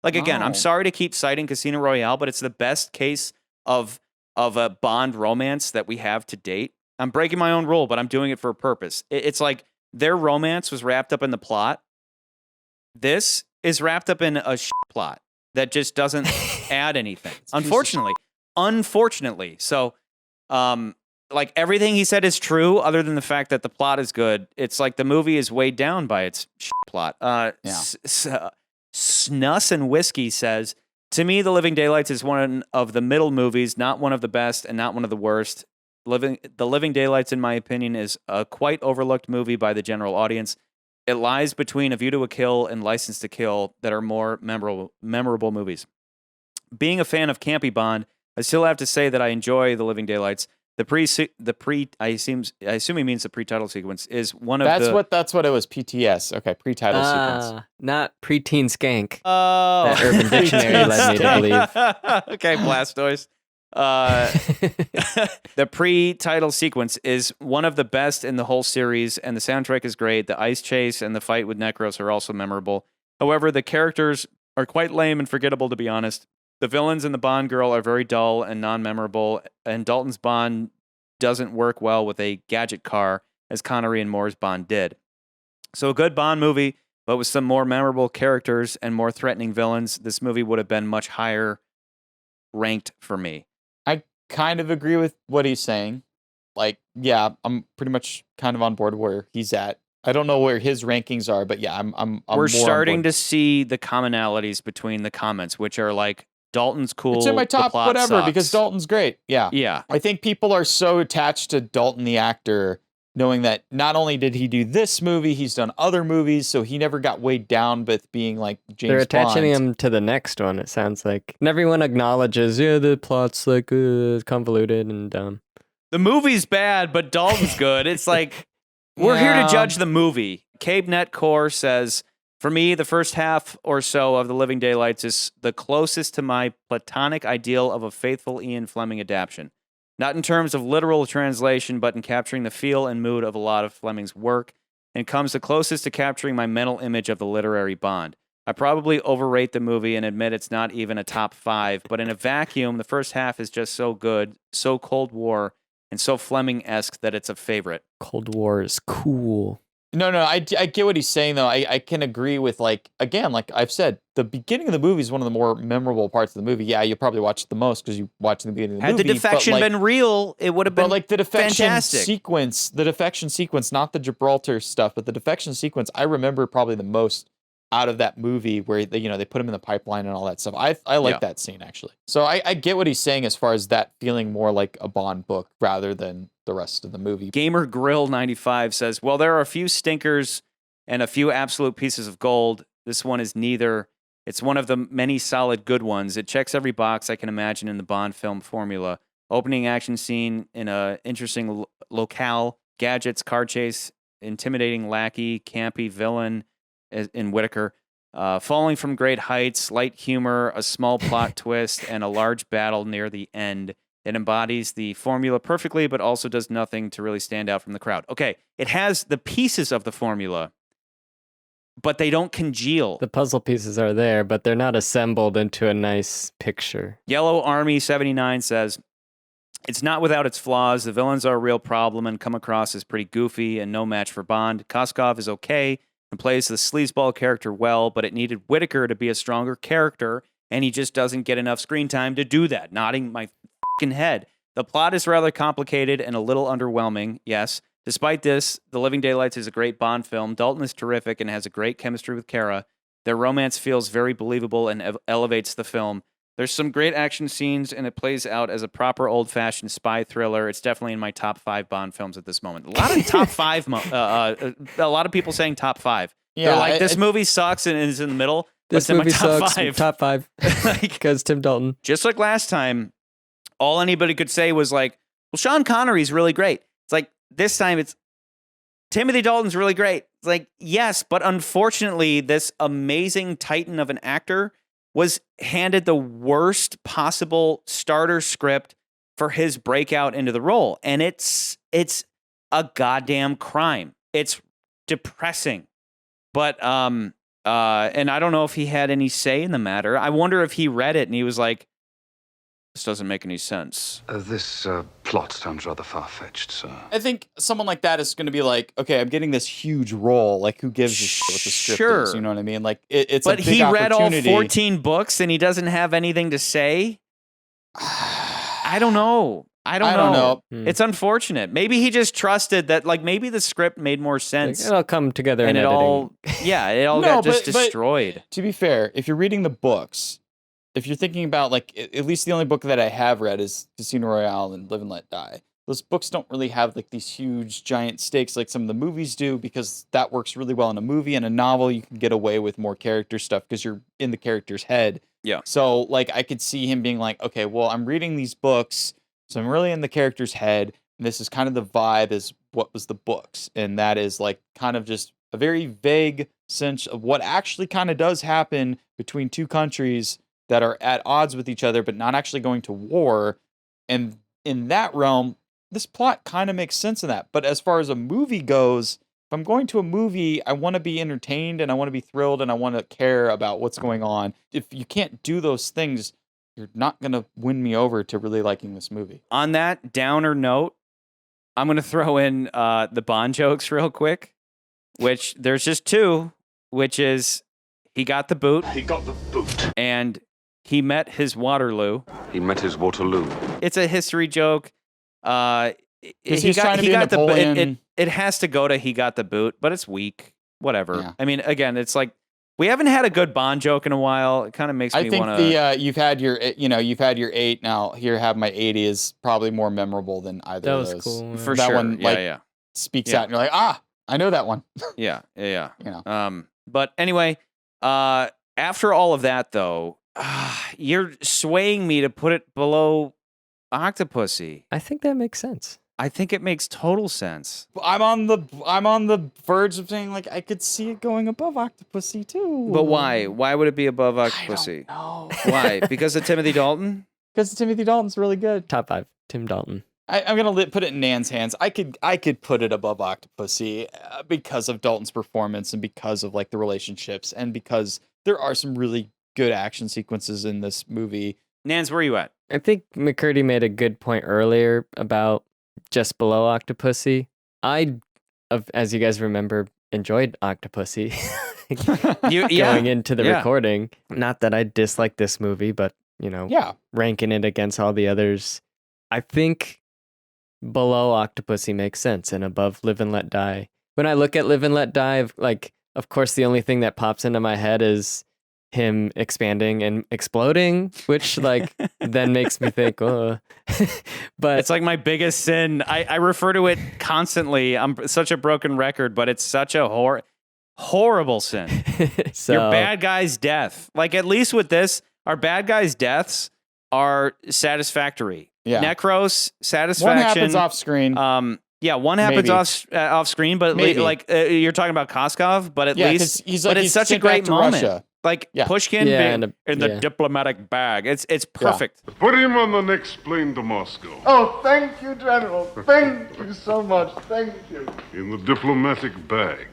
Again, I'm sorry to keep citing Casino Royale, but it's the best case of a Bond romance that we have to date. I'm breaking my own rule, but I'm doing it for a purpose. It's like their romance was wrapped up in the plot. This is wrapped up in a plot that just doesn't add anything. Unfortunately. So, like everything he said is true, other than the fact that the plot is good. It's like the movie is weighed down by its plot. Snus and Whiskey says, to me, The Living Daylights is one of the middle movies, not one of the best and not one of the worst. The Living Daylights, in my opinion, is a quite overlooked movie by the general audience. It lies between A View to a Kill and License to Kill that are more memorable movies. Being a fan of campy Bond, I still have to say that I enjoy The Living Daylights. I assume he means the pre-title sequence is one of That's what it was. PTS. Okay, pre-title sequence. Not preteen skank. Oh, that Urban Dictionary led me to believe. Okay, Blastoise. The pre-title sequence is one of the best in the whole series, and the soundtrack is great. The ice chase and the fight with Necros are also memorable. However, the characters are quite lame and forgettable, to be honest. The villains and the Bond girl are very dull and non-memorable, and Dalton's Bond doesn't work well with a gadget car, as Connery and Moore's Bond did. So a good Bond movie, but with some more memorable characters and more threatening villains, this movie would have been much higher ranked for me. I kind of agree with what he's saying. Like, yeah, I'm pretty much kind of on board where he's at. I don't know where his rankings are, but yeah, I'm We're starting to see the commonalities between the comments, which are like, Dalton's cool. It's in my top whatever sucks. because Dalton's great. Yeah. Yeah. I think people are so attached to Dalton the actor, knowing that not only did he do this movie, he's done other movies, so he never got weighed down with being like James Bond. They're attaching him to the next one, it sounds like. And everyone acknowledges, yeah, the plot's like convoluted and dumb. The movie's bad, but Dalton's good. It's like, we're here to judge the movie. Cabe Netcore says, for me, the first half or so of The Living Daylights is the closest to my platonic ideal of a faithful Ian Fleming adaptation. Not in terms of literal translation, but in capturing the feel and mood of a lot of Fleming's work, and comes the closest to capturing my mental image of the literary Bond. I probably overrate the movie and admit it's not even a top 5, but in a vacuum, the first half is just so good, so Cold War, and so Fleming-esque that it's a favorite. Cold War is cool. No, I get what he's saying, though. I can agree with, like, again, like I've said, the beginning of the movie is one of the more memorable parts of the movie. Yeah, you'll probably watch it the most because you watch the beginning of the movie. Had the defection been real, it would have been like the defection fantastic. sequence, not the Gibraltar stuff, but the defection sequence, I remember probably the most out of that movie where they put him in the pipeline and all that stuff. I like that scene, actually. So I get what he's saying as far as that feeling more like a Bond book rather than the rest of the movie. Gamer Grill 95 says, well, there are a few stinkers and a few absolute pieces of gold. This one is neither. It's one of the many solid good ones. It checks every box I can imagine in the Bond film formula. Opening action scene in a interesting locale, gadgets, car chase, intimidating lackey, campy villain in Whitaker, falling from great heights, light humor, a small plot twist, and a large battle near the end. It embodies the formula perfectly, but also does nothing to really stand out from the crowd. Okay, it has the pieces of the formula, but they don't congeal. The puzzle pieces are there, but they're not assembled into a nice picture. Yellow Army 79 says, it's not without its flaws. The villains are a real problem and come across as pretty goofy and no match for Bond. Koskov is okay and plays the sleazeball character well, but it needed Whitaker to be a stronger character, and he just doesn't get enough screen time to do that. Nodding my head. The plot is rather complicated and a little underwhelming, yes. Despite this, The Living Daylights is a great Bond film. Dalton is terrific and has a great chemistry with Kara. Their romance feels very believable and elevates the film. There's some great action scenes, and it plays out as a proper old-fashioned spy thriller. It's definitely in my top 5 Bond films at this moment. A lot of top 5, a lot of people saying top 5. Yeah, they're like, this movie sucks and is in the middle. This movie sucks. Top 5 because Tim Dalton. Just like last time, all anybody could say was like, well, Sean Connery's really great. It's like, this time it's Timothy Dalton's really great. It's like, yes, but unfortunately, this amazing titan of an actor was handed the worst possible starter script for his breakout into the role. And it's a goddamn crime. It's depressing. But, and I don't know if he had any say in the matter. I wonder if he read it and he was like, this doesn't make any sense. This plot sounds rather far-fetched, sir. I think someone like that is going to be like, okay, I'm getting this huge role. Like, who gives a shit what the script is? You know what I mean? Like, it's a big opportunity. But he read all 14 books and he doesn't have anything to say? I don't know. I don't know. It's unfortunate. Maybe he just trusted that, like, maybe the script made more sense. Like, it'll come together and in editing. It all got just destroyed. But, to be fair, if you're reading the books, if you're thinking about, like, at least the only book that I have read is Casino Royale and Live and Let Die. Those books don't really have, like, these huge, giant stakes like some of the movies do, because that works really well in a movie. And a novel, you can get away with more character stuff because you're in the character's head. Yeah. So, like, I could see him being like, okay, well, I'm reading these books, So I'm really in the character's head. And this is kind of the vibe as what was the books. And that is like kind of just a very vague sense of what actually kind of does happen between two countries that are at odds with each other, but not actually going to war. And in that realm, this plot kind of makes sense in that. But as far as a movie goes, if I'm going to a movie, I want to be entertained and I want to be thrilled and I want to care about what's going on. If you can't do those things, you're not going to win me over to really liking this movie. On that downer note, I'm going to throw in the Bond jokes real quick, which there's just two, which is he got the boot. He got the boot. And he met his Waterloo. He met his Waterloo. It's a history joke. He got the boot. It has to go to he got the boot, but it's weak. Whatever. Yeah. I mean, again, it's like we haven't had a good Bond joke in a while. It kind of makes me want to. I think you've had your 8. Now here have my 80 is probably more memorable than either of those. That was cool. For that sure. one speaks out, and you're like, I know that one. yeah. But anyway, after all of that, though, you're swaying me to put it below Octopussy. I think that makes sense. I think it makes total sense. I'm on the verge of saying like I could see it going above Octopussy too. But why? Why would it be above Octopussy? I don't know. Why? Because of Timothy Dalton? Because Timothy Dalton's really good. Top 5, Tim Dalton. I'm gonna put it in Nan's hands. I could put it above Octopussy because of Dalton's performance and because of like the relationships and because there are some really good action sequences in this movie. Nans, where are you at? I think McCurdy made a good point earlier about just below Octopussy. As you guys remember, enjoyed Octopussy going into the recording. Not that I dislike this movie, but ranking it against all the others, I think below Octopussy makes sense and above Live and Let Die. When I look at Live and Let Die, like, of course, the only thing that pops into my head is him expanding and exploding, which like then makes me think, oh. But it's like my biggest sin. I refer to it constantly. I'm such a broken record, but it's such a horrible sin. So, your bad guy's death. Like at least with this, our bad guy's deaths are satisfactory. Yeah. Necros, satisfaction. One happens off screen. One happens off screen, but like you're talking about Koskov, but at least it's such a great moment. Russia. Like Pushkin in the diplomatic bag. It's perfect. Yeah. Put him on the next plane to Moscow. Oh, thank you, General. Thank you so much. Thank you. In the diplomatic bag.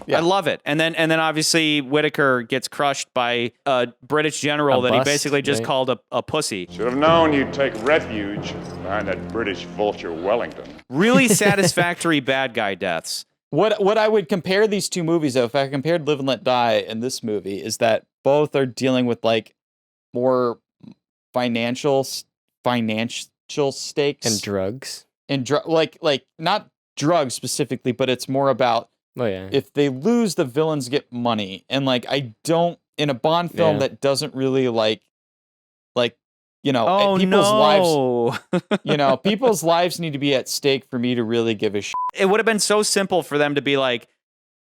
Yeah. I love it. And then obviously Whitaker gets crushed by a British general that he basically just called a pussy. Should have known you'd take refuge behind that British vulture Wellington. Really satisfactory bad guy deaths. What I would compare these two movies, though, if I compared Live and Let Die and this movie, is that both are dealing with like more financial stakes and drugs and like not drugs specifically, but it's more about if they lose, the villains get money, and like I don't in a Bond film that doesn't really like people's lives. People's lives need to be at stake for me to really give a shit. It would have been so simple for them to be like,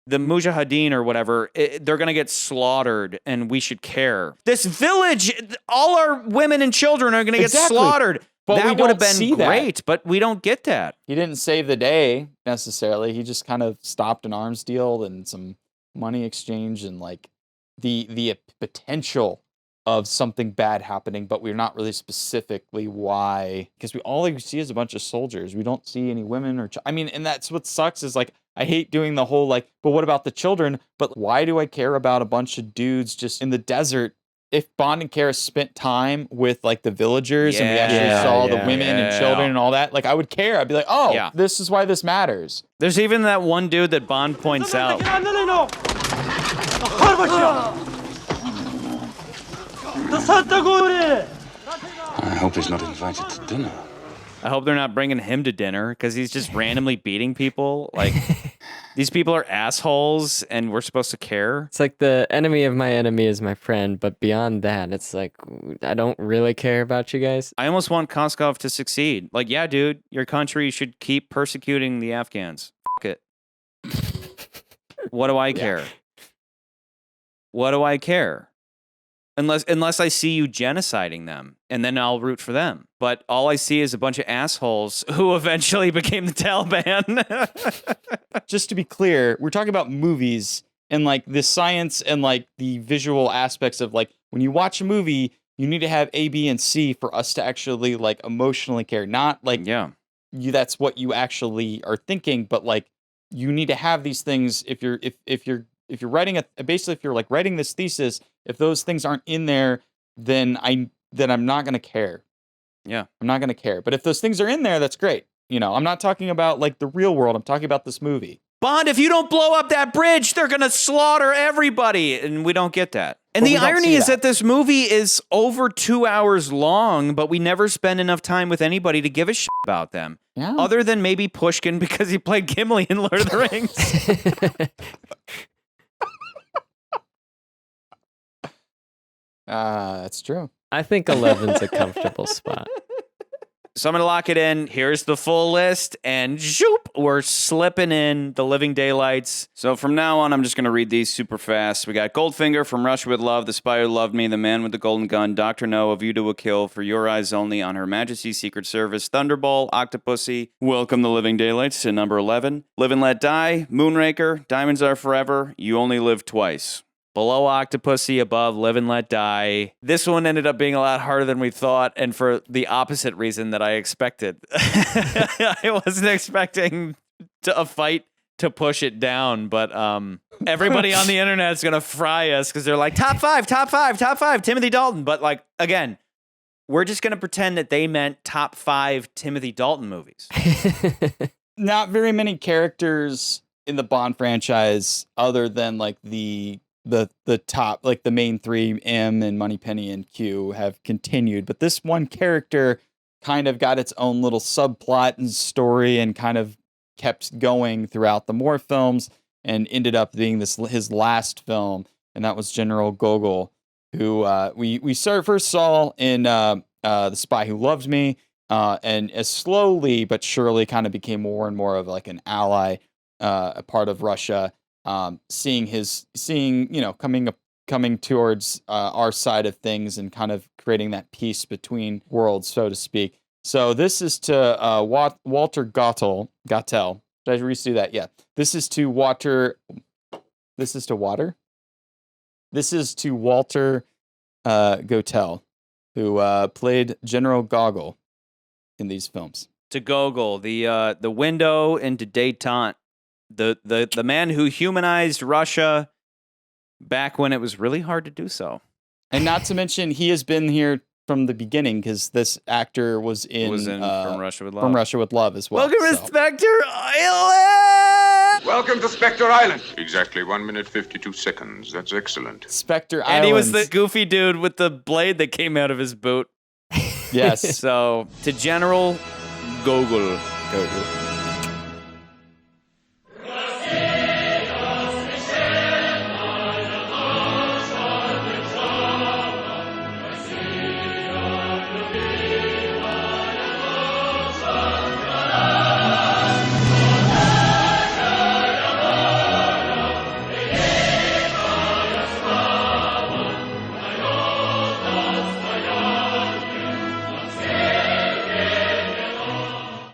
the Mujahideen or whatever, they're going to get slaughtered and we should care. This village, all our women and children are going to get slaughtered. But that would have been great, but we don't get that. He didn't save the day necessarily. He just kind of stopped an arms deal and some money exchange and like the potential of something bad happening, but we're not really specifically why, because all we see is a bunch of soldiers. We don't see any women or and that's what sucks is like, I hate doing the whole like, but what about the children? But why do I care about a bunch of dudes just in the desert? If Bond and Kara spent time with like the villagers and we actually saw the women and children and all that, like I would care. I'd be like, this is why this matters. There's even that one dude that Bond points out. I hope he's not invited to dinner. I hope they're not bringing him to dinner because he's just randomly beating people. Like, these people are assholes and we're supposed to care. It's like the enemy of my enemy is my friend, but beyond that, it's like, I don't really care about you guys. I almost want Koskov to succeed. Like, yeah, dude, your country should keep persecuting the Afghans. Fuck it. What do I care? What do I care? Unless I see you genociding them, and then I'll root for them. But all I see is a bunch of assholes who eventually became the Taliban. Just to be clear, we're talking about movies and like the science and like the visual aspects of like when you watch a movie, you need to have A, B, and C for us to actually like emotionally care. Not like that's what you actually are thinking, but like you need to have these things if you're writing if you're like writing this thesis, if those things aren't in there, then I'm not gonna care. Yeah. I'm not gonna care. But if those things are in there, that's great. You know, I'm not talking about like the real world. I'm talking about this movie. Bond, if you don't blow up that bridge, they're gonna slaughter everybody, and we don't get that. And the irony is that this movie is over 2 hours long, but we never spend enough time with anybody to give a shit about them. Yeah. Other than maybe Pushkin because he played Gimli in Lord of the Rings. That's true. I think 11's a comfortable spot. So I'm going to lock it in. Here's the full list. And zoop, we're slipping in The Living Daylights. So from now on, I'm just going to read these super fast. We got Goldfinger, From Russia with Love, The Spy Who Loved Me, The Man with the Golden Gun, Dr. No, A View to a Kill, For Your Eyes Only, On Her Majesty's Secret Service, Thunderball, Octopussy, Welcome The Living Daylights to number 11. Live and Let Die, Moonraker, Diamonds Are Forever, You Only Live Twice. Below Octopussy, above Live and Let Die. This one ended up being a lot harder than we thought, and for the opposite reason that I expected. I wasn't expecting a fight to push it down, but everybody on the internet is going to fry us because they're like, top five, Timothy Dalton. But like, again, we're just going to pretend that they meant top 5 Timothy Dalton movies. Not very many characters in the Bond franchise other than like the top, like the main 3, M and Moneypenny and Q, have continued, but this one character kind of got its own little subplot and story and kind of kept going throughout the more films and ended up being his last film, and that was General Gogol, who we first saw in The Spy Who Loved Me, and as slowly but surely kind of became more and more of like an ally, a part of Russia. Seeing coming towards our side of things and kind of creating that peace between worlds, so to speak. So this is to Walter Gottel. Did I redo that? Yeah. This is to Walter Gottel, who played General Gogol in these films. To Gogol, the window into détente. The man who humanized Russia back when it was really hard to do so. And not to mention, he has been here from the beginning because this actor was in From Russia with Love. From Russia with Love as well. Welcome to Spectre Island! Welcome to Spectre Island. Exactly 1 minute 52 seconds. That's excellent. Spectre Island. And he was the goofy dude with the blade that came out of his boot. Yes. So, to General Gogol.